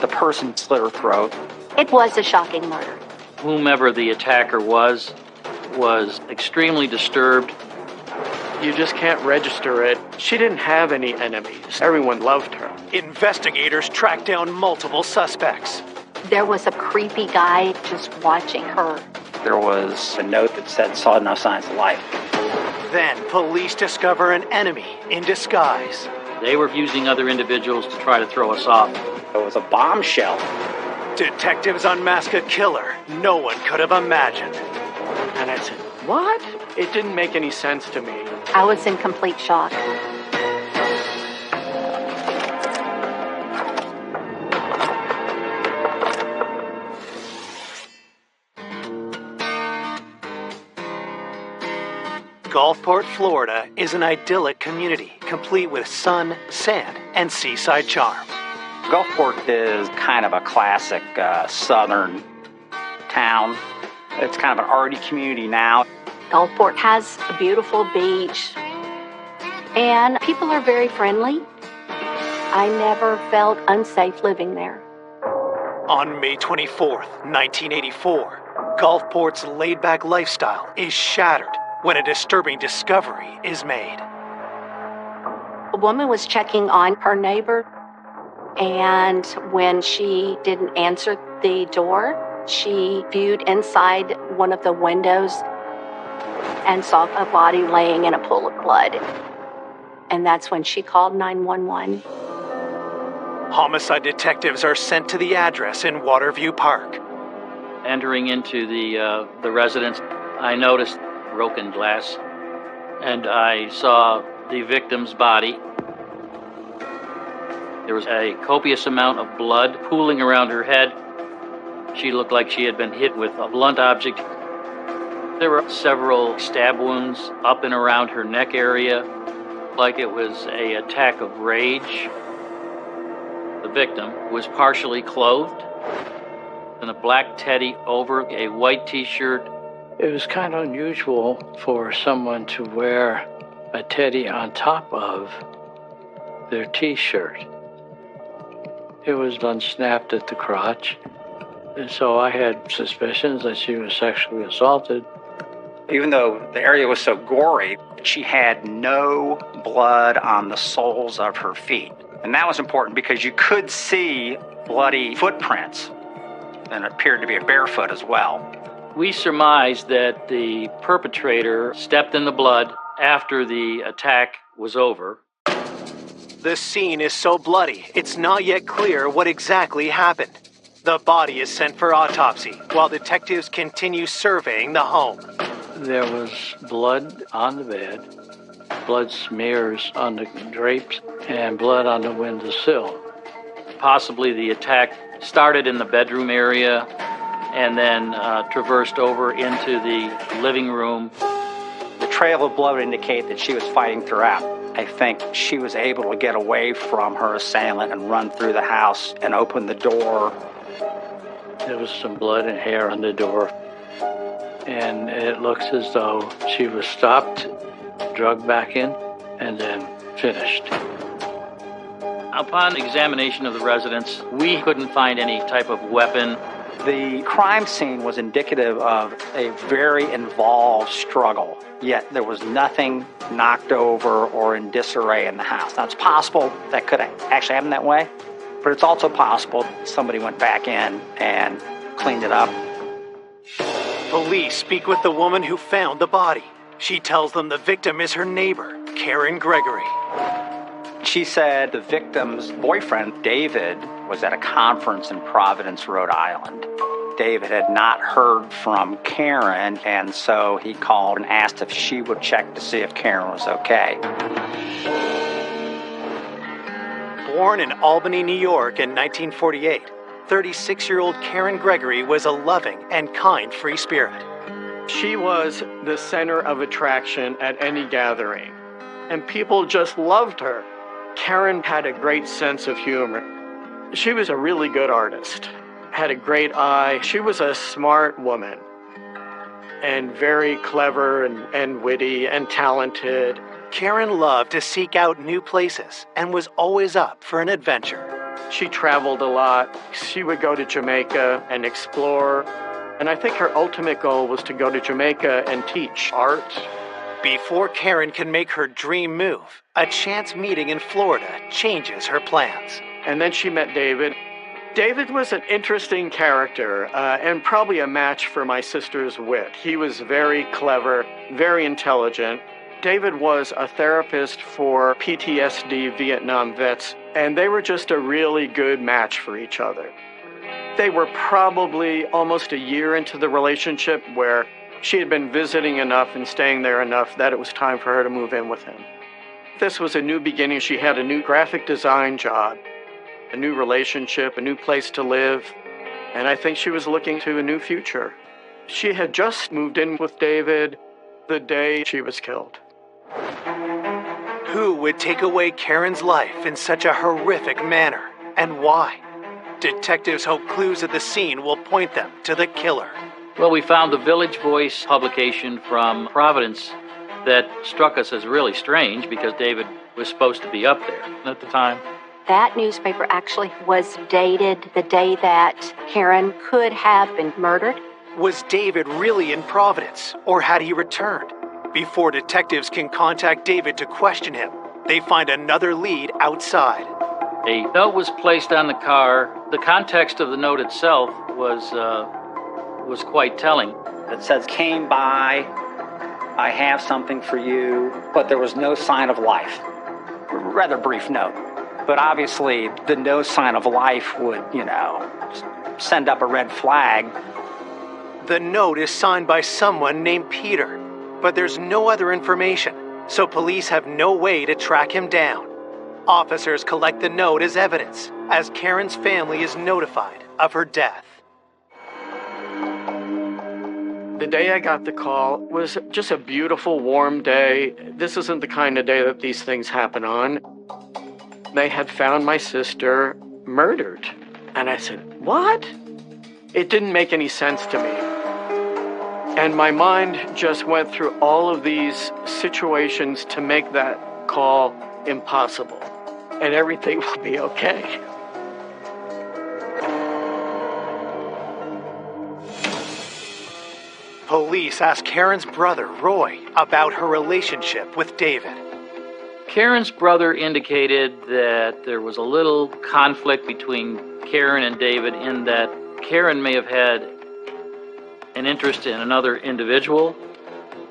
The person slit her throat. It was a shocking murder. Whomever the attacker was extremely disturbed. You just can't register it. She didn't have any enemies. Everyone loved her. Investigators tracked down multiple suspects. There was a creepy guy just watching her. There was a note that said, "Saw no signs of life." Then police discover an enemy in disguise. They were using other individuals to try to throw us off. It was a bombshell. Detectives unmask a killer no one could have imagined. And I said, what? It didn't make any sense to me. I was in complete shock. Gulfport, Florida is an idyllic community, complete with sun, sand, and seaside charm. Gulfport is kind of a classic southern town. It's kind of an arty community now. Gulfport has a beautiful beach, and people are very friendly. I never felt unsafe living there. On May 24th, 1984, Gulfport's laid-back lifestyle is shattered when a disturbing discovery is made. A woman was checking on her neighbor, and when she didn't answer the door, she viewed inside one of the windows and saw a body laying in a pool of blood. And that's when she called 911. Homicide detectives are sent to the address in Waterview Park. Entering into the residence, I noticed broken glass, and I saw the victim's body. There was a copious amount of blood pooling around her head. She looked like she had been hit with a blunt object. There were several stab wounds up and around her neck area, like it was an attack of rage. The victim was partially clothed in a black teddy over a white t-shirt. It was kind of unusual for someone to wear a teddy on top of their t-shirt. It was unsnapped at the crotch, and so I had suspicions that she was sexually assaulted. Even though the area was so gory, she had no blood on the soles of her feet. And that was important because you could see bloody footprints, and it appeared to be a barefoot as well. We surmised that the perpetrator stepped in the blood after the attack was over. The scene is so bloody, it's not yet clear what exactly happened. The body is sent for autopsy, while detectives continue surveying the home. There was blood on the bed, blood smears on the drapes, and blood on the windowsill. Possibly the attack started in the bedroom area and then traversed over into the living room. The trail of blood would indicate that she was fighting throughout. I think she was able to get away from her assailant and run through the house and open the door. There was some blood and hair on the door, and it looks as though she was stopped, drugged back in, and then finished. Upon examination of the residence, we couldn't find any type of weapon. The crime scene was indicative of a very involved struggle, yet there was nothing knocked over or in disarray in the house. Now, it's possible that could actually happen that way, but it's also possible somebody went back in and cleaned it up. Police speak with the woman who found the body. She tells them the victim is her neighbor, Karen Gregory. She said the victim's boyfriend, David, was at a conference in Providence, Rhode Island. David had not heard from Karen, and so he called and asked if she would check to see if Karen was okay. Born in Albany, New York in 1948, 36-year-old Karen Gregory was a loving and kind free spirit. She was the center of attraction at any gathering, and people just loved her. Karen had a great sense of humor. She was a really good artist, had a great eye. She was a smart woman, and very clever and witty and talented. Karen loved to seek out new places and was always up for an adventure. She traveled a lot. She would go to Jamaica and explore. And I think her ultimate goal was to go to Jamaica and teach art. Before Karen can make her dream move, a chance meeting in Florida changes her plans. And then she met David. David was an interesting character and probably a match for my sister's wit. He was very clever, very intelligent. David was a therapist for PTSD Vietnam vets, and they were just a really good match for each other. They were probably almost a year into the relationship where she had been visiting enough and staying there enough that it was time for her to move in with him. This was a new beginning. She had a new graphic design job, a new relationship, a new place to live, and I think she was looking to a new future. She had just moved in with David, The day she was killed. Who would take away Karen's life in such a horrific manner, and why? Detectives hope clues at the scene will point them to the killer. Well, we found the Village Voice publication from Providence that struck us as really strange because David was supposed to be up there at the time. That newspaper actually was dated the day that Karen could have been murdered. Was David really in Providence, or had he returned? Before detectives can contact David to question him, they find another lead outside. A note was placed on the car. The context of the note itself was quite telling. It says, "Came by, I have something for you," but there was no sign of life. Rather brief note. But obviously, the no sign of life would, send up a red flag. The note is signed by someone named Peter, but there's no other information, so police have no way to track him down. Officers collect the note as evidence, as Karen's family is notified of her death. The day I got the call was just a beautiful, warm day. This isn't the kind of day that these things happen on. They had found my sister murdered. And I said, what? It didn't make any sense to me. And my mind just went through all of these situations to make that call impossible. And everything will be okay. Police ask Karen's brother, Roy, about her relationship with David. Karen's brother indicated that there was a little conflict between Karen and David in that Karen may have had an interest in another individual.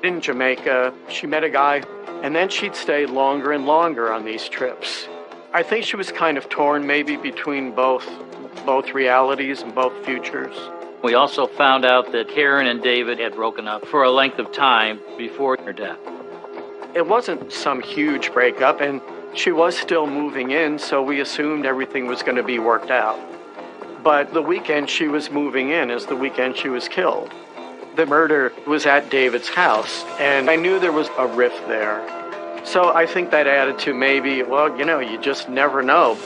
In Jamaica, she met a guy, and then she'd stay longer and longer on these trips. I think she was kind of torn maybe between both realities and both futures. We also found out that Karen and David had broken up for a length of time before her death. It wasn't some huge breakup, and she was still moving in, so we assumed everything was going to be worked out. But the weekend she was moving in is the weekend she was killed. The murder was at David's house, and I knew there was a rift there. So I think that added to maybe, well, you just never know.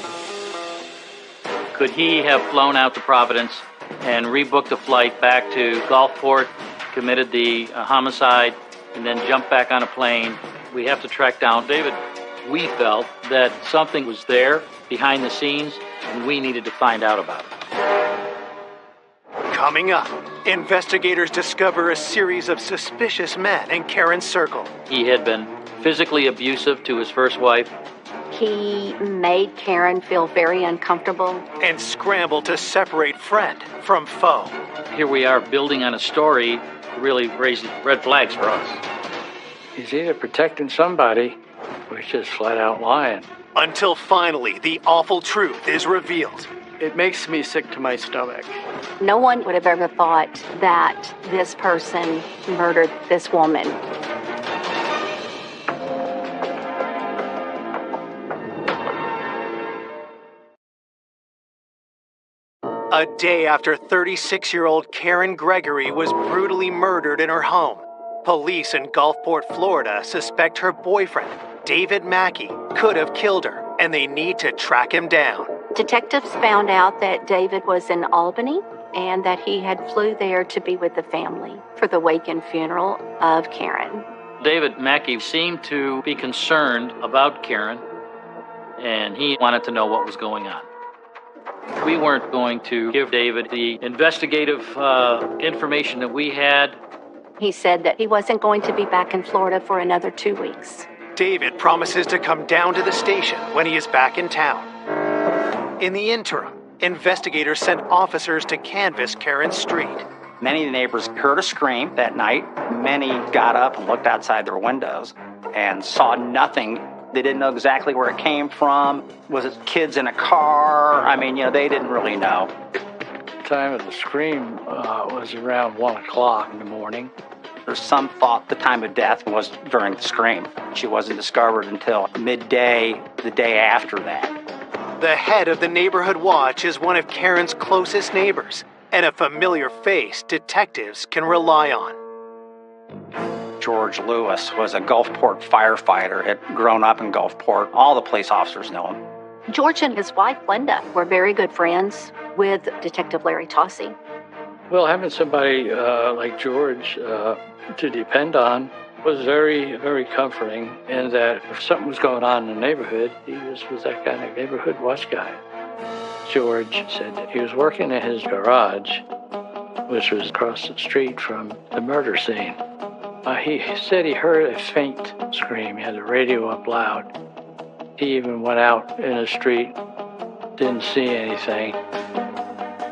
Could he have flown out to Providence and rebooked a flight back to Gulfport, committed the homicide, and then jumped back on a plane? We have to track down David. We felt that something was there behind the scenes, and we needed to find out about it. Coming up, investigators discover a series of suspicious men in Karen's circle. He had been physically abusive to his first wife. He made Karen feel very uncomfortable. And scrambled to separate friend from foe. Here we are building on a story that really raised red flags for us. He's either protecting somebody or he's just flat out lying. Until finally, the awful truth is revealed. It makes me sick to my stomach. No one would have ever thought that this person murdered this woman. A day after 36-year-old Karen Gregory was brutally murdered in her home, police in Gulfport, Florida suspect her boyfriend, David Mackey, could have killed her, and they need to track him down. Detectives found out that David was in Albany and that he had flew there to be with the family for the wake and funeral of Karen. David Mackey seemed to be concerned about Karen, and he wanted to know what was going on. We weren't going to give David the investigative information that we had. He said that he wasn't going to be back in Florida for another 2 weeks. David promises to come down to the station when he is back in town. In the interim, investigators sent officers to canvass Karen's street. Many of the neighbors heard a scream that night. Many got up and looked outside their windows and saw nothing. They didn't know exactly where it came from. Was it kids in a car? They didn't really know. The time of the scream was around 1 o'clock in the morning. There's some thought the time of death was during the scream. She wasn't discovered until midday the day after that. The head of the neighborhood watch is one of Karen's closest neighbors, and a familiar face detectives can rely on. George Lewis was a Gulfport firefighter, had grown up in Gulfport. All the police officers know him. George and his wife, Linda, were very good friends with Detective Larry Tossi. Well, having somebody like George to depend on was very, very comforting, in that if something was going on in the neighborhood, he was that kind of neighborhood watch guy. George said that he was working in his garage, which was across the street from the murder scene. He said he heard a faint scream. He had the radio up loud. He even went out in the street, didn't see anything.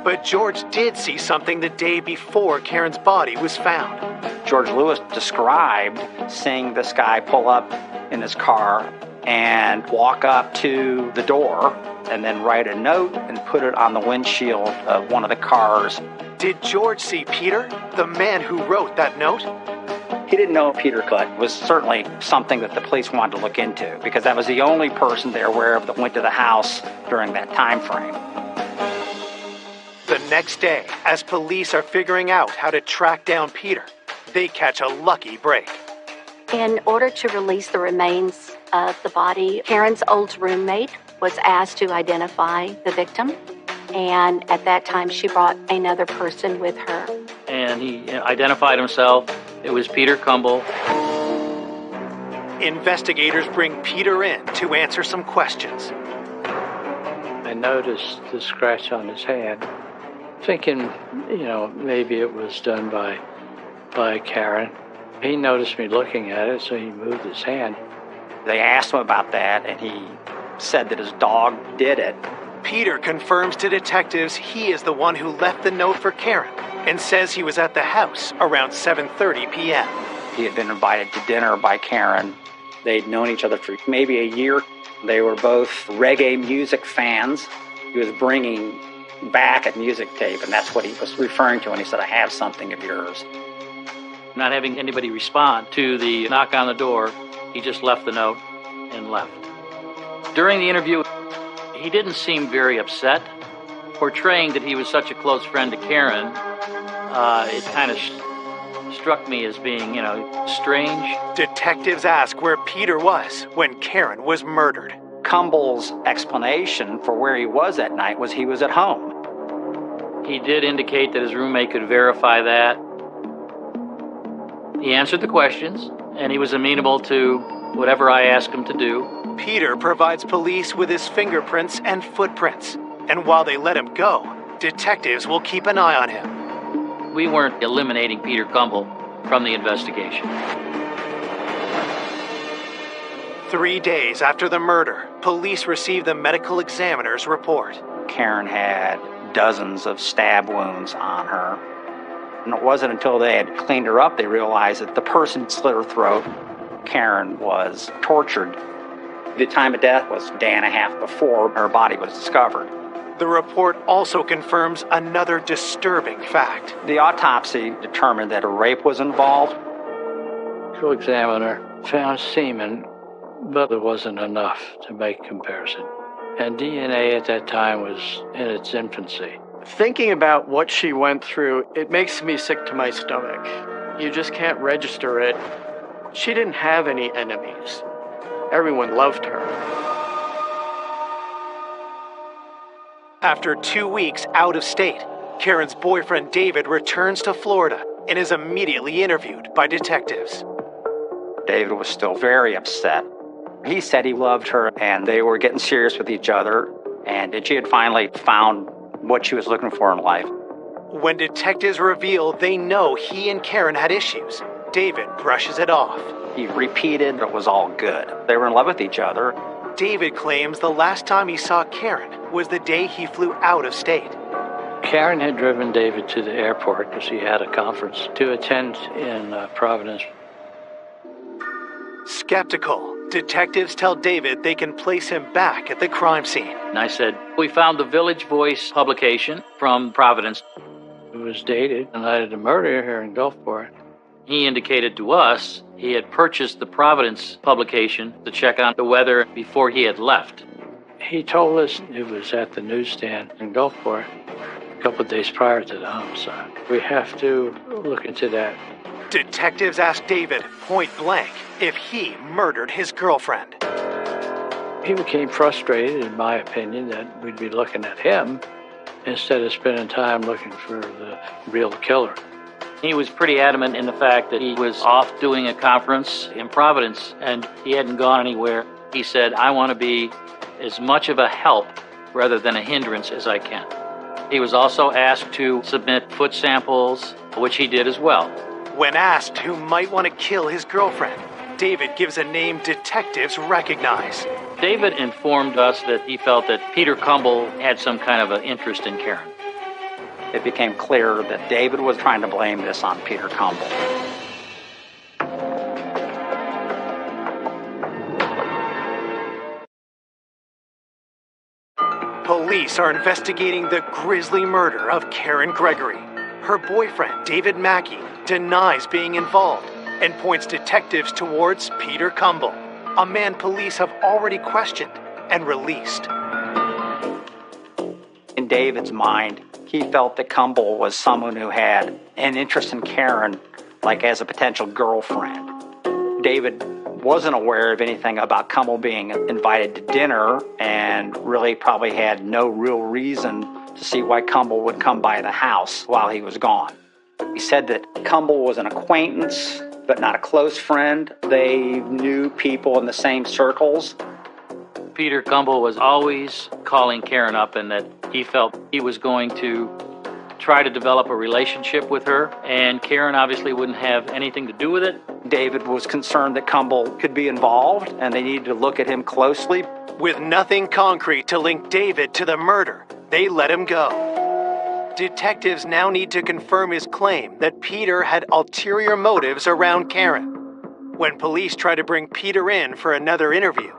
But George did see something the day before Karen's body was found. George Lewis described seeing this guy pull up in his car and walk up to the door and then write a note and put it on the windshield of one of the cars. Did George see Peter, the man who wrote that note? He didn't know Peter Cutt was certainly something that the police wanted to look into, because that was the only person they're aware of that went to the house during that time frame. The next day, as police are figuring out how to track down Peter, they catch a lucky break. In order to release the remains of the body, Karen's old roommate was asked to identify the victim. And at that time, she brought another person with her. And he identified himself. It was Peter Cumble. Investigators bring Peter in to answer some questions. I noticed the scratch on his hand, thinking, maybe it was done by Karen. He noticed me looking at it, so he moved his hand. They asked him about that, and he said that his dog did it. Peter confirms to detectives he is the one who left the note for Karen and says he was at the house around 7:30 p.m. He had been invited to dinner by Karen. They'd known each other for maybe a year. They were both reggae music fans. He was bringing back a music tape, and that's what he was referring to when he said, "I have something of yours." Not having anybody respond to the knock on the door, he just left the note and left. During the interview, he didn't seem very upset. Portraying that he was such a close friend to Karen, it kind of struck me as being, strange. Detectives ask where Peter was when Karen was murdered. Cumble's explanation for where he was that night was he was at home. He did indicate that his roommate could verify that. He answered the questions, and he was amenable to whatever I asked him to do. Peter provides police with his fingerprints and footprints, and while they let him go, detectives will keep an eye on him. We weren't eliminating Peter Cumble from the investigation. 3 days after the murder, police receive the medical examiner's report. Karen had dozens of stab wounds on her. And it wasn't until they had cleaned her up they realized that the person slit her throat. Karen was tortured. The time of death was a day and a half before her body was discovered. The report also confirms another disturbing fact. The autopsy determined that a rape was involved. The medical examiner found semen, but it wasn't enough to make comparison. And DNA at that time was in its infancy. Thinking about what she went through, it makes me sick to my stomach. You just can't register it. She didn't have any enemies. Everyone loved her. After 2 weeks out of state, Karen's boyfriend David returns to Florida and is immediately interviewed by detectives. David was still very upset. He said he loved her and they were getting serious with each other, and that she had finally found what she was looking for in life. When detectives reveal they know he and Karen had issues, David brushes it off. He repeated it was all good. They were in love with each other. David claims the last time he saw Karen was the day he flew out of state. Karen had driven David to the airport because he had a conference to attend in Providence. Skeptical, detectives tell David they can place him back at the crime scene. And I said, we found the Village Voice publication from Providence. It was dated the night of the murder here in Gulfport. He indicated to us he had purchased the Providence publication to check on the weather before he had left. He told us it was at the newsstand in Gulfport a couple of days prior to the homicide. We have to look into that Detectives ask David point blank if he murdered his girlfriend. He became frustrated, in my opinion, that we'd be looking at him instead of spending time looking for the real killer. He was pretty adamant in the fact that he was off doing a conference in Providence and he hadn't gone anywhere. He said, I want to be as much of a help rather than a hindrance as I can. He was also asked to submit foot samples, which he did as well. When asked who might want to kill his girlfriend, David gives a name detectives recognize. David informed us that he felt that Peter Cumble had some kind of an interest in Karen. It became clear that David was trying to blame this on Peter Cumble. Police are investigating the grisly murder of Karen Gregory. Her boyfriend, David Mackey, denies being involved and points detectives towards Peter Cumble, a man police have already questioned and released. In David's mind, he felt that Cumble was someone who had an interest in Karen, like as a potential girlfriend. David wasn't aware of anything about Cumble being invited to dinner and really probably had no real reason to see why Cumble would come by the house while he was gone. He said that Cumble was an acquaintance, but not a close friend. They knew people in the same circles. Peter Cumble was always calling Karen up and that he felt he was going to try to develop a relationship with her, and Karen obviously wouldn't have anything to do with it. David was concerned that Cumble could be involved, and they needed to look at him closely. With nothing concrete to link David to the murder, they let him go. Detectives now need to confirm his claim that Peter had ulterior motives around Karen. When police try to bring Peter in for another interview,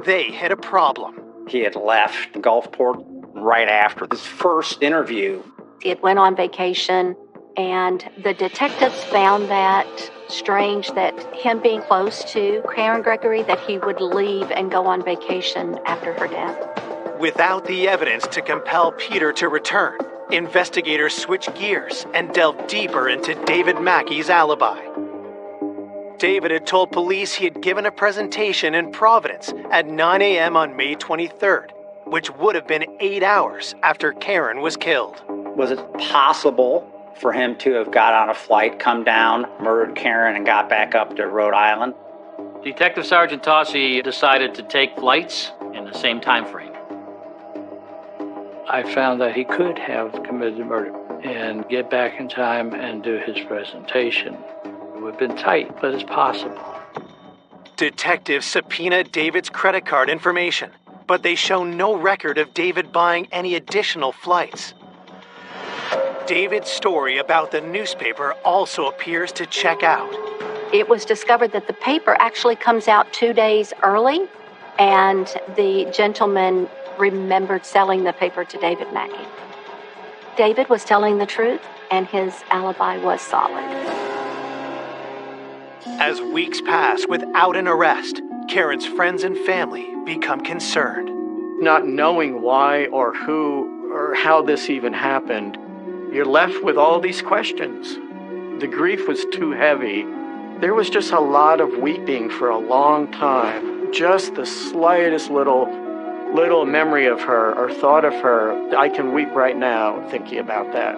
they hit a problem. He had left Gulfport right after his first interview. He had went on vacation, and the detectives found that strange that him being close to Karen Gregory, that he would leave and go on vacation after her death. Without the evidence to compel Peter to return, investigators switch gears and delve deeper into David Mackey's alibi. David had told police he had given a presentation in Providence at 9 a.m. on May 23rd, which would have been 8 hours after Karen was killed. Was it possible for him to have got on a flight, come down, murdered Karen, and got back up to Rhode Island? Detective Sergeant Tossi decided to take flights in the same time frame. I found that he could have committed the murder and get back in time and do his presentation. It would have been tight, but it's possible. Detectives subpoena David's credit card information, but they show no record of David buying any additional flights. David's story about the newspaper also appears to check out. It was discovered that the paper actually comes out 2 days early, and the gentleman remembered selling the paper to David Mackey. David was telling the truth, and his alibi was solid. As weeks pass without an arrest, Karen's friends and family become concerned. Not knowing why or who or how this even happened, you're left with all these questions. The grief was too heavy. There was just a lot of weeping for a long time. Just the slightest little memory of her or thought of her. I can weep right now thinking about that.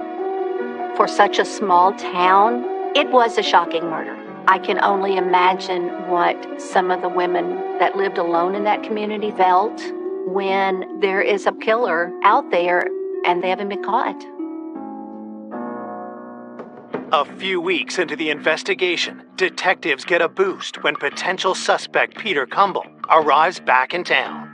For such a small town, it was a shocking murder. I can only imagine what some of the women that lived alone in that community felt when there is a killer out there and they haven't been caught. A few weeks into the investigation, detectives get a boost when potential suspect Peter Cumble arrives back in town.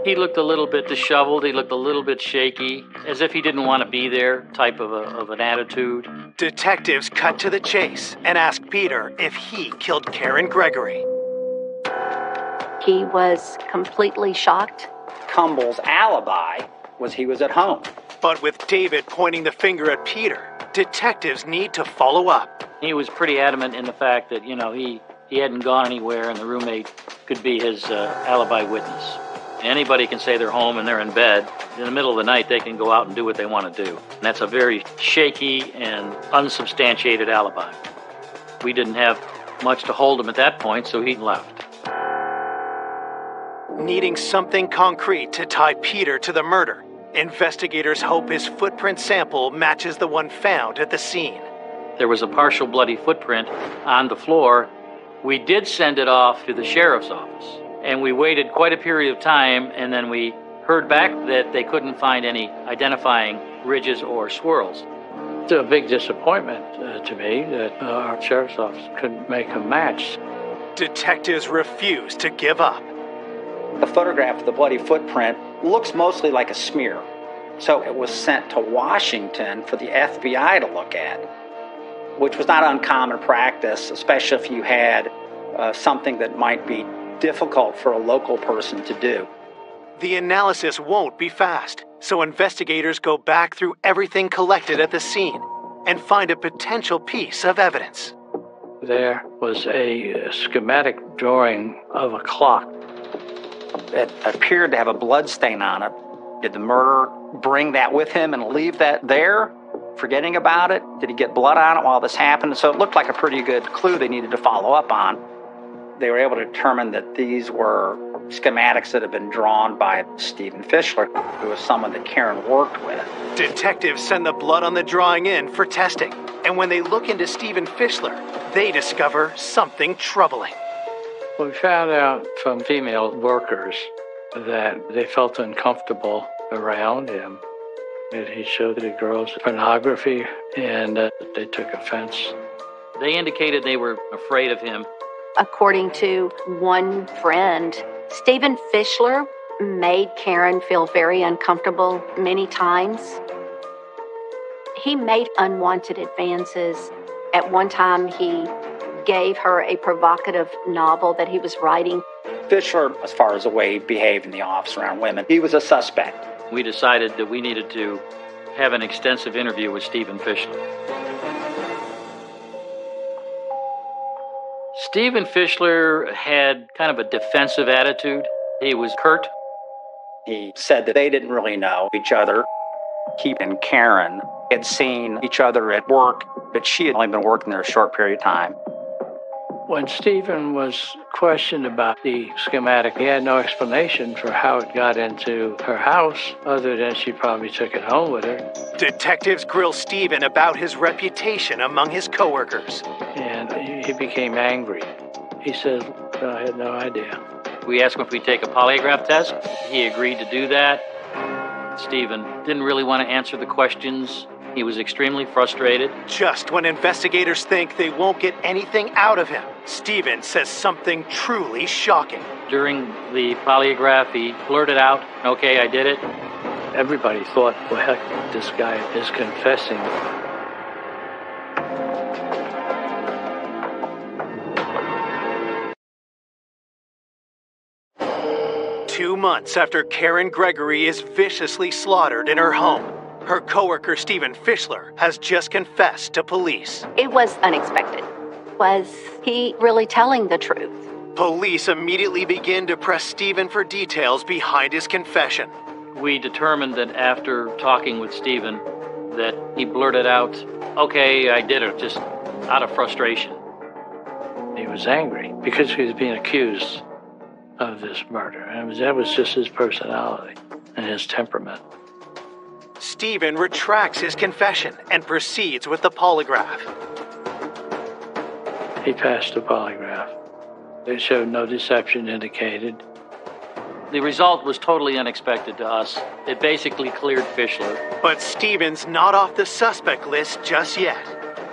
He looked a little bit disheveled, he looked a little bit shaky, as if he didn't want to be there type of an attitude. Detectives cut to the chase and ask Peter if he killed Karen Gregory. He was completely shocked. Cumble's alibi was he was at home. But with David pointing the finger at Peter, detectives need to follow up. He was pretty adamant in the fact that, he hadn't gone anywhere and the roommate could be his alibi witness. Anybody can say they're home and they're in bed. In the middle of the night, they can go out and do what they want to do. And that's a very shaky and unsubstantiated alibi. We didn't have much to hold him at that point, so he left. Needing something concrete to tie Peter to the murder, investigators hope his footprint sample matches the one found at the scene. There was a partial bloody footprint on the floor. We did send it off to the sheriff's office, and we waited quite a period of time, and then we heard back that they couldn't find any identifying ridges or swirls. It's a big disappointment to me that our sheriff's office couldn't make a match. Detectives refuse to give up. The photograph of the bloody footprint looks mostly like a smear. So it was sent to Washington for the FBI to look at, which was not uncommon practice, especially if you had something that might be difficult for a local person to do. The analysis won't be fast, so investigators go back through everything collected at the scene and find a potential piece of evidence. There was a schematic drawing of a clock. It appeared to have a blood stain on it. Did the murderer bring that with him and leave that there, forgetting about it? Did he get blood on it while this happened? So it looked like a pretty good clue they needed to follow up on. They were able to determine that these were schematics that had been drawn by Stephen Fischler, who was someone that Karen worked with. Detectives send the blood on the drawing in for testing, and when they look into Stephen Fischler, they discover something troubling. We found out from female workers that they felt uncomfortable around him. That he showed the girls pornography, and they took offense. They indicated they were afraid of him. According to one friend, Stephen Fischler made Karen feel very uncomfortable many times. He made unwanted advances. At one time, he gave her a provocative novel that he was writing. Fischler, as far as the way he behaved in the office around women, he was a suspect. We decided that we needed to have an extensive interview with Stephen Fischler. Stephen Fischler had kind of a defensive attitude. He was curt. He said that they didn't really know each other. He and Karen had seen each other at work, but she had only been working there a short period of time. When Stephen was questioned about the schematic, he had no explanation for how it got into her house, other than she probably took it home with her. Detectives grill Stephen about his reputation among his coworkers. And he became angry. He says, I had no idea. We asked him if we'd take a polygraph test. He agreed to do that. Stephen didn't really want to answer the questions. He was extremely frustrated. Just when investigators think they won't get anything out of him, Stephen says something truly shocking. During the polygraph, he blurted out, "Okay, I did it." Everybody thought, well, heck, this guy is confessing. 2 months after Karen Gregory is viciously slaughtered in her home, her coworker Stephen Fischler has just confessed to police. It was unexpected. Was he really telling the truth? Police immediately begin to press Stephen for details behind his confession. We determined that after talking with Stephen, that he blurted out, "Okay, I did it," just out of frustration. He was angry because he was being accused of this murder. And that was just his personality and his temperament. Stephen retracts his confession and proceeds with the polygraph. He passed the polygraph. It showed no deception indicated. The result was totally unexpected to us. It basically cleared Fischler. But Stephen's not off the suspect list just yet.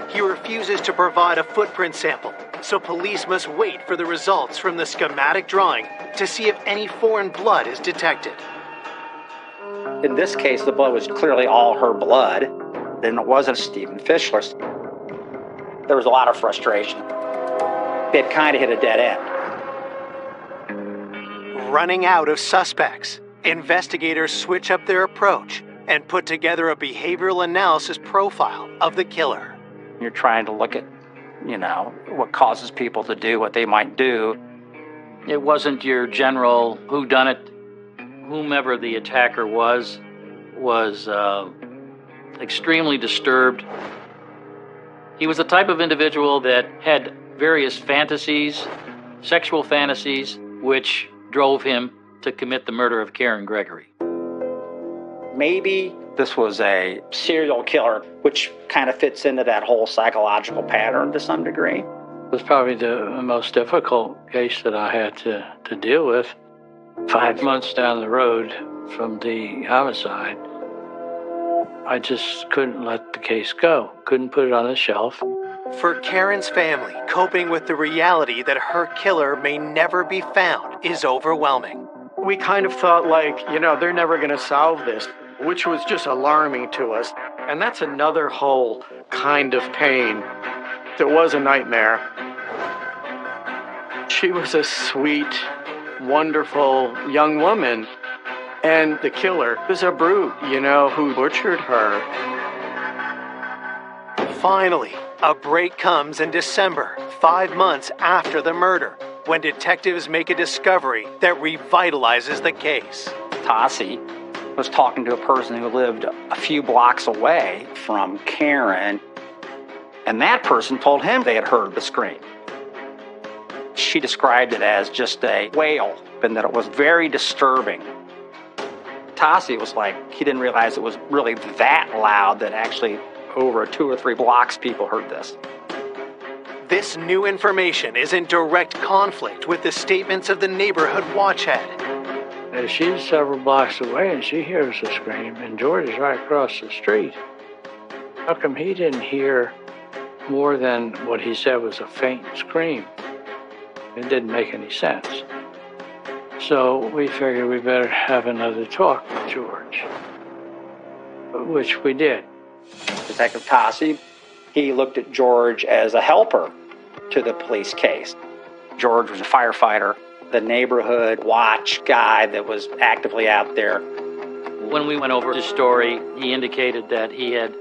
He refuses to provide a footprint sample, so police must wait for the results from the schematic drawing to see if any foreign blood is detected. In this case, the blood was clearly all her blood, and it wasn't Stephen Fischler's. There was a lot of frustration. It kind of hit a dead end. Running out of suspects, investigators switch up their approach and put together a behavioral analysis profile of the killer. You're trying to look at, what causes people to do what they might do. It wasn't your general whodunit. Whomever the attacker was extremely disturbed. He was the type of individual that had various fantasies, sexual fantasies, which drove him to commit the murder of Karen Gregory. Maybe this was a serial killer, which kind of fits into that whole psychological pattern to some degree. It was probably the most difficult case that I had to deal with. 5 months down the road from the homicide, I just couldn't let the case go. Couldn't put it on the shelf. For Karen's family, coping with the reality that her killer may never be found is overwhelming. We kind of thought they're never going to solve this, which was just alarming to us. And that's another whole kind of pain. It was a nightmare. She was a sweet, wonderful young woman. And the killer was a brute, who butchered her. Finally, a break comes in December, 5 months after the murder, when detectives make a discovery that revitalizes the case. Tassi was talking to a person who lived a few blocks away from Karen, and that person told him they had heard the scream. She described it as just a wail, and that it was very disturbing. Tassi was like, he didn't realize it was really that loud that actually over 2 or 3 blocks people heard this. This new information is in direct conflict with the statements of the neighborhood watch head. She's several blocks away and she hears the scream, and George is right across the street. How come he didn't hear more than what he said was a faint scream? It didn't make any sense. So we figured we better have another talk with George, which we did. Detective Tassi, he looked at George as a helper to the police case. George was a firefighter, the neighborhood watch guy that was actively out there. When we went over his story, he indicated that he had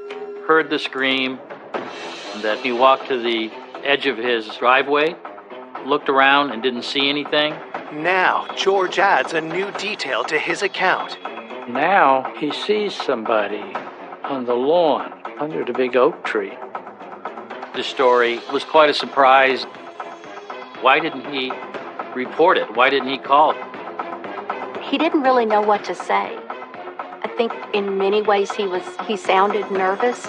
heard the scream, that he walked to the edge of his driveway, looked around and didn't see anything. Now, George adds a new detail to his account. Now he sees somebody on the lawn under the big oak tree. The story was quite a surprise. Why didn't he report it? Why didn't he call? He didn't really know what to say. I think in many ways he sounded nervous.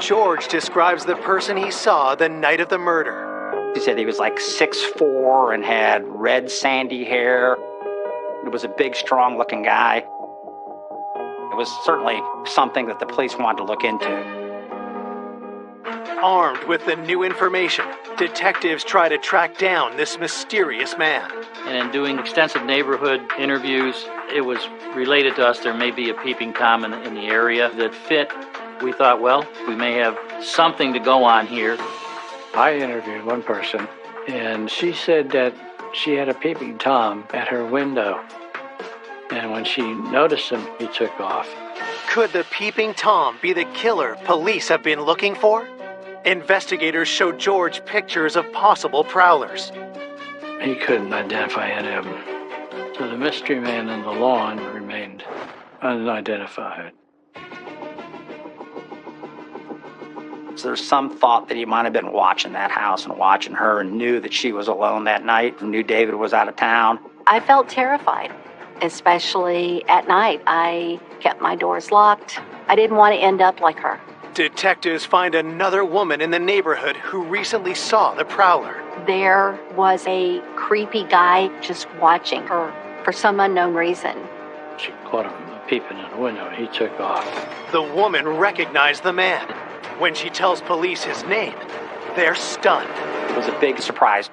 George describes the person he saw the night of the murder. He said he was like 6'4" and had red sandy hair. He was a big, strong-looking guy. It was certainly something that the police wanted to look into. Armed with the new information, detectives try to track down this mysterious man. And in doing extensive neighborhood interviews, it was related to us there may be a peeping Tom in the area that fit. We thought, well, we may have something to go on here. I interviewed one person, and she said that she had a peeping Tom at her window. And when she noticed him, he took off. Could the peeping Tom be the killer police have been looking for? Investigators showed George pictures of possible prowlers. He couldn't identify any of them. So the mystery man in the lawn remained unidentified. So there's some thought that he might have been watching that house and watching her and knew that she was alone that night and knew David was out of town. I felt terrified, especially at night. I kept my doors locked. I didn't want to end up like her. Detectives find another woman in the neighborhood who recently saw the prowler. There was a creepy guy just watching her for some unknown reason. She caught him peeping in the window and he took off. The woman recognized the man. When she tells police his name, they're stunned. It was a big surprise.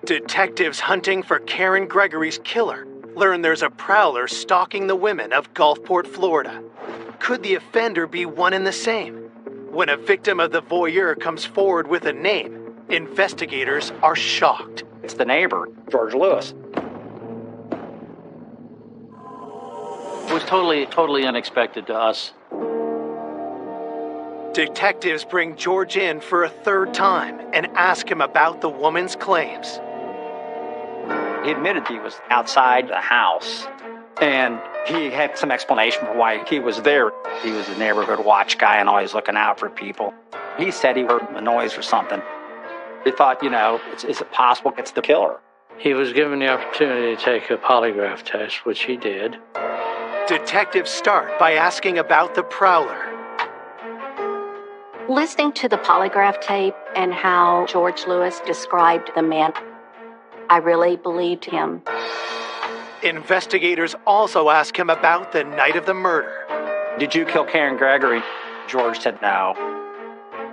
Detectives hunting for Karen Gregory's killer learn there's a prowler stalking the women of Gulfport, Florida. Could the offender be one and the same? When a victim of the voyeur comes forward with a name, investigators are shocked. It's the neighbor, George Lewis. It was totally unexpected to us. Detectives bring George in for a third time and ask him about the woman's claims. He admitted he was outside the house And he had some explanation for why he was there. He was a neighborhood watch guy and always looking out for people. He said he heard a noise or something. He thought, is it possible it's the killer? He was given the opportunity to take a polygraph test, which he did. Detectives start by asking about the prowler. Listening to the polygraph tape and how George Lewis described the man, I really believed him. Investigators also ask him about the night of the murder. Did you kill Karen Gregory? George said no.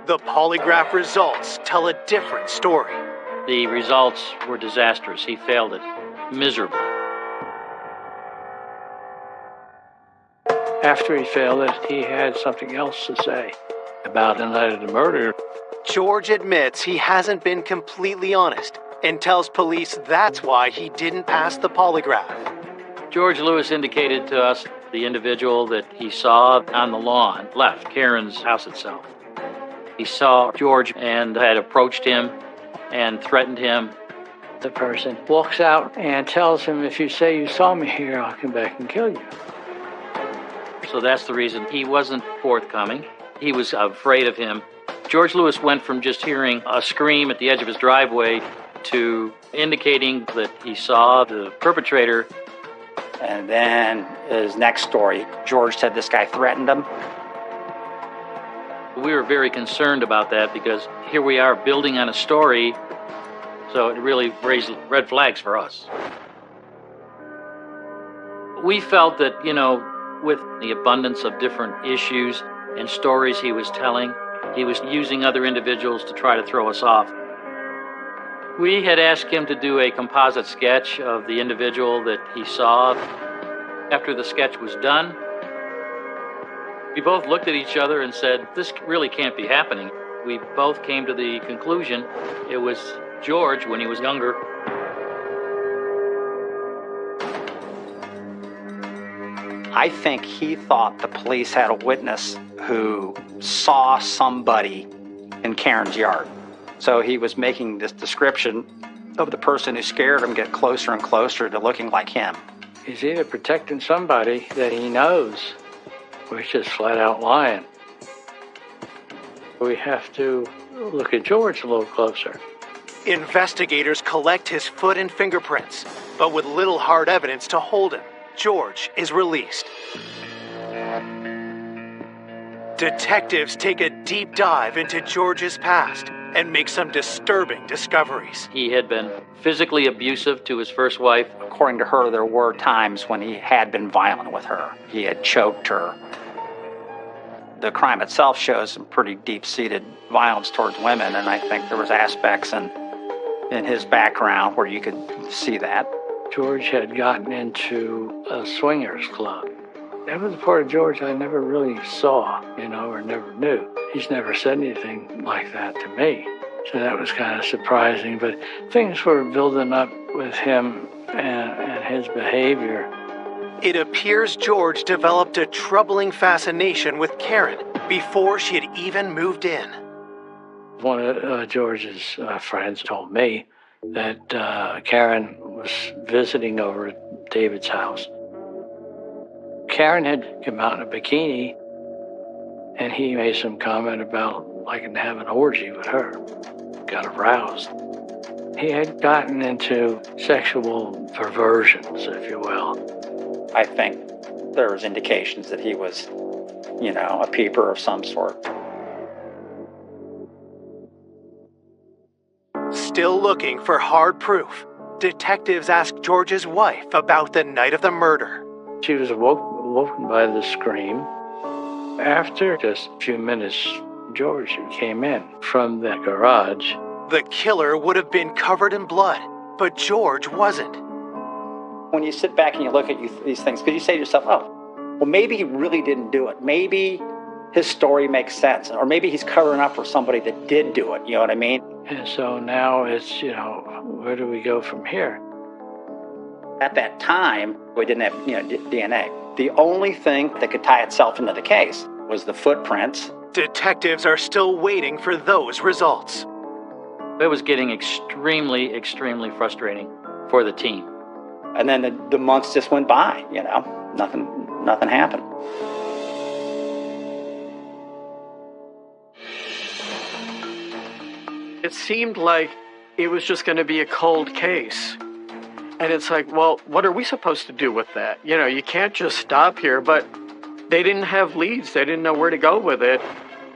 The polygraph results tell a different story. The results were disastrous. He failed it miserably. After he failed it, he had something else to say about the night of the murder. George admits he hasn't been completely honest and tells police that's why he didn't pass the polygraph. George Lewis indicated to us the individual that he saw on the lawn left Karen's house itself. He saw George and had approached him and threatened him. The person walks out and tells him, if you say you saw me here, I'll come back and kill you. So that's the reason he wasn't forthcoming. He was afraid of him. George Lewis went from just hearing a scream at the edge of his driveway to indicating that he saw the perpetrator. And then his next story, George said this guy threatened him. We were very concerned about that because here we are building on a story, so it really raised red flags for us. We felt that, with the abundance of different issues and stories he was telling, he was using other individuals to try to throw us off. We had asked him to do a composite sketch of the individual that he saw. After the sketch was done, we both looked at each other and said, this really can't be happening. We both came to the conclusion it was George when he was younger. I think he thought the police had a witness who saw somebody in Karen's yard. So he was making this description of the person who scared him get closer and closer to looking like him. He's either protecting somebody that he knows, or he's just flat out lying. We have to look at George a little closer. Investigators collect his foot and fingerprints, but with little hard evidence to hold him, George is released. Detectives take a deep dive into George's past and make some disturbing discoveries. He had been physically abusive to his first wife. According to her, there were times when he had been violent with her. He had choked her. The crime itself shows some pretty deep-seated violence towards women, and I think there was aspects in his background where you could see that. George had gotten into a swingers club. That was a part of George I never really saw, or never knew. He's never said anything like that to me. So that was kind of surprising. But things were building up with him and his behavior. It appears George developed a troubling fascination with Karen before she had even moved in. One of George's friends told me that Karen was visiting over at David's house. Karen had come out in a bikini, and he made some comment about liking to have an orgy with her. Got aroused. He had gotten into sexual perversions, if you will. I think there was indications that he was, a peeper of some sort. Still looking for hard proof, detectives ask George's wife about the night of the murder. She was woken by the scream. After just a few minutes, George came in from the garage. The killer would have been covered in blood, but George wasn't. When you sit back and you look at these things, could you say to yourself, well, maybe he really didn't do it. Maybe his story makes sense. Or maybe he's covering up for somebody that did do it. You know what I mean? And so now it's, where do we go from here? At that time, we didn't have, DNA. The only thing that could tie itself into the case was the footprints. Detectives are still waiting for those results. It was getting extremely, extremely frustrating for the team. And then the months just went by, nothing happened. It seemed like it was just going to be a cold case. And it's like, well, what are we supposed to do with that? You can't just stop here, but they didn't have leads. They didn't know where to go with it.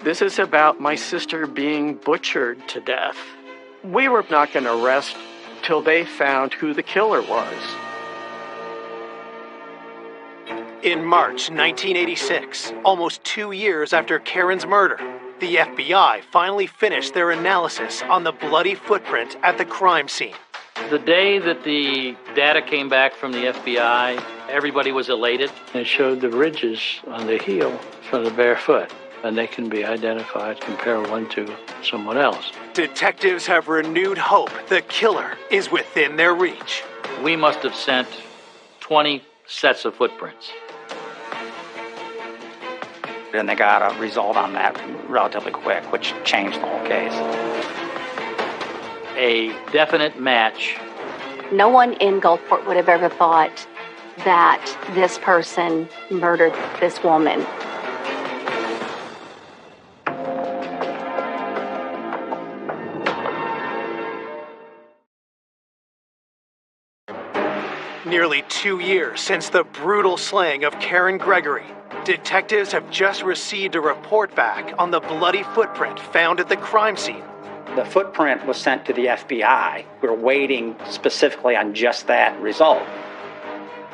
This is about my sister being butchered to death. We were not going to rest till they found who the killer was. In March 1986, almost 2 years after Karen's murder, the FBI finally finished their analysis on the bloody footprint at the crime scene. The day that the data came back from the FBI, everybody was elated. They showed the ridges on the heel from the bare foot, and they can be identified, compare one to someone else. Detectives have renewed hope the killer is within their reach. We must have sent 20 sets of footprints. And they got a result on that relatively quick, which changed the whole case. A definite match. No one in Gulfport would have ever thought that this person murdered this woman. Nearly 2 years since the brutal slaying of Karen Gregory, detectives have just received a report back on the bloody footprint found at the crime scene. The footprint was sent to the FBI. We're waiting specifically on just that result.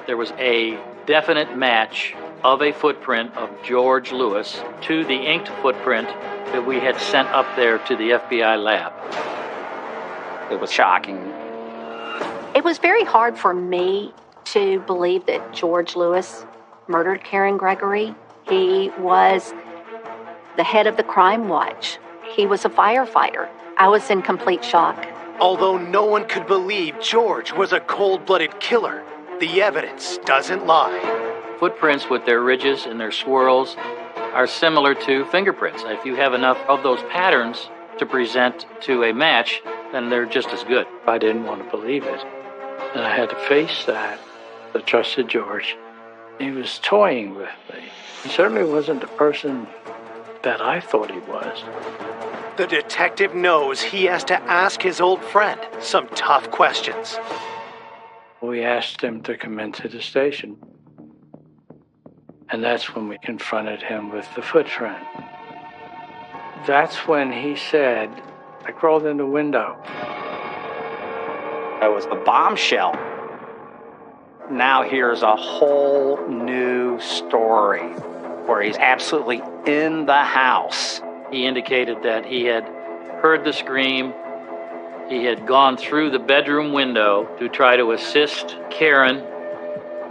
There was a definite match of a footprint of George Lewis to the inked footprint that we had sent up there to the FBI lab. It was shocking. It was very hard for me to believe that George Lewis murdered Karen Gregory. He was the head of the crime watch. He was a firefighter. I was in complete shock. Although no one could believe George was a cold-blooded killer, the evidence doesn't lie. Footprints with their ridges and their swirls are similar to fingerprints. If you have enough of those patterns to present to a match, then they're just as good. I didn't want to believe it, and I had to face that. I trusted George. He was toying with me. He certainly wasn't the person that I thought he was. The detective knows he has to ask his old friend some tough questions. We asked him to come into the station, and that's when we confronted him with the footprint. That's when he said, I crawled in the window. It was a bombshell. Now here's a whole new story where he's absolutely in the house. He indicated that he had heard the scream. He had gone through the bedroom window to try to assist Karen.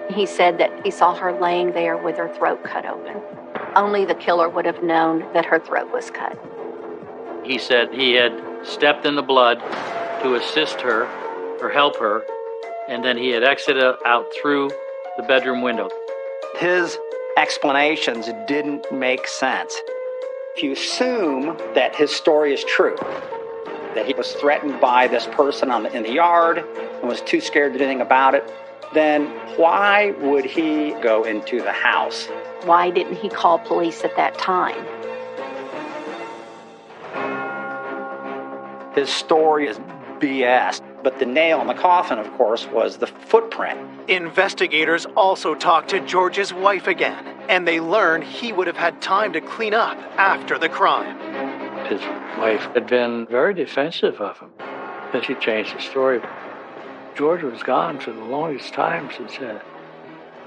He said that he saw her laying there with her throat cut open. Only the killer would have known that her throat was cut. He said he had stepped in the blood to assist her or help her, and then he had exited out through the bedroom window. His explanations didn't make sense. If you assume that his story is true, that he was threatened by this person in the yard and was too scared to do anything about it, then why would he go into the house? Why didn't he call police at that time? His story is BS. But the nail in the coffin, of course, was the footprint. Investigators also talked to George's wife again, and they learned he would have had time to clean up after the crime. His wife had been very defensive of him, but she changed the story. George was gone for the longest time, she said,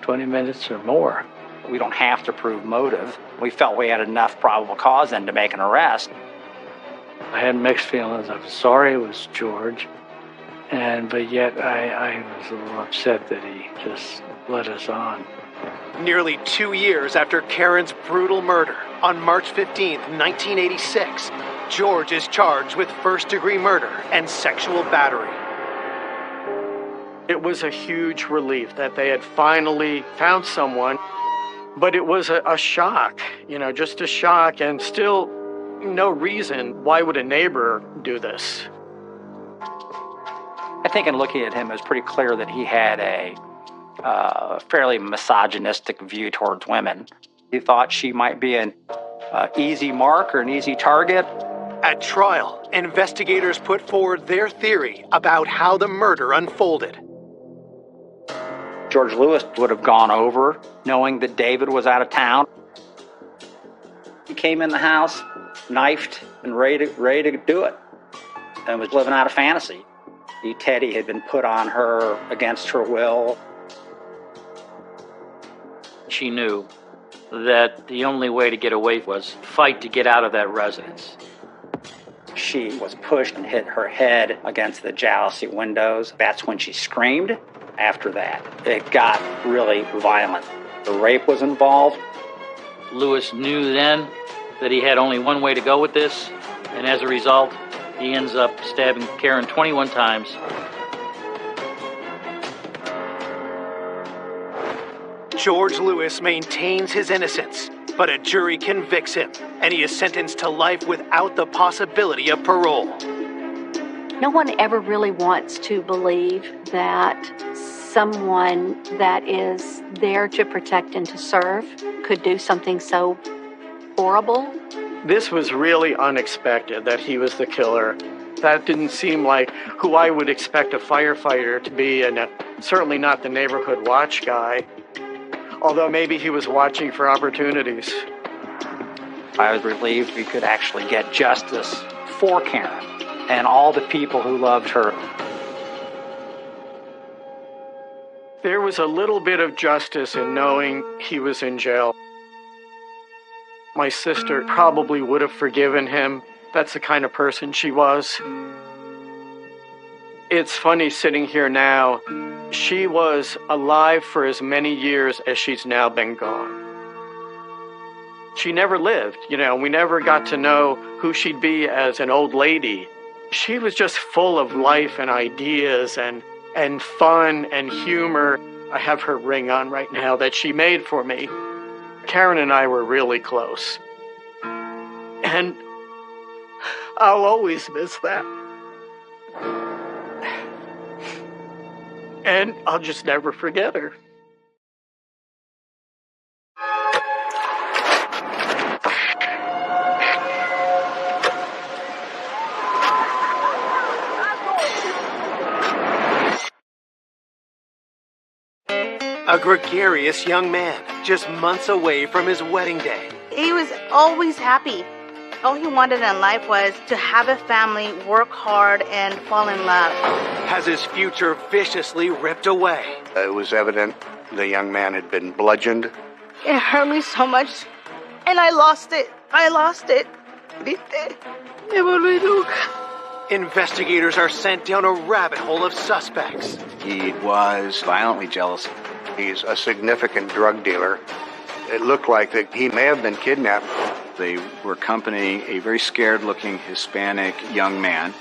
20 minutes or more. We don't have to prove motive. We felt we had enough probable cause then to make an arrest. I had mixed feelings. I was sorry it was George, but yet I was a little upset that he just led us on. Nearly 2 years after Karen's brutal murder, on March 15th, 1986, George is charged with first-degree murder and sexual battery. It was a huge relief that they had finally found someone, but it was a shock, just a shock, and still no reason. Why would a neighbor do this? I think in looking at him, it was pretty clear that he had a fairly misogynistic view towards women. He thought she might be an easy mark or an easy target. At trial, investigators put forward their theory about how the murder unfolded. George Lewis would have gone over knowing that David was out of town. He came in the house, knifed, and ready to do it, and was living out a fantasy. Teddy had been put on her against her will. She knew that the only way to get away was fight to get out of that residence. She was pushed and hit her head against the jalousie windows. That's when she screamed. After that, it got really violent. The rape was involved. Lewis knew then that he had only one way to go with this, and as a result, he ends up stabbing Karen 21 times. George Lewis maintains his innocence, but a jury convicts him, and he is sentenced to life without the possibility of parole. No one ever really wants to believe that someone that is there to protect and to serve could do something so horrible. This was really unexpected that he was the killer. That didn't seem like who I would expect a firefighter to be, and certainly not the neighborhood watch guy. Although maybe he was watching for opportunities. I was relieved we could actually get justice for Karen and all the people who loved her. There was a little bit of justice in knowing he was in jail. My sister probably would have forgiven him. That's the kind of person she was. It's funny sitting here now. She was alive for as many years as she's now been gone. She never lived, we never got to know who she'd be as an old lady. She was just full of life and ideas and fun and humor. I have her ring on right now that she made for me. Karen and I were really close. And I'll always miss that. And I'll just never forget her. A gregarious young man, just months away from his wedding day. He was always happy. All he wanted in life was to have a family, work hard, and fall in love. Has his future viciously ripped away. It was evident the young man had been bludgeoned. It hurt me so much, and I lost it. Investigators are sent down a rabbit hole of suspects. He was violently jealous. He's a significant drug dealer. It looked like that he may have been kidnapped. They were accompanying a very scared-looking Hispanic young man.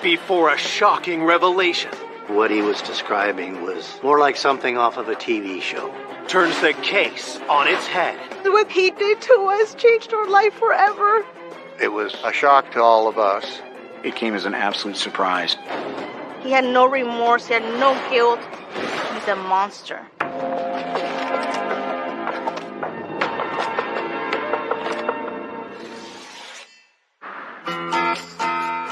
Before a shocking revelation. What he was describing was more like something off of a TV show. Turns the case on its head. What he did to us changed our life forever. It was a shock to all of us. It came as an absolute surprise. He had no remorse, he had no guilt. He's a monster.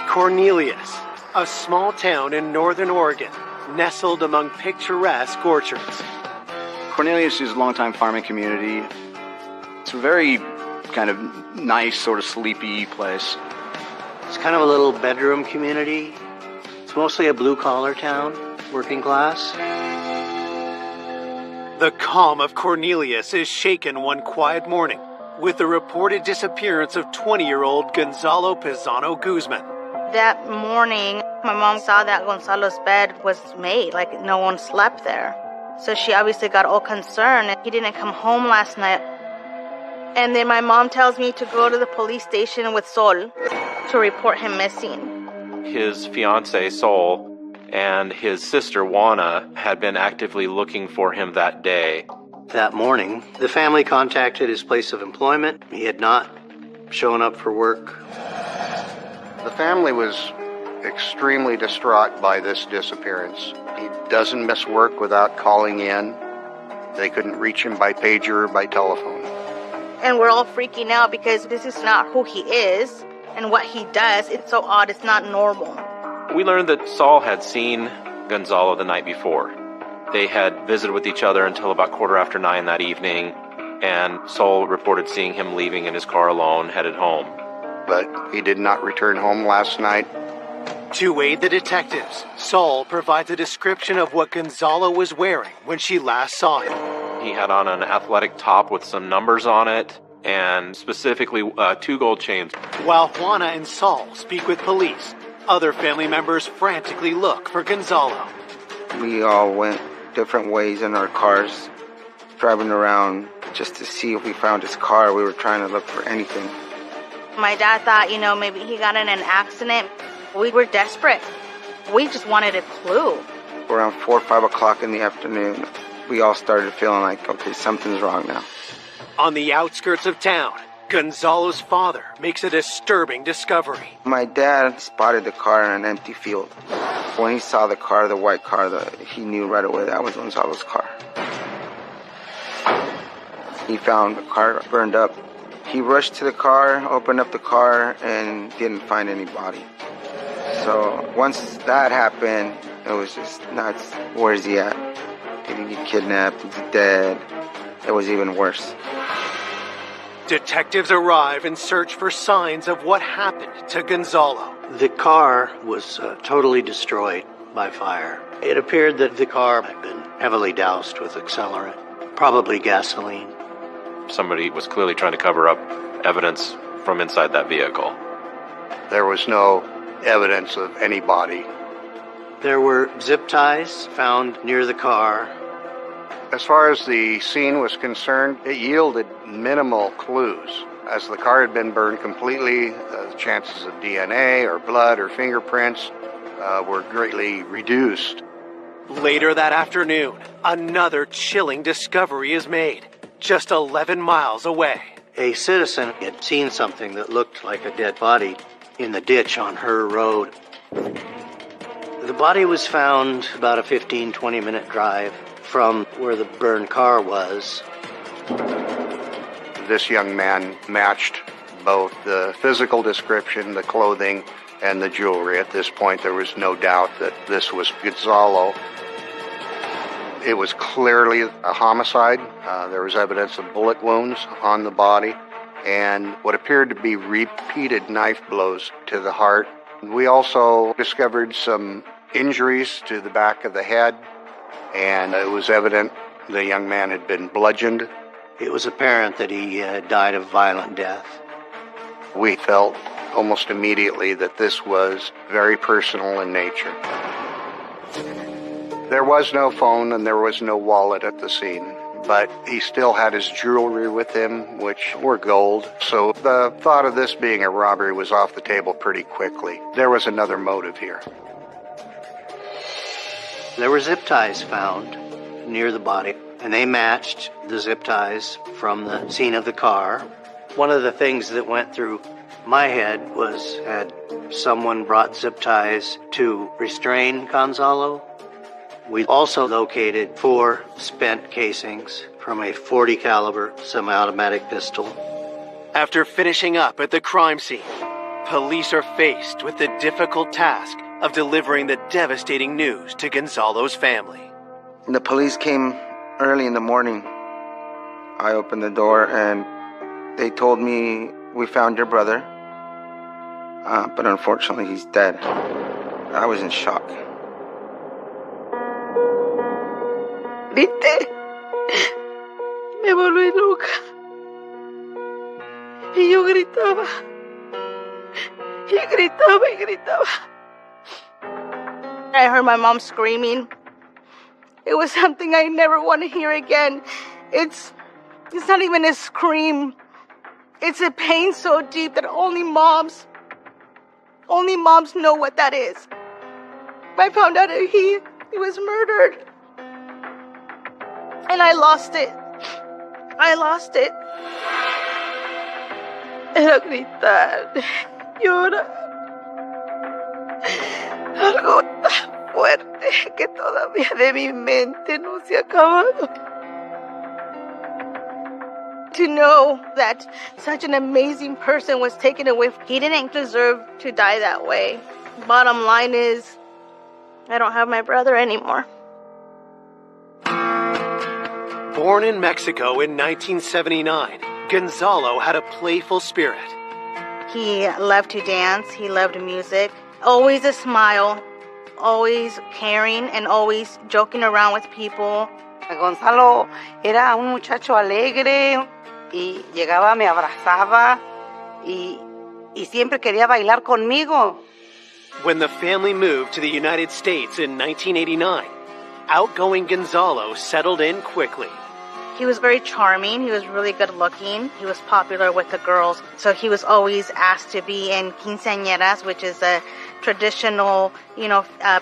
Cornelius, a small town in northern Oregon, nestled among picturesque orchards. Cornelius is a longtime farming community. It's a very kind of nice, sort of sleepy place. It's kind of a little bedroom community. It's mostly a blue-collar town, working class. The calm of Cornelius is shaken one quiet morning with the reported disappearance of 20-year-old Gonzalo Pizano Guzman. That morning, my mom saw that Gonzalo's bed was made, like no one slept there. So she obviously got all concerned. He didn't come home last night. And then my mom tells me to go to the police station with Sol to report him missing. His fiancée, Sol, and his sister, Juana, had been actively looking for him that day. That morning, the family contacted his place of employment. He had not shown up for work. The family was extremely distraught by this disappearance. He doesn't miss work without calling in. They couldn't reach him by pager or by telephone. And we're all freaking out because this is not who he is and what he does. It's so odd. It's not normal. We learned that Saul had seen Gonzalo the night before. They had visited with each other until about 9:15 that evening, and Saul reported seeing him leaving in his car alone, headed home. But he did not return home last night. To aid the detectives, Saul provides a description of what Gonzalo was wearing when she last saw him. He had on an athletic top with some numbers on it, and specifically 2 gold chains. While Juana and Saul speak with police, other family members frantically look for Gonzalo. We all went different ways in our cars, driving around just to see if we found his car. We were trying to look for anything. My dad thought, maybe he got in an accident. We were desperate. We just wanted a clue. Around 4 or 5 o'clock in the afternoon, we all started feeling like, okay, something's wrong now. On the outskirts of town, Gonzalo's father makes a disturbing discovery. My dad spotted the car in an empty field. When he saw the car, the white car, he knew right away that was Gonzalo's car. He found the car burned up. He rushed to the car, opened up the car, and didn't find any body. So once that happened, it was just nuts. Where's he at? Did he get kidnapped? Is he dead? It was even worse. Detectives arrive and search for signs of what happened to Gonzalo. The car was totally destroyed by fire. It appeared that the car had been heavily doused with accelerant, probably gasoline. Somebody was clearly trying to cover up evidence from inside that vehicle. There was no evidence of any body. There were zip ties found near the car. As far as the scene was concerned, it yielded minimal clues. As the car had been burned completely, the chances of DNA or blood or fingerprints were greatly reduced. Later that afternoon, another chilling discovery is made, just 11 miles away. A citizen had seen something that looked like a dead body in the ditch on her road. The body was found about a 15-20 minute drive from where the burned car was. This young man matched both the physical description, the clothing, and the jewelry. At this point, there was no doubt that this was Gonzalo. It was clearly a homicide. There was evidence of bullet wounds on the body and what appeared to be repeated knife blows to the heart. We also discovered some injuries to the back of the head, and it was evident the young man had been bludgeoned. It was apparent that he had died a violent death. We felt almost immediately that this was very personal in nature. There was no phone and there was no wallet at the scene, but he still had his jewelry with him, which were gold. So the thought of this being a robbery was off the table pretty quickly. There was another motive here. There were zip ties found near the body, and they matched the zip ties from the scene of the car. One of the things that went through my head was, had someone brought zip ties to restrain Gonzalo? We also located 4 spent casings from a .40 caliber semi-automatic pistol. After finishing up at the crime scene, police are faced with the difficult task of delivering the devastating news to Gonzalo's family. The police came early in the morning. I opened the door and they told me, "We found your brother, but unfortunately he's dead." I was in shock. ¿Viste? Me volví loca. Y yo gritaba. Y gritaba y gritaba. I heard my mom screaming. It was something I never want to hear again. It's not even a scream. It's a pain so deep that only moms know what that is. I found out that he was murdered. And I lost it. Era gritar, llorar. Algo tan fuerte que todavía de mi mente no se ha acabado. To know that such an amazing person was taken away, he didn't deserve to die that way. Bottom line is, I don't have my brother anymore. Born in Mexico in 1979, Gonzalo had a playful spirit. He loved to dance, he loved music, always a smile, always caring, and always joking around with people. Gonzalo era un muchacho alegre y llegaba, me abrazaba y siempre quería bailar conmigo. When the family moved to the United States in 1989, outgoing Gonzalo settled in quickly. He was very charming. He was really good looking. He was popular with the girls. So he was always asked to be in quinceañeras, which is a traditional,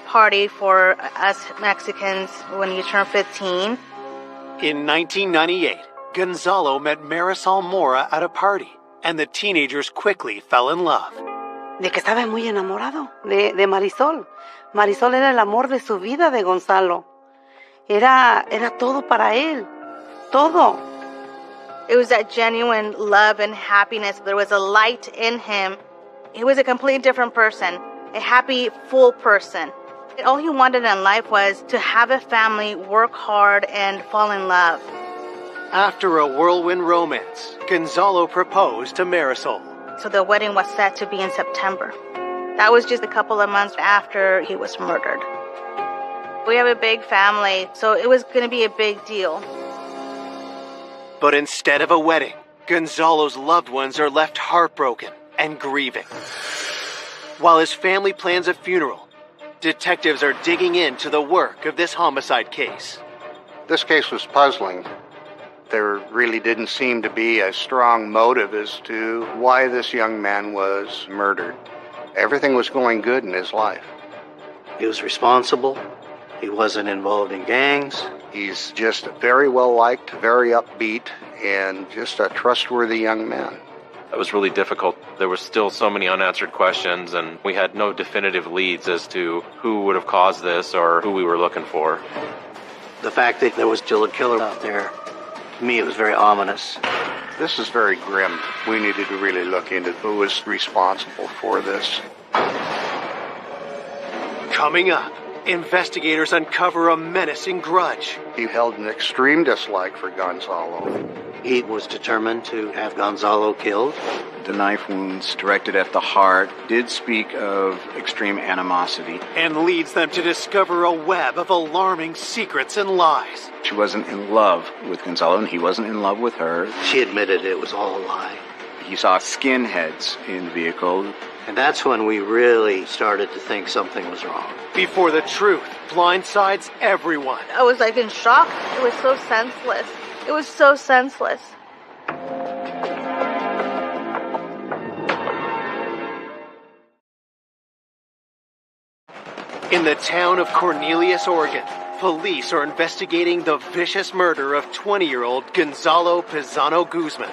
party for us Mexicans when you turn 15. In 1998, Gonzalo met Marisol Mora at a party, and the teenagers quickly fell in love. De que estaba muy enamorado de Marisol. Marisol era el amor de su vida de Gonzalo. Era todo para él. Todo. It was that genuine love and happiness. There was a light in him. He was a completely different person, a happy, full person. All he wanted in life was to have a family, work hard, and fall in love. After a whirlwind romance, Gonzalo proposed to Marisol. So the wedding was set to be in September. That was just a couple of months after he was murdered. We have a big family, so it was going to be a big deal. But instead of a wedding, Gonzalo's loved ones are left heartbroken and grieving. While his family plans a funeral, detectives are digging into the work of this homicide case. This case was puzzling. There really didn't seem to be a strong motive as to why this young man was murdered. Everything was going good in his life. He was responsible. He wasn't involved in gangs. He's just very well liked, very upbeat, and just a trustworthy young man. It was really difficult. There were still so many unanswered questions, and we had no definitive leads as to who would have caused this or who we were looking for. The fact that there was still a killer out there, to me, it was very ominous. This is very grim. We needed to really look into who was responsible for this. Coming up, investigators uncover a menacing grudge. He held an extreme dislike for Gonzalo. He was determined to have Gonzalo killed. The knife wounds directed at the heart did speak of extreme animosity. And leads them to discover a web of alarming secrets and lies. She wasn't in love with Gonzalo, and he wasn't in love with her. She admitted it was all a lie. He saw skinheads in the vehicle. And that's when we really started to think something was wrong. Before the truth blindsides everyone. I was in shock. It was so senseless. It was so senseless. In the town of Cornelius, Oregon, police are investigating the vicious murder of 20-year-old Gonzalo Pizano Guzman.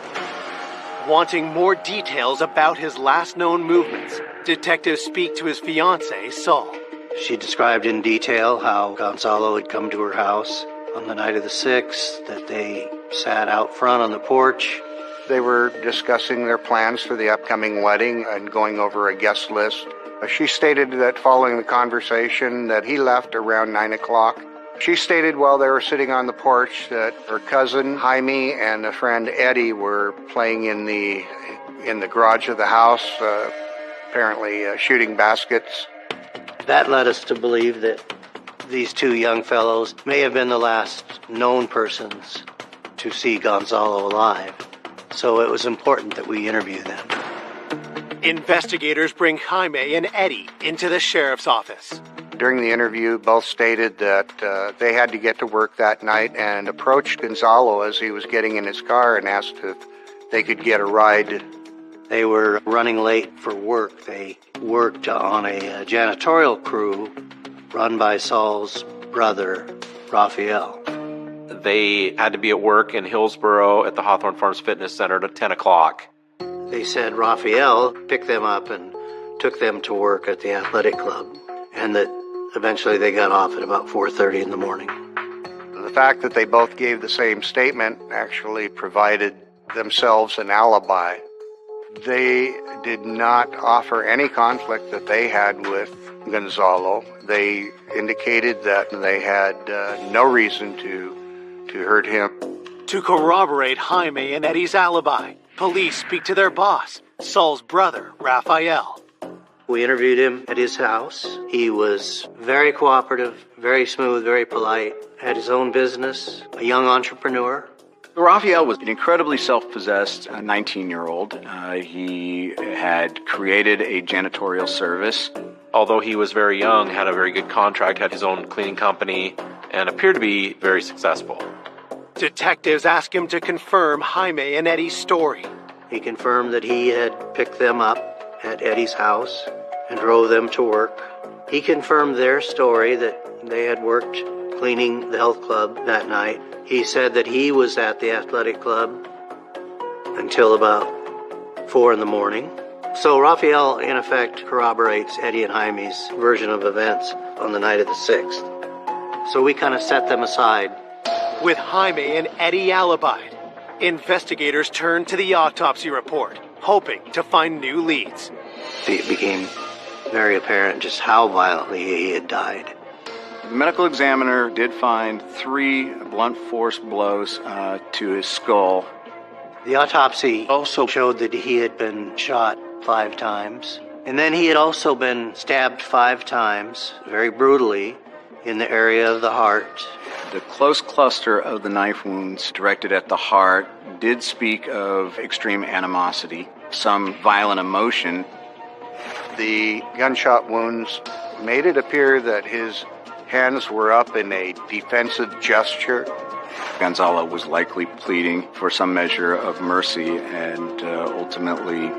Wanting more details about his last known movements, detectives speak to his fiancée, Sol. She described in detail how Gonzalo had come to her house on the night of the 6th, that they sat out front on the porch. They were discussing their plans for the upcoming wedding and going over a guest list. She stated that following the conversation that he left around 9 o'clock. She stated while they were sitting on the porch that her cousin Jaime and a friend Eddie were playing in the garage of the house, apparently shooting baskets. That led us to believe that these two young fellows may have been the last known persons to see Gonzalo alive. So it was important that we interview them. Investigators bring Jaime and Eddie into the sheriff's office. During the interview, both stated that they had to get to work that night and approached Gonzalo as he was getting in his car and asked if they could get a ride. They were running late for work. They worked on a janitorial crew run by Saul's brother, Raphael. They had to be at work in Hillsboro at the Hawthorne Farms Fitness Center at 10 o'clock. They said Raphael picked them up and took them to work at the athletic club, and that eventually they got off at about 4:30 in the morning. The fact that they both gave the same statement actually provided themselves an alibi. They did not offer any conflict that they had with Gonzalo. They indicated that they had no reason to hurt him. To corroborate Jaime and Eddie's alibi, police speak to their boss, Saul's brother, Rafael. We interviewed him at his house. He was very cooperative, very smooth, very polite, had his own business, a young entrepreneur. Rafael was an incredibly self-possessed 19-year-old. He had created a janitorial service. Although he was very young, had a very good contract, had his own cleaning company, and appeared to be very successful. Detectives ask him to confirm Jaime and Eddie's story. He confirmed that he had picked them up at Eddie's house and drove them to work. He confirmed their story that they had worked cleaning the health club that night. He said that he was at the athletic club until about 4 in the morning. So Rafael, in effect, corroborates Eddie and Jaime's version of events on the night of the 6th. So we kind of set them aside. With Jaime and Eddie alibied, investigators turned to the autopsy report, hoping to find new leads. It became very apparent just how violently he had died. The medical examiner did find 3 blunt force blows to his skull. The autopsy also showed that he had been shot 5 times. And then he had also been stabbed 5 times, very brutally, in the area of the heart. The close cluster of the knife wounds directed at the heart did speak of extreme animosity, some violent emotion. The gunshot wounds made it appear that his hands were up in a defensive gesture. Gonzalo was likely pleading for some measure of mercy, and ultimately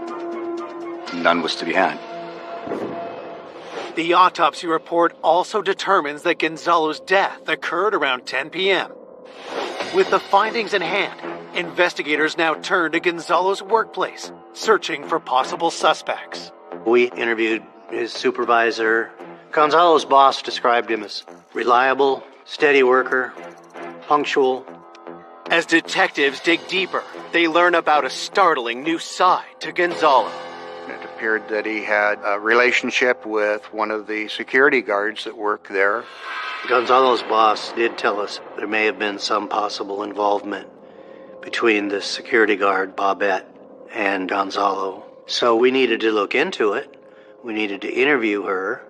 none was to be had. The autopsy report also determines that Gonzalo's death occurred around 10 p.m. With the findings in hand, investigators now turn to Gonzalo's workplace, searching for possible suspects. We interviewed his supervisor. Gonzalo's boss described him as reliable, steady worker, punctual. As detectives dig deeper, they learn about a startling new side to Gonzalo. It appeared that he had a relationship with one of the security guards that worked there. Gonzalo's boss did tell us there may have been some possible involvement between the security guard, Bobette, and Gonzalo. So we needed to look into it. We needed to interview her.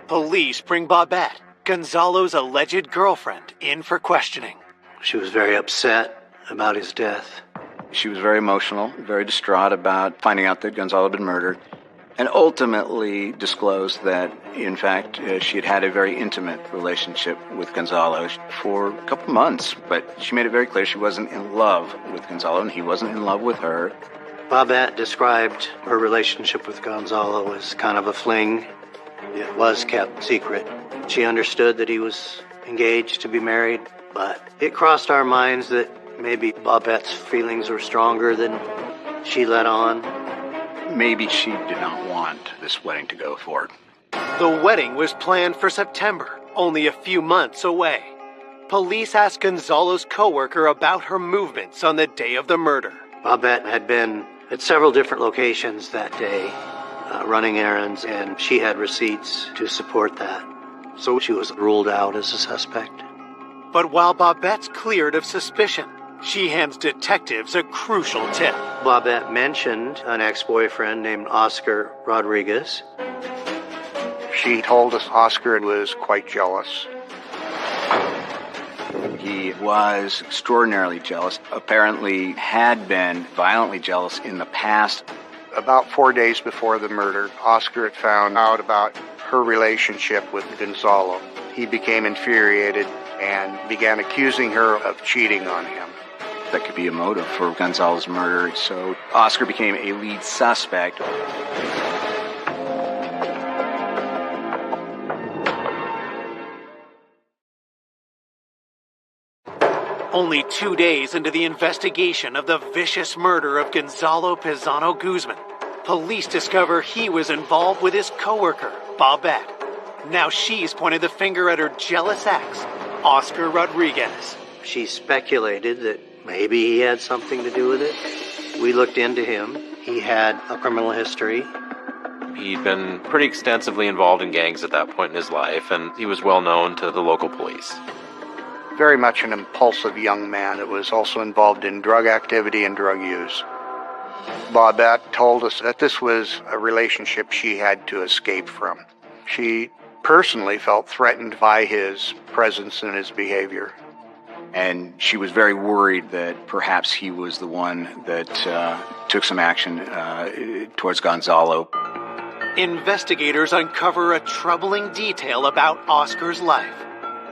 Police bring Bobette, Gonzalo's alleged girlfriend, in for questioning. She was very upset about his death. She was very emotional, very distraught about finding out that Gonzalo had been murdered, and ultimately disclosed that, in fact, she had had a very intimate relationship with Gonzalo for a couple months. But she made it very clear she wasn't in love with Gonzalo, and he wasn't in love with her. Bobette described her relationship with Gonzalo as kind of a fling. It was kept secret. She understood that he was engaged to be married, but it crossed our minds that maybe Bobette's feelings were stronger than she let on. Maybe she did not want this wedding to go forward. The wedding was planned for September, only a few months away. Police asked Gonzalo's coworker about her movements on the day of the murder. Bobette had been at several different locations that day, running errands, and she had receipts to support that. So she was ruled out as a suspect. But while Bobette's cleared of suspicion, she hands detectives a crucial tip. Bobette mentioned an ex-boyfriend named Oscar Rodriguez. She told us Oscar was quite jealous. He was extraordinarily jealous, apparently had been violently jealous in the past. About 4 days before the murder, Oscar had found out about her relationship with Gonzalo. He became infuriated and began accusing her of cheating on him. That could be a motive for Gonzalo's murder, so Oscar became a lead suspect. Only 2 days into the investigation of the vicious murder of Gonzalo Pizano Guzman, police discover he was involved with his coworker, Bobette. Now she's pointed the finger at her jealous ex, Oscar Rodriguez. She speculated that maybe he had something to do with it. We looked into him. He had a criminal history. He'd been pretty extensively involved in gangs at that point in his life, and he was well known to the local police. Very much an impulsive young man that was also involved in drug activity and drug use. Bobette told us that this was a relationship she had to escape from. She personally felt threatened by his presence and his behavior. And she was very worried that perhaps he was the one that took some action towards Gonzalo. Investigators uncover a troubling detail about Oscar's life.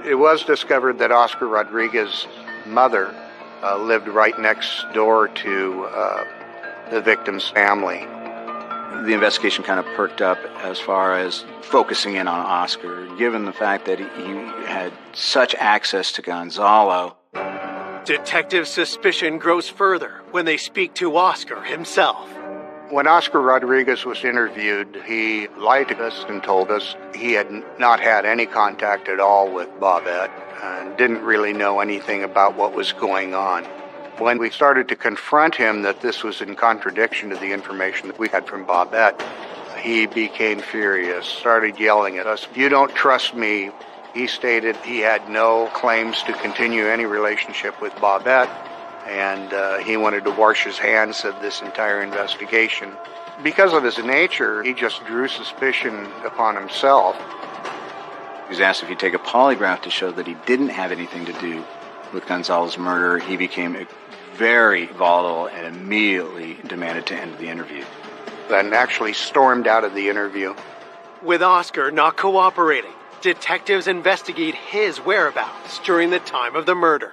It was discovered that Oscar Rodriguez's mother lived right next door to the victim's family. The investigation kind of perked up as far as focusing in on Oscar, given the fact that he had such access to Gonzalo. Detective suspicion grows further when they speak to Oscar himself. When Oscar Rodriguez was interviewed, he lied to us and told us he had not had any contact at all with Bobette and didn't really know anything about what was going on. When we started to confront him that this was in contradiction to the information that we had from Bobette, he became furious, started yelling at us. "You don't trust me." He stated he had no claims to continue any relationship with Bobette, and he wanted to wash his hands of this entire investigation. Because of his nature, he just drew suspicion upon himself. He was asked if he'd take a polygraph to show that he didn't have anything to do with Gonzalo's murder. He became very volatile and immediately demanded to end the interview. And actually stormed out of the interview. With Oscar not cooperating, detectives investigate his whereabouts during the time of the murder.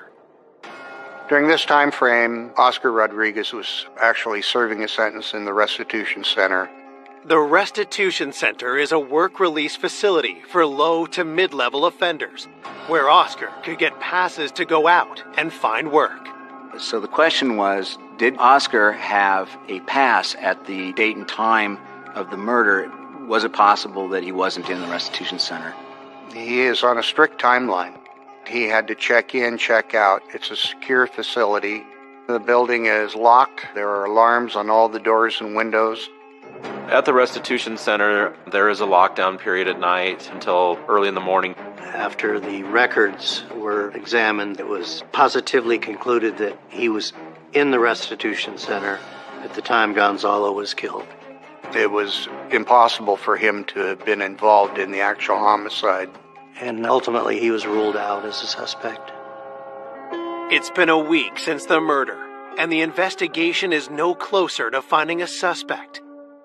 During this time frame, Oscar Rodriguez was actually serving a sentence in the Restitution Center. The Restitution Center is a work-release facility for low to mid-level offenders, where Oscar could get passes to go out and find work. So the question was, did Oscar have a pass at the date and time of the murder? Was it possible that he wasn't in the Restitution Center? He is on a strict timeline. He had to check in, check out. It's a secure facility. The building is locked. There are alarms on all the doors and windows. At the Restitution Center, there is a lockdown period at night until early in the morning. After the records were examined, it was positively concluded that he was in the Restitution Center at the time Gonzalo was killed. It was impossible for him to have been involved in the actual homicide. And ultimately, he was ruled out as a suspect. It's been a week since the murder, and the investigation is no closer to finding a suspect.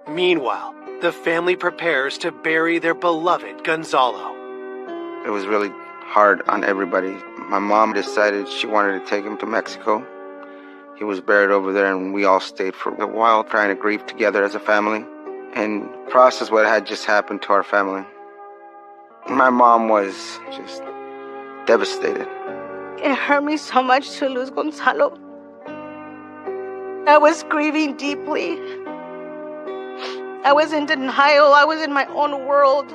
Meanwhile, the family prepares to bury their beloved Gonzalo. It was really hard on everybody. My mom decided she wanted to take him to Mexico. He was buried over there, and we all stayed for a while trying to grieve together as a family and process what had just happened to our family. My mom was just devastated. It hurt me so much to lose Gonzalo. I was grieving deeply. I was in denial. I was in my own world.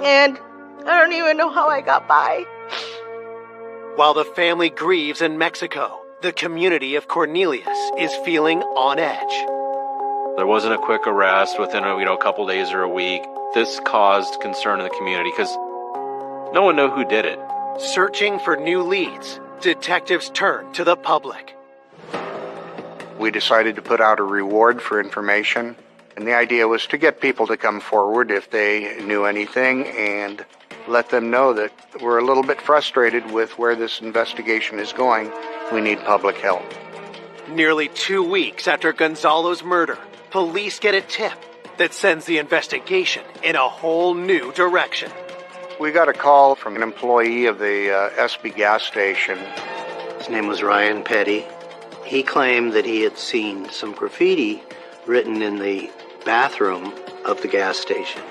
And I don't even know how I got by. While the family grieves in Mexico, the community of Cornelius is feeling on edge. There wasn't a quick arrest within a couple days or a week. This caused concern in the community because no one knew who did it. Searching for new leads, detectives turn to the public. We decided to put out a reward for information, and the idea was to get people to come forward if they knew anything and let them know that we're a little bit frustrated with where this investigation is going. We need public help. Nearly 2 weeks after Gonzalo's murder, police get a tip that sends the investigation in a whole new direction. We got a call from an employee of the SB gas station. His name was Ryan Petty. He claimed that he had seen some graffiti written in the bathroom of the gas station.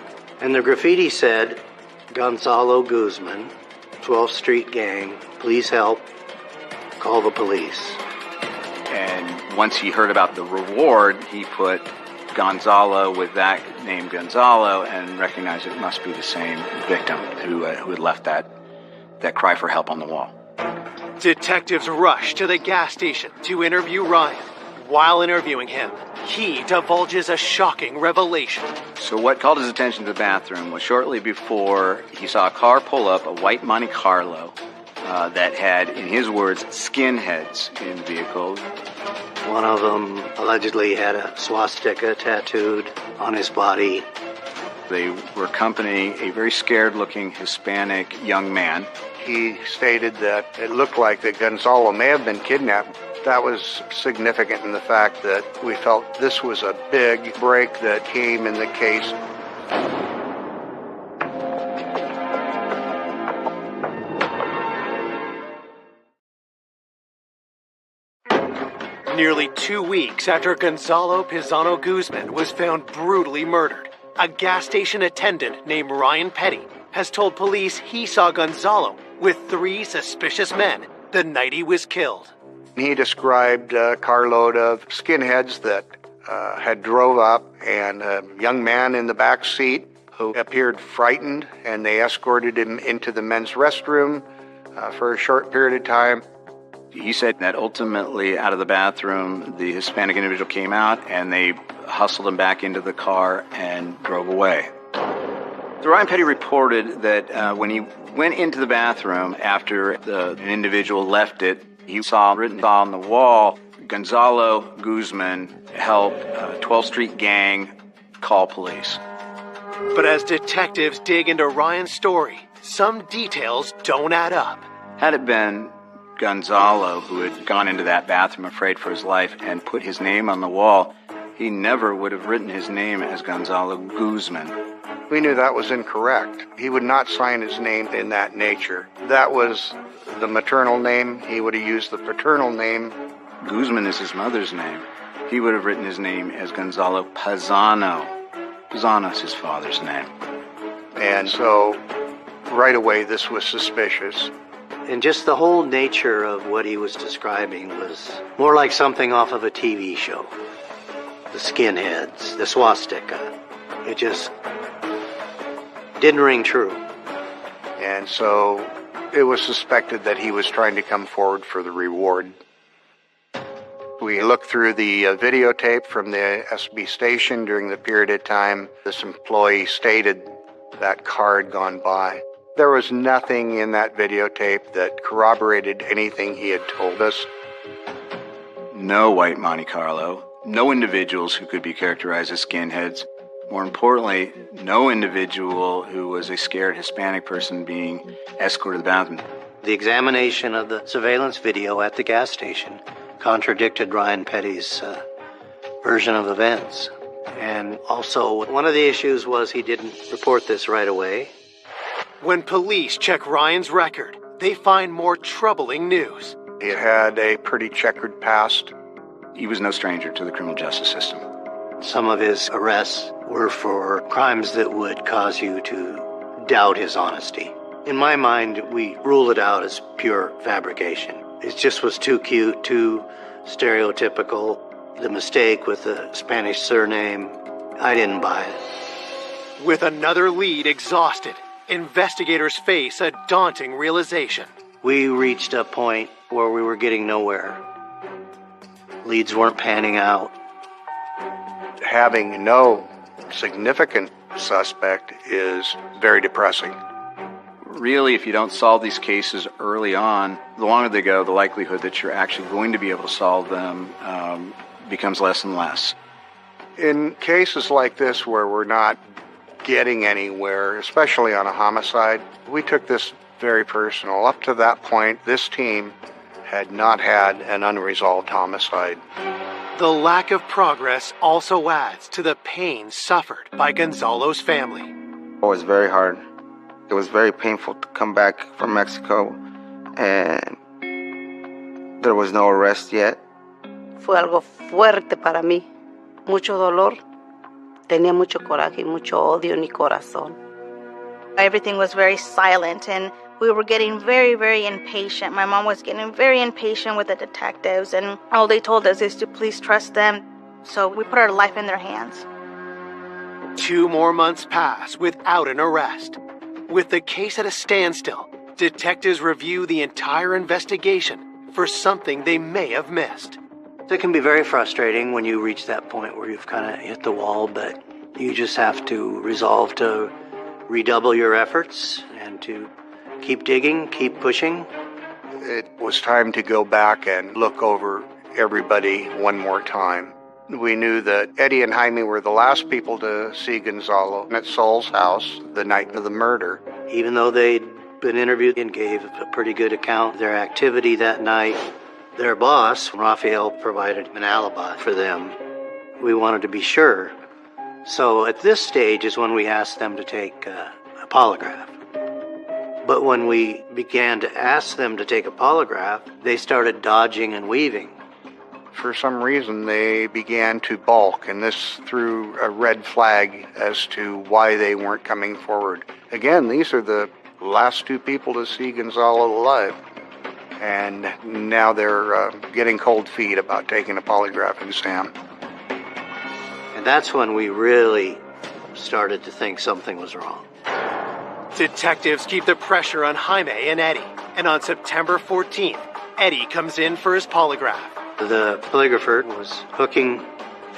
And the graffiti said, "Gonzalo Guzman, 12th Street Gang, please help, call the police." And once he heard about the reward, he put Gonzalo with that name Gonzalo and recognized it must be the same victim who had left that cry for help on the wall. Detectives rush to the gas station to interview Ryan. While interviewing him, he divulges a shocking revelation. So what called his attention to the bathroom was shortly before he saw a car pull up, a white Monte Carlo, that had, in his words, skinheads in the vehicle. One of them allegedly had a swastika tattooed on his body. They were accompanying a very scared-looking Hispanic young man. He stated that it looked like that Gonzalo may have been kidnapped. That was significant in the fact that we felt this was a big break that came in the case. Nearly 2 weeks after Gonzalo Pizano Guzman was found brutally murdered, a gas station attendant named Ryan Petty has told police he saw Gonzalo with 3 suspicious men the night he was killed. He described a carload of skinheads that had drove up and a young man in the back seat who appeared frightened, and they escorted him into the men's restroom for a short period of time. He said that ultimately out of the bathroom, the Hispanic individual came out and they hustled him back into the car and drove away. So Ryan Petty reported that when he went into the bathroom after an individual left it, he saw written on the wall, Gonzalo Guzman, help 12th Street gang, call police. But as detectives dig into Ryan's story, some details don't add up. Had it been Gonzalo who had gone into that bathroom afraid for his life and put his name on the wall, he never would have written his name as Gonzalo Guzman. We knew that was incorrect. He would not sign his name in that nature. That was the maternal name. He would have used the paternal name. Guzman is his mother's name. He would have written his name as Gonzalo Pizano. Pizano is his father's name. And so, right away, this was suspicious. And just the whole nature of what he was describing was more like something off of a TV show. The skinheads, the swastika. It just didn't ring true. And so it was suspected that he was trying to come forward for the reward. We looked through the videotape from the SB station during the period of time this employee stated that car had gone by. There was nothing in that videotape that corroborated anything he had told us. No white Monte Carlo, no individuals who could be characterized as skinheads. More importantly, no individual who was a scared Hispanic person being escorted to the bathroom. The examination of the surveillance video at the gas station contradicted Ryan Petty's version of events. And also, one of the issues was he didn't report this right away. When police check Ryan's record, they find more troubling news. He had a pretty checkered past. He was no stranger to the criminal justice system. Some of his arrests were for crimes that would cause you to doubt his honesty. In my mind, we rule it out as pure fabrication. It just was too cute, too stereotypical. The mistake with the Spanish surname, I didn't buy it. With another lead exhausted, investigators face a daunting realization. We reached a point where we were getting nowhere. Leads weren't panning out. Having no significant suspect is very depressing. Really, if you don't solve these cases early on, the longer they go, the likelihood that you're actually going to be able to solve them becomes less and less. In cases like this where we're not getting anywhere, especially on a homicide, we took this very personal. Up to that point, this team had not had an unresolved homicide. The lack of progress also adds to the pain suffered by Gonzalo's family. It was very hard. It was very painful to come back from Mexico and there was no arrest yet. Fue algo fuerte para mí. Mucho dolor. Tenía mucho coraje y mucho odio en mi corazón. Everything was very silent, and We were getting very, very impatient. My mom was getting very impatient with the detectives, and all they told us is to please trust them. So we put our life in their hands. 2 more months pass without an arrest. With the case at a standstill, detectives review the entire investigation for something they may have missed. It can be very frustrating when you reach that point where you've kind of hit the wall, but you just have to resolve to redouble your efforts and to keep digging, keep pushing. It was time to go back and look over everybody one more time. We knew that Eddie and Jaime were the last people to see Gonzalo at Saul's house the night of the murder. Even though they'd been interviewed and gave a pretty good account of their activity that night, their boss, Raphael, provided an alibi for them. We wanted to be sure. So at this stage is when we asked them to take a polygraph. But when we began to ask them to take a polygraph, they started dodging and weaving. For some reason, they began to balk, and this threw a red flag as to why they weren't coming forward. Again, these are the last 2 people to see Gonzalo alive, and now they're getting cold feet about taking a polygraph exam. And that's when we really started to think something was wrong. Detectives keep the pressure on Jaime and Eddie, and on September 14th, Eddie comes in for his polygraph. The polygrapher was hooking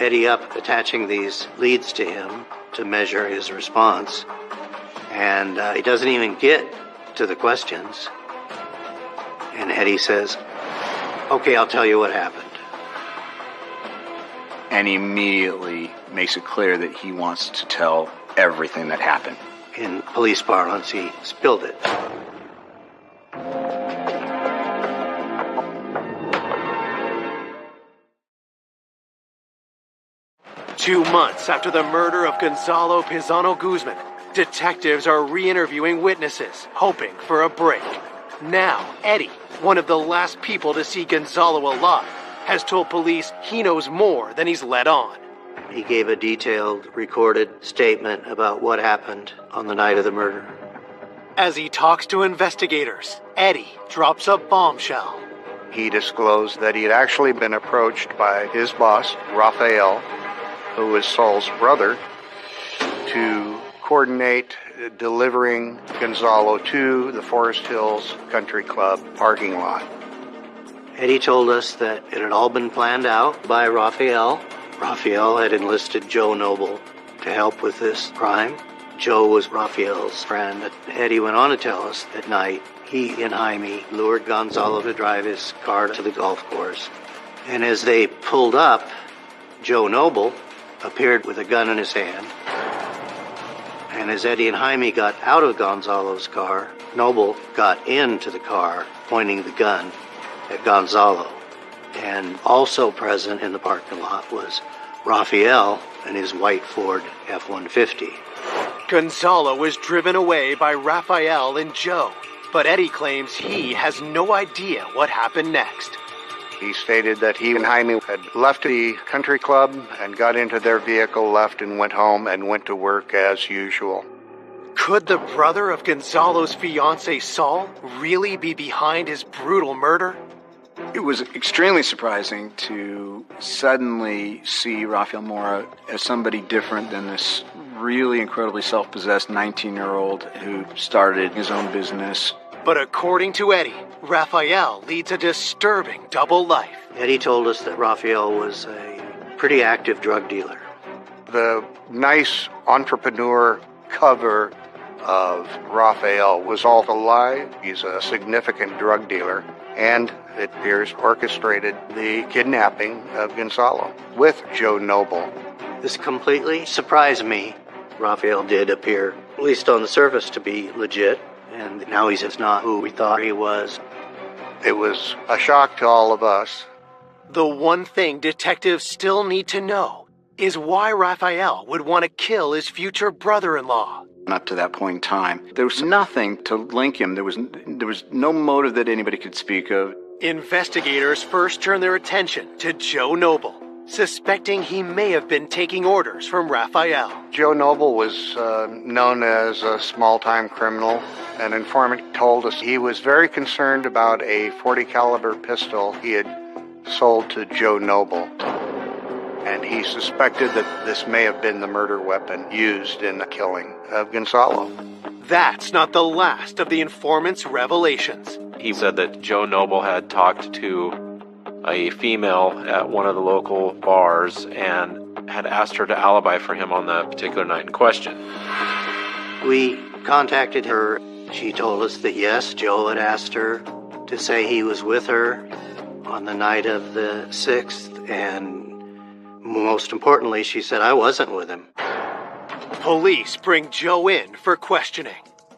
Eddie up, attaching these leads to him to measure his response. And he doesn't even get to the questions. And Eddie says, "Okay, I'll tell you what happened." And he immediately makes it clear that he wants to tell everything that happened. In police parlance, he spilled it. 2 months after the murder of Gonzalo Pizano Guzman, detectives are re-interviewing witnesses, hoping for a break. Now, Eddie, one of the last people to see Gonzalo alive, has told police he knows more than he's let on. He gave a detailed, recorded statement about what happened on the night of the murder. As he talks to investigators, Eddie drops a bombshell. He disclosed that he had actually been approached by his boss, Raphael, who was Saul's brother, to coordinate delivering Gonzalo to the Forest Hills Country Club parking lot. Eddie told us that it had all been planned out by Raphael. Raphael had enlisted Joe Noble to help with this crime. Joe was Raphael's friend. Eddie went on to tell us that night he and Jaime lured Gonzalo to drive his car to the golf course. And as they pulled up, Joe Noble appeared with a gun in his hand. And as Eddie and Jaime got out of Gonzalo's car, Noble got into the car, pointing the gun at Gonzalo. And also present in the parking lot was Raphael and his white Ford F-150. Gonzalo was driven away by Raphael and Joe, but Eddie claims he has no idea what happened next. He stated that he and Jaime had left the country club and got into their vehicle, left and went home and went to work as usual. Could the brother of Gonzalo's fiancée, Saul, really be behind his brutal murder? It was extremely surprising to suddenly see Rafael Mora as somebody different than this really incredibly self-possessed 19-year-old who started his own business. But according to Eddie, Raphael leads a disturbing double life. Eddie told us that Raphael was a pretty active drug dealer. The nice entrepreneur cover of Raphael was all a lie. He's a significant drug dealer, and it appears orchestrated the kidnapping of Gonzalo with Joe Noble. This completely surprised me. Raphael did appear, at least on the surface, to be legit, and now he's just not who we thought he was. It was a shock to all of us. The one thing detectives still need to know is why Raphael would want to kill his future brother-in-law. Up to that point in time, there was nothing to link him. There was no motive that anybody could speak of. Investigators first turn their attention to Joe Noble, suspecting he may have been taking orders from Raphael. Joe Noble was known as a small-time criminal. An informant told us he was very concerned about a .40 caliber pistol he had sold to Joe Noble. And he suspected that this may have been the murder weapon used in the killing of Gonzalo. That's not the last of the informant's revelations. He said that Joe Noble had talked to a female at one of the local bars and had asked her to alibi for him on the particular night in question. We contacted her. She told us that yes, Joe had asked her to say he was with her on the night of the 6th, and most importantly, she said I wasn't with him. Police bring Joe in for questioning.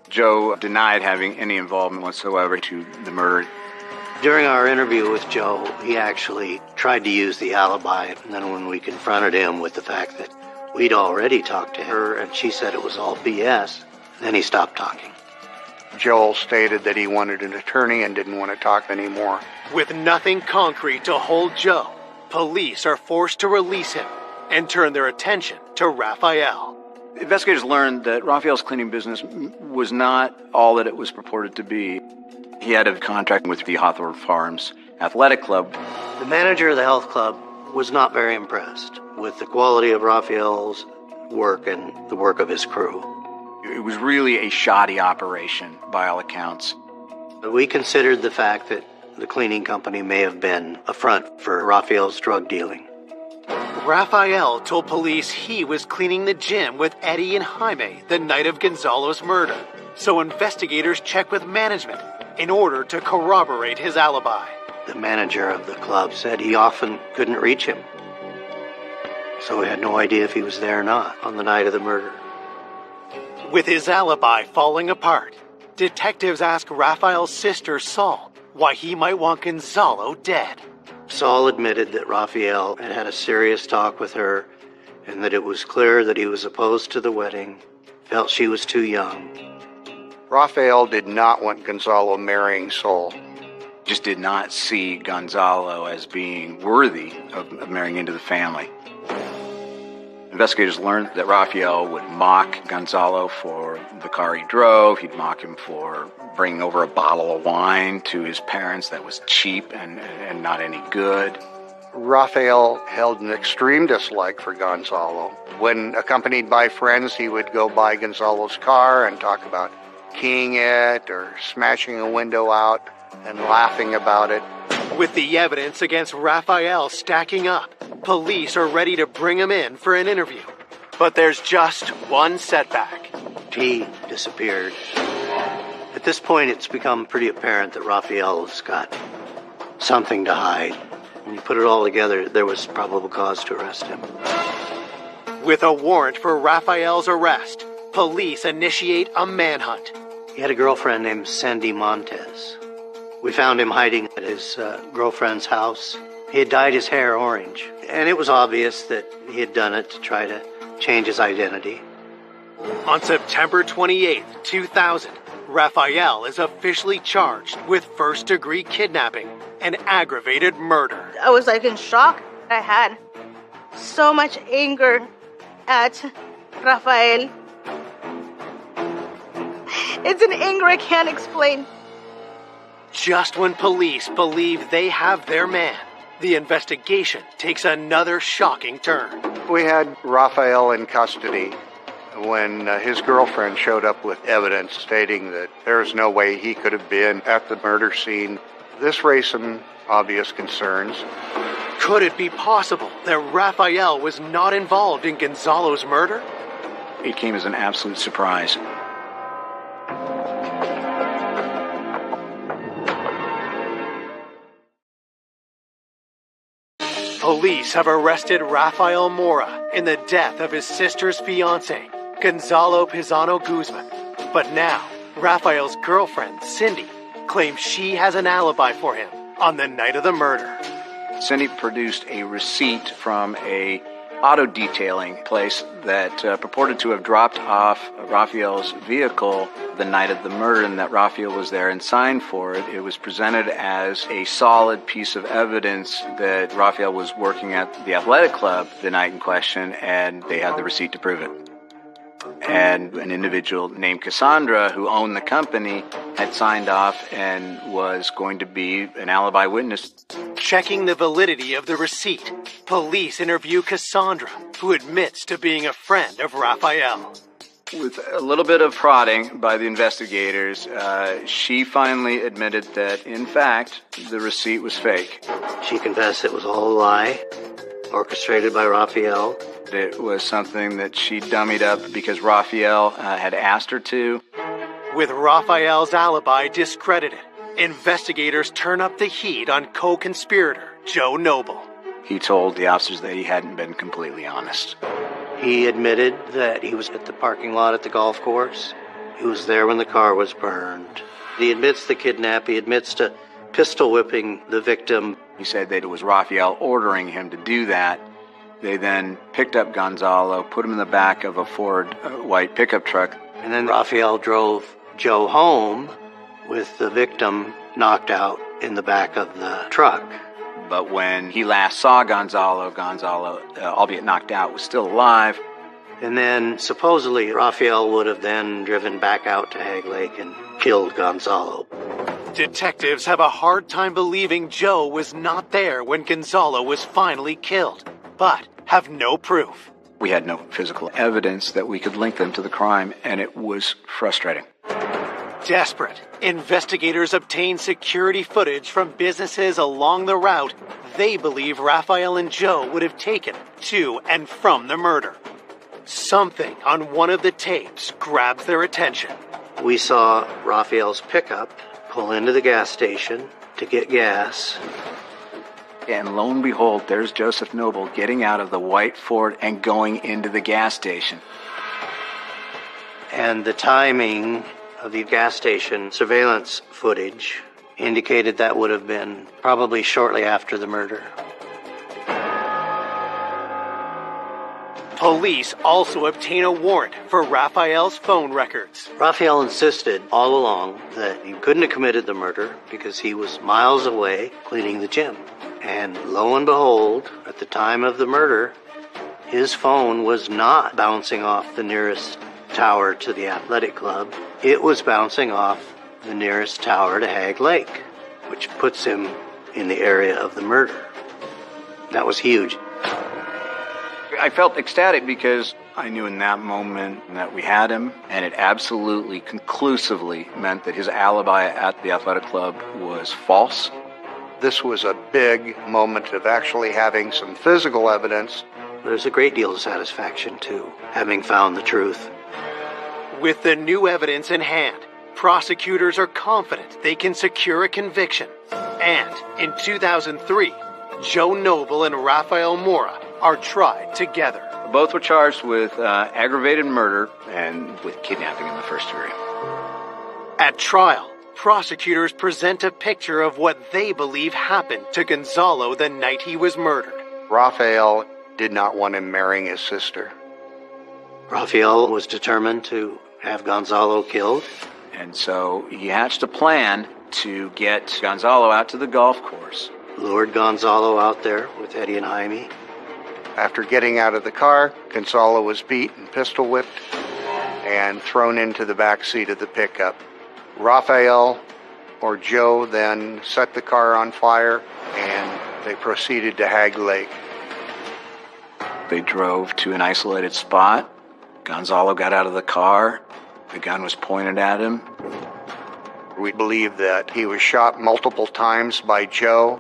Joe denied having any involvement whatsoever to the murder. During our interview with Joe, he actually tried to use the alibi, and then when we confronted him with the fact that we'd already talked to her and she said it was all BS, then he stopped talking. Joel stated that he wanted an attorney and didn't want to talk anymore. With nothing concrete to hold Joe, police are forced to release him and turn their attention to Raphael. Investigators learned that Raphael's cleaning business was not all that it was purported to be. He had a contract with the Hawthorne Farms Athletic Club. The manager of the health club was not very impressed with the quality of Raphael's work and the work of his crew. It was really a shoddy operation, by all accounts. We considered the fact that the cleaning company may have been a front for Raphael's drug dealing. Raphael told police he was cleaning the gym with Eddie and Jaime the night of Gonzalo's murder, so investigators checked with management in order to corroborate his alibi. The manager of the club said he often couldn't reach him, so we had no idea if he was there or not on the night of the murder. With his alibi falling apart, detectives asked Raphael's sister, Saul, why he might want Gonzalo dead. Saul admitted that Raphael had had a serious talk with her and that it was clear that he was opposed to the wedding, felt she was too young. Raphael did not want Gonzalo marrying Sol. Just did not see Gonzalo as being worthy of marrying into the family. Investigators learned that Raphael would mock Gonzalo for the car he drove. He'd mock him for bringing over a bottle of wine to his parents that was cheap and not any good. Raphael held an extreme dislike for Gonzalo. When accompanied by friends, he would go by Gonzalo's car and talk about keying it or smashing a window out and laughing about it. With the evidence against Raphael stacking up, police are ready to bring him in for an interview. But there's just one setback. He disappeared. At this point, it's become pretty apparent that Raphael's got something to hide. When you put it all together, there was probable cause to arrest him. With a warrant for Raphael's arrest, police initiate a manhunt. He had a girlfriend named Sandy Montez. We found him hiding at his girlfriend's house. He had dyed his hair orange, and it was obvious that he had done it to try to change his identity. On September 28, 2000, Raphael is officially charged with first-degree kidnapping and aggravated murder. I was in shock. I had so much anger at Raphael. It's an anger I can't explain. Just when police believe they have their man, the investigation takes another shocking turn. We had Raphael in custody when his girlfriend showed up with evidence stating that there's no way he could have been at the murder scene. This raised some obvious concerns. Could it be possible that Raphael was not involved in Gonzalo's murder? It came as an absolute surprise. Police have arrested Rafael Mora in the death of his sister's fiancé, Gonzalo Pizano Guzman. But now, Rafael's girlfriend, Cindy, claims she has an alibi for him on the night of the murder. Cindy produced a receipt from a auto detailing place that purported to have dropped off Raphael's vehicle the night of the murder, and that Raphael was there and signed for it. It was presented as a solid piece of evidence that Raphael was working at the athletic club the night in question, and they had the receipt to prove it. And an individual named Cassandra, who owned the company, had signed off and was going to be an alibi witness. Checking the validity of the receipt, police interview Cassandra, who admits to being a friend of Raphael. With a little bit of prodding by the investigators, she finally admitted that, in fact, the receipt was fake. She confessed it was all a lie, orchestrated by Raphael. It was something that she dummied up because Raphael had asked her to. With Raphael's alibi discredited, investigators turn up the heat on co-conspirator Joe Noble. He told the officers that he hadn't been completely honest. He admitted that he was at the parking lot at the golf course. He was there when the car was burned. He admits to kidnap. He admits to pistol whipping the victim. He said that it was Raphael ordering him to do that. They then picked up Gonzalo, put him in the back of a Ford white pickup truck. And then Raphael drove Joe home with the victim knocked out in the back of the truck. But when he last saw Gonzalo, albeit knocked out, was still alive. And then supposedly Raphael would have then driven back out to Hag Lake and killed Gonzalo. Detectives have a hard time believing Joe was not there when Gonzalo was finally killed, but have no proof. We had no physical evidence that we could link them to the crime, and it was frustrating. Desperate, investigators obtain security footage from businesses along the route they believe Raphael and Joe would have taken to and from the murder. Something on one of the tapes grabs their attention. We saw Raphael's pickup pull into the gas station to get gas. And lo and behold, there's Joseph Noble getting out of the white Ford and going into the gas station. And the timing of the gas station surveillance footage indicated that would have been probably shortly after the murder. Police also obtain a warrant for Raphael's phone records. Raphael insisted all along that he couldn't have committed the murder because he was miles away cleaning the gym. And lo and behold, at the time of the murder, his phone was not bouncing off the nearest tower to the athletic club. It was bouncing off the nearest tower to Hag Lake, which puts him in the area of the murder. That was huge. I felt ecstatic because I knew in that moment that we had him, and it absolutely, conclusively meant that his alibi at the athletic club was false. This was a big moment of actually having some physical evidence. There's a great deal of satisfaction, too, having found the truth. With the new evidence in hand, prosecutors are confident they can secure a conviction. And in 2003, Joe Noble and Raphael Mora are tried together. Both were charged with aggravated murder and with kidnapping in the first degree. At trial, prosecutors present a picture of what they believe happened to Gonzalo the night he was murdered. Raphael did not want him marrying his sister. Raphael was determined to have Gonzalo killed. And so he hatched a plan to get Gonzalo out to the golf course. Lured Gonzalo out there with Eddie and Jaime. After getting out of the car, Gonzalo was beat and pistol whipped and thrown into the back seat of the pickup. Raphael or Joe then set the car on fire and they proceeded to Hag Lake. They drove to an isolated spot. Gonzalo got out of the car. The gun was pointed at him. We believe that he was shot multiple times by Joe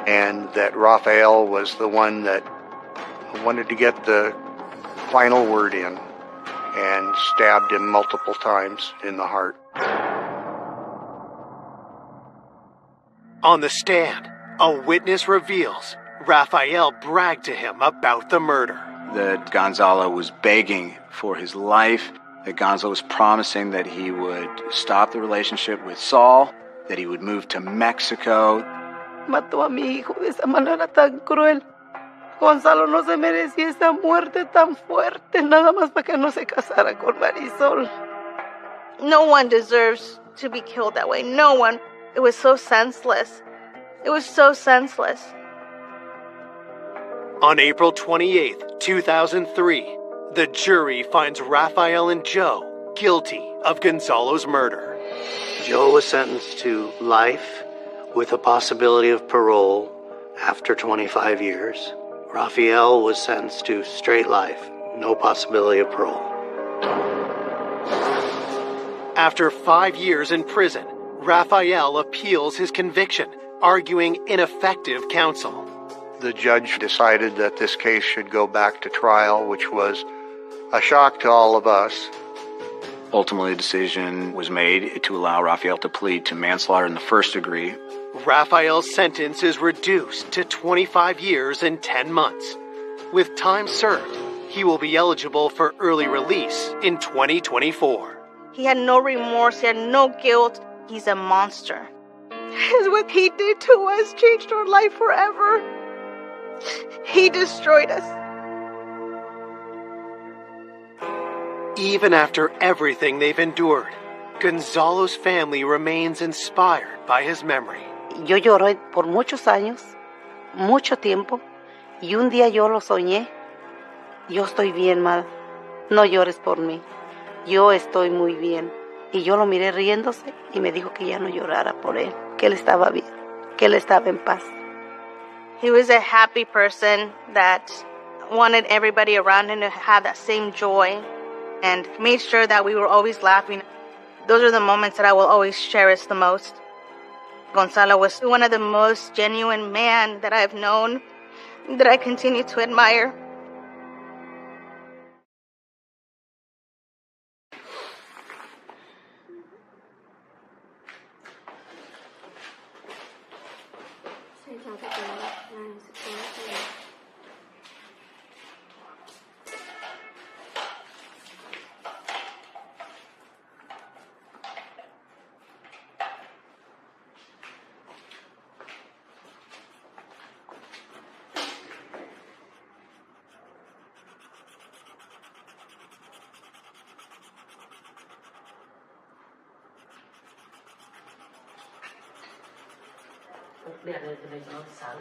and that Raphael was the one that wanted to get the final word in and stabbed him multiple times in the heart. On the stand, a witness reveals Raphael bragged to him about the murder. That Gonzalo was begging for his life, that Gonzalo was promising that he would stop the relationship with Saul, that he would move to Mexico. mató a mi hijo de esa manera tan cruel. Gonzalo no se merecía esa muerte tan fuerte, nada más para que no se casara con Marisol. No one deserves to be killed that way. No one. It was so senseless. It was so senseless. On April 28, 2003, the jury finds Rafael and Joe guilty of Gonzalo's murder. Joe was sentenced to life with a possibility of parole after 25 years. Rafael was sentenced to straight life, no possibility of parole. After 5 years in prison, Rafael appeals his conviction, arguing ineffective counsel. The judge decided that this case should go back to trial, which was a shock to all of us. Ultimately, a decision was made to allow Rafael to plead to manslaughter in the first degree. Rafael's sentence is reduced to 25 years and 10 months. With time served, he will be eligible for early release in 2024. He had no remorse. He had no guilt. He's a monster. Because what he did to us changed our life forever. He destroyed us. Even after everything they've endured, Gonzalo's family remains inspired by his memory. Yo lloré por muchos años, mucho tiempo, y un día yo lo soñé. Yo estoy bien, Mal. No llores por mí. Yo estoy muy bien. Y yo lo miré riéndose y me dijo que ya no llorara por él, que él estaba bien, que él estaba en paz. He was a happy person that wanted everybody around him to have that same joy and made sure that we were always laughing. Those are the moments that I will always cherish the most. Gonzalo was one of the most genuine men that I've known, that I continue to admire.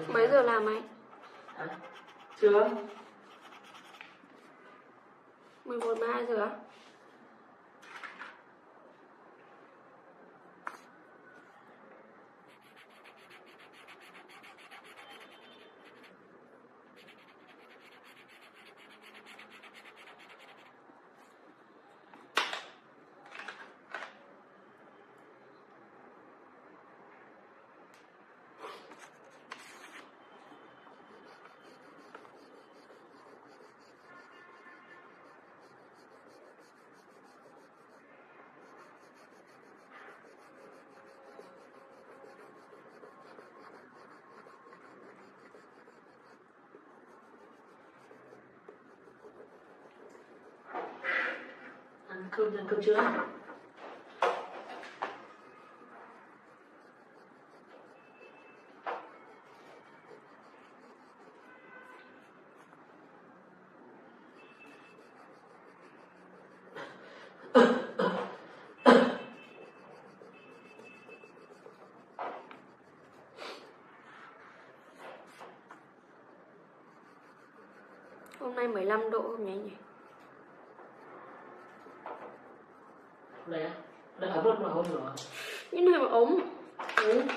Mấy giờ làm anh? Chưa. 11, 12 giờ. Ăn cơm chưa? Hôm nay 15 độ không nhỉ? Đây ấm hơn mà hôm nữa. Những này mà ốm. Em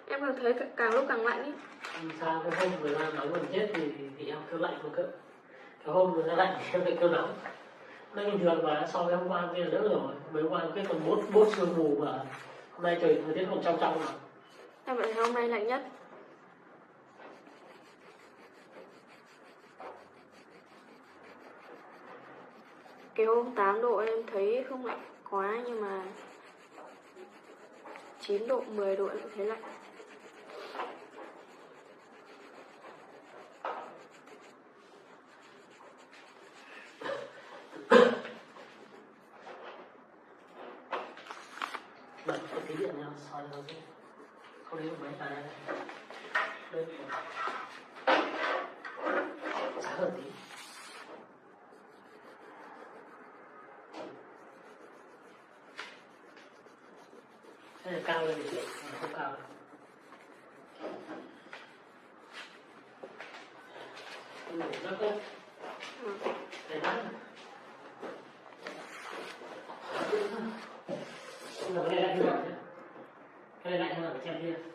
càng thấy càng lúc càng lạnh ý. Sao cái hôm người ta nóng gần chết thì em kêu lạnh một cỡ. Cái hôm người ta lạnh thì em lại kêu nóng. Nó bình thường mà so với hôm qua thì đỡ rồi. Mấy hôm qua cái còn bốt sương mù mà. Hôm nay trời thời tiết còn trong mà. Em lại thấy hôm nay lạnh nhất. Cái hôm 8 độ em thấy không lạnh quá, nhưng mà 9 độ, 10 độ em thấy lạnh. Bật cái điện nào soi rồi chứ. Không đến mấy cái này. Lên sáng hơn tí. Cái này cao lên thì dễ, không cao đâu. Nó có cái nắng này lạnh hơn nhé, cái này lạnh hơn ở trên kia.